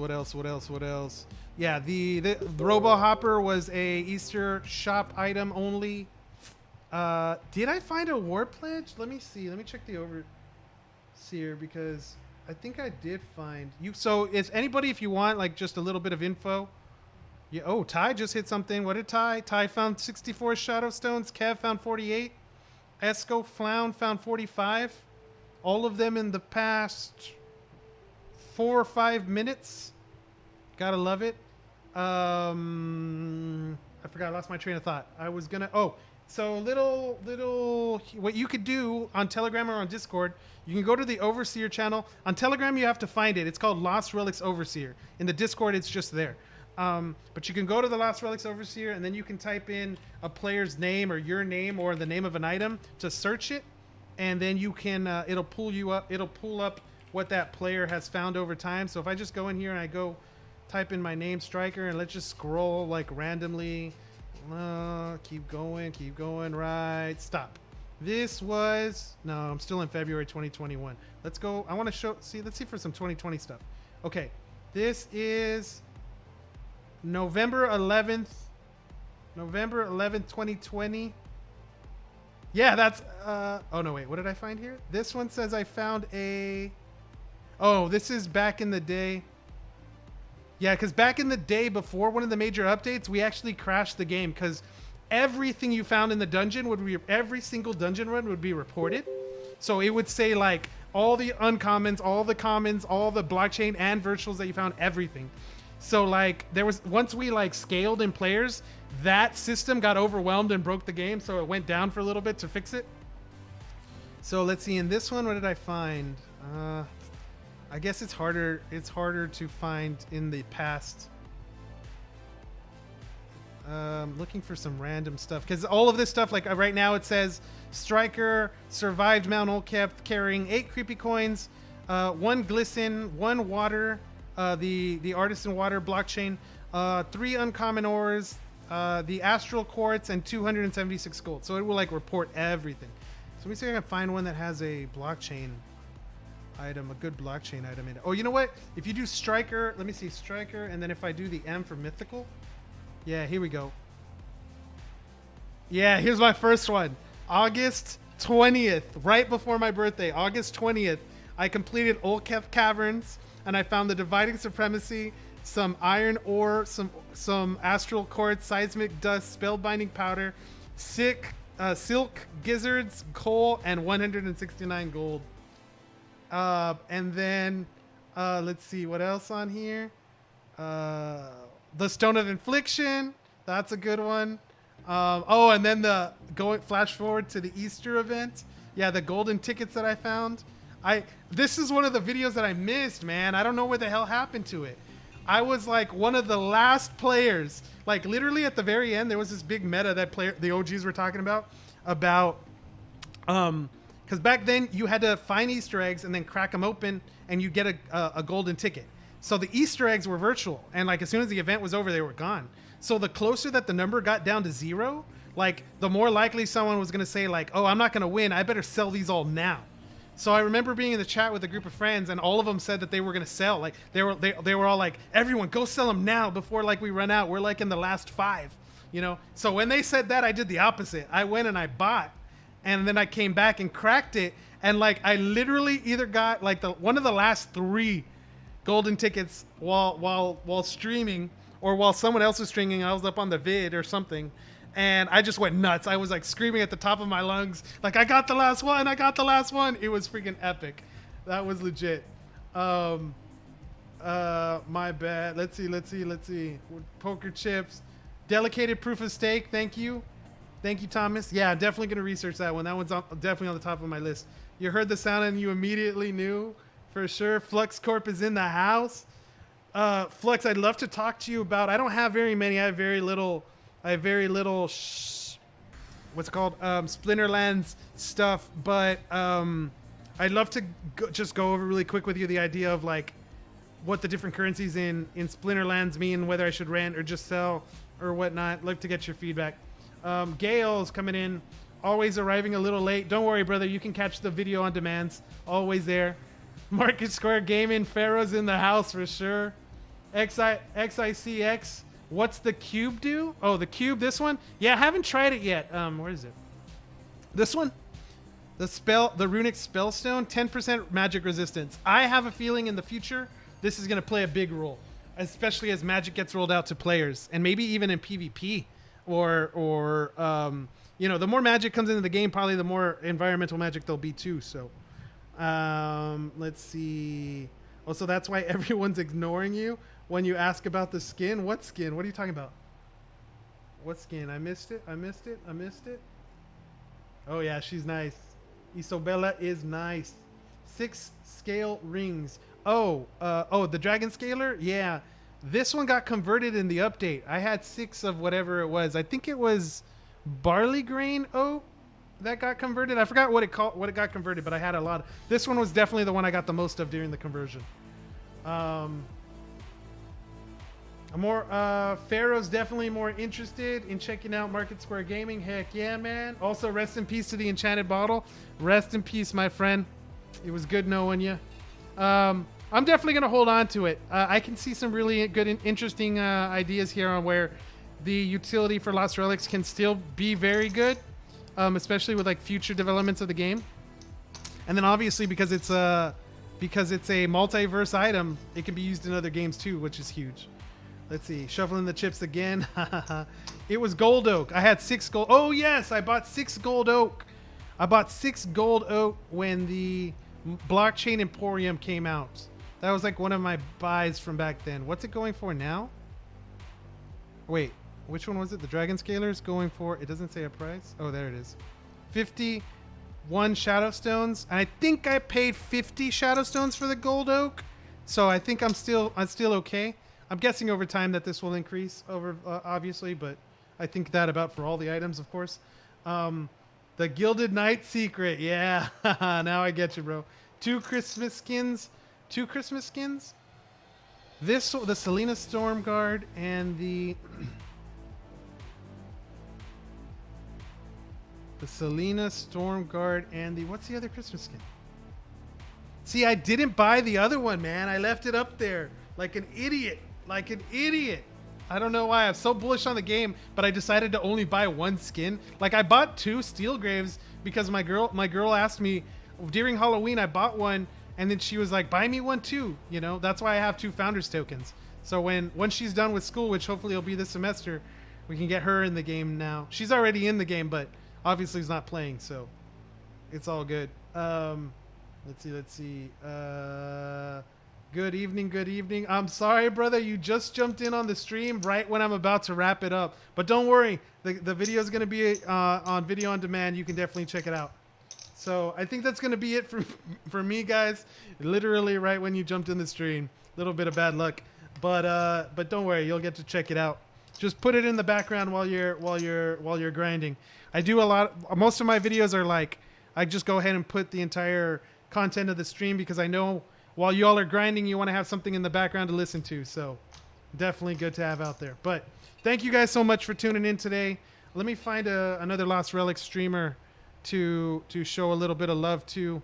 Yeah, the Robo Hopper was a Easter shop item only. Did I find a war pledge? Let me see. Let me check the overseer because I think I did find you. So is anybody, if you want like just a little bit of info. Yeah. Oh, Ty just hit something. What did Ty? Ty found 64 shadow stones. Kev found 48. Esco Flown found 45. All of them in the past 4 or 5 minutes. Gotta love it. I forgot. I lost my train of thought. I was gonna. Oh. So little, what you could do on Telegram or on Discord, you can go to the Overseer channel. On Telegram, you have to find it. It's called Lost Relics Overseer. In the Discord, it's just there. But you can go to the Lost Relics Overseer, and then you can type in a player's name or your name or the name of an item to search it, and then you can. It'll pull you up. It'll pull up what that player has found over time. So if I just go in here and I go type in my name, Striker, and let's just scroll like randomly. Keep going, right, stop. This was, no, I'm still in February 2021. Let's go, I want to let's see for some 2020 stuff. Okay, this is November 11th, 2020. Yeah, that's, oh no, wait, what did I find here? This one says I found this is back in the day. Yeah, because back in the day before one of the major updates, we actually crashed the game because everything you found in the dungeon every single dungeon run would be reported. So it would say like all the uncommons, all the commons, all the blockchain and virtuals that you found, everything. So like once we like scaled in players, that system got overwhelmed and broke the game. So it went down for a little bit to fix it. So let's see, in this one, what did I find? I guess it's harder to find in the past. Looking for some random stuff because all of this stuff, like right now it says Striker survived Mount Old Kef carrying 8 creepy coins, 1 glisten, 1 water, the artisan water blockchain, 3 uncommon ores, the astral quartz, and 276 gold. So it will like report everything. So let me see if I can find one that has a blockchain item, a good blockchain item in it. Oh, you know what? If you do Striker, let me see, Striker, and then if I do the M for mythical, yeah, here we go. Yeah, here's my first one. August 20th, right before my birthday, August 20th, I completed Old Kef Caverns, and I found the Dividing Supremacy, some iron ore, some astral quartz, seismic dust, spellbinding powder, silk gizzards, coal, and 169 gold. And then let's see what else on here. The Stone of Infliction, that's a good one. And then flash forward to the Easter event. Yeah, the golden tickets that I found. This is one of the videos that I missed, man. I don't know what the hell happened to it. I was like one of the last players. Like literally at the very end, there was this big meta that the OGs were talking about because back then you had to find Easter eggs and then crack them open and you get a golden ticket. So the Easter eggs were virtual, and like as soon as the event was over, they were gone. So the closer that the number got down to 0, like the more likely someone was gonna say like, oh, I'm not gonna win, I better sell these all now. So I remember being in the chat with a group of friends, and all of them said that they were gonna sell. Like they were all like, everyone go sell them now before like we run out. We're like in the last 5, you know. So when they said that, I did the opposite. I went and I bought. And then I came back and cracked it, and like I literally either got like one of the last 3 golden tickets while streaming, or while someone else was streaming. I was up on the vid or something, and I just went nuts. I was like screaming at the top of my lungs, like I got the last one! I got the last one! It was freaking epic. That was legit. My bad. Let's see. Poker chips, delicated proof of stake. Thank you, Thomas. Yeah, I'm definitely going to research that one. That one's definitely on the top of my list. You heard the sound and you immediately knew for sure. Flux Corp is in the house. Flux, I'd love to talk to you about, I don't have very many. I have very little what's it called, Splinterlands stuff, but I'd love to just go over really quick with you the idea of like what the different currencies in Splinterlands mean, whether I should rent or just sell or whatnot. Love to get your feedback. Gail's coming in, always arriving a little late. Don't worry, brother. You can catch the video on demands. Always there. Market Square Gaming, Pharaoh's in the house for sure. XICX. What's the cube do? Oh, the cube, this one? Yeah, I haven't tried it yet. Where is it? This one? The runic spellstone, 10% magic resistance. I have a feeling in the future this is going to play a big role, especially as magic gets rolled out to players, and maybe even in PvP, or you know, the more magic comes into the game, probably the more environmental magic there'll be too. So, let's see. Oh, so that's why everyone's ignoring you when you ask about the skin. What skin? What are you talking about? What skin? I missed it. I missed it. I missed it. Oh yeah, she's nice. Isobella is nice. 6 scale rings. Oh, the dragon scaler? Yeah. This one got converted in the update. I had 6 of whatever it was. I think it was barley grain oak that got converted. I forgot what it got converted, but I had a lot. This one was definitely the one I got the most of during the conversion. Pharaoh's definitely more interested in checking out Market Square Gaming. Heck yeah, man. Also, rest in peace to the enchanted bottle. Rest in peace, my friend. It was good knowing you. I'm definitely going to hold on to it. I can see some really good and interesting ideas here on where the utility for Lost Relics can still be very good, especially with like future developments of the game. And then obviously because it's a multiverse item, it can be used in other games too, which is huge. Let's see. Shuffling the chips again. It was gold oak. I had 6 gold. Oh yes, I bought 6 gold oak. I bought 6 gold oak when the blockchain emporium came out. That was like one of my buys from back then. What's it going for now? Wait, which one was it? The dragon scaler is going for, it doesn't say a price. Oh, there it is. 51 shadow stones. And I think I paid 50 shadow stones for the gold oak. So I think I'm still okay. I'm guessing over time that this will increase over, obviously, but I think that about for all the items, of course. The Gilded Knight secret. Yeah, now I get you, bro. 2 Christmas skins. 2 Christmas skins. The Selena Stormguard and the Selena Stormguard and what's the other Christmas skin? See, I didn't buy the other one, man. I left it up there like an idiot. Like an idiot. I don't know why. I'm so bullish on the game, but I decided to only buy 1 skin. Like I bought 2 Steel Graves because my girl asked me during Halloween. I bought one, and then she was like, "Buy me one too." You know, that's why I have 2 Founders tokens. So once she's done with school, which hopefully will be this semester, we can get her in the game now. She's already in the game, but obviously is not playing, so it's all good. Let's see. Good evening. I'm sorry, brother. You just jumped in on the stream right when I'm about to wrap it up. But don't worry. The video is going to be on video on demand. You can definitely check it out. So I think that's going to be it for me, guys. Literally right when you jumped in the stream. A little bit of bad luck. But don't worry. You'll get to check it out. Just put it in the background while you're grinding. I do a lot. Most of my videos are like, I just go ahead and put the entire content of the stream because I know while y'all are grinding, you want to have something in the background to listen to. So definitely good to have out there. But thank you guys so much for tuning in today. Let me find another Lost Relics streamer to show a little bit of love to.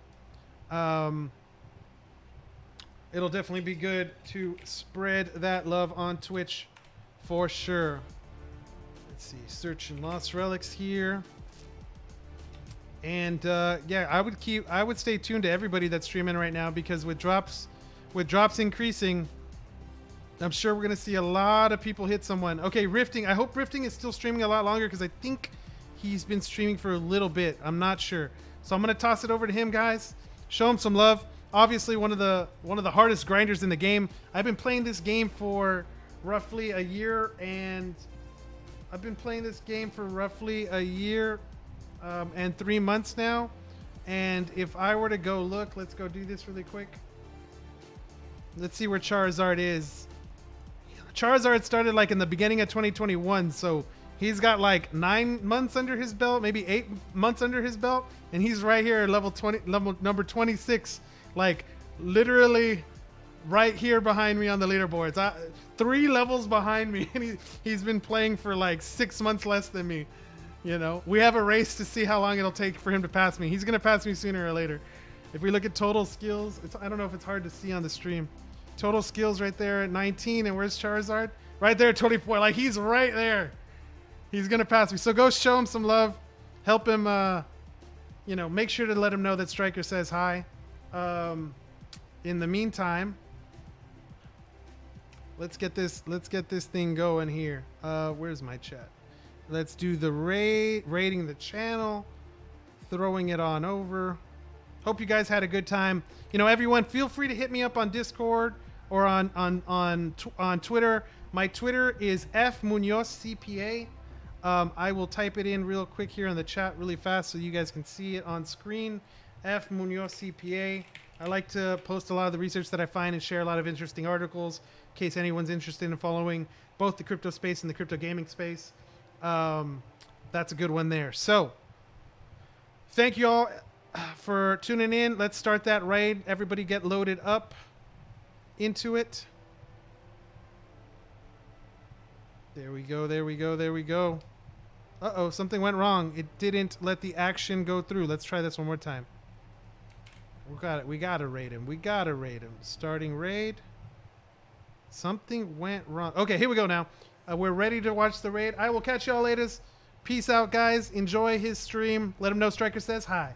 It'll definitely be good to spread that love on Twitch for sure. Let's see, searching Lost Relics here. And yeah, I would stay tuned to everybody that's streaming right now because with drops increasing, I'm sure we're gonna see a lot of people hit someone. Okay, Rifting. I hope Rifting is still streaming a lot longer because I think he's been streaming for a little bit. I'm not sure, so I'm gonna toss it over to him, guys. Show him some love. Obviously, one of the hardest grinders in the game. I've been playing this game for roughly a year, and and 3 months now. And if I were to go look, let's go do this really quick. Let's see where Charizard is. Charizard started like in the beginning of 2021, so He's got like 9 months under his belt, maybe 8 months under his belt, and he's right here, level number 26, like literally right here behind me on the leaderboards. 3 levels behind me, and he's been playing for like 6 months less than me. You know, we have a race to see how long it'll take for him to pass me. He's gonna pass me sooner or later. If we look at total skills, I don't know if it's hard to see on the stream. Total skills right there at 19, and where's Charizard? Right there at 24. Like, he's right there. He's gonna pass me. So go show him some love. Help him, you know, make sure to let him know that Striker says hi. In the meantime, let's get this thing going here. Where's my chat? Let's do the rating the channel, throwing it on over. Hope you guys had a good time. You know, everyone, feel free to hit me up on Discord or on Twitter. My Twitter is fmunozcpa. I will type it in real quick here in the chat really fast so you guys can see it on screen. fmunozcpa. I like to post a lot of the research that I find and share a lot of interesting articles in case anyone's interested in following both the crypto space and the crypto gaming space. That's a good one there. So thank you all for tuning in. Let's start that raid. Everybody get loaded up into it. There we go. There we go. There we go. Uh-oh, something went wrong. It didn't let the action go through. Let's try this one more time. We got it. We got to raid him. We got to raid him. Starting raid. Something went wrong. Okay, here we go now. We're ready to watch the raid. I will catch y'all later. Peace out, guys. Enjoy his stream. Let him know Striker says hi.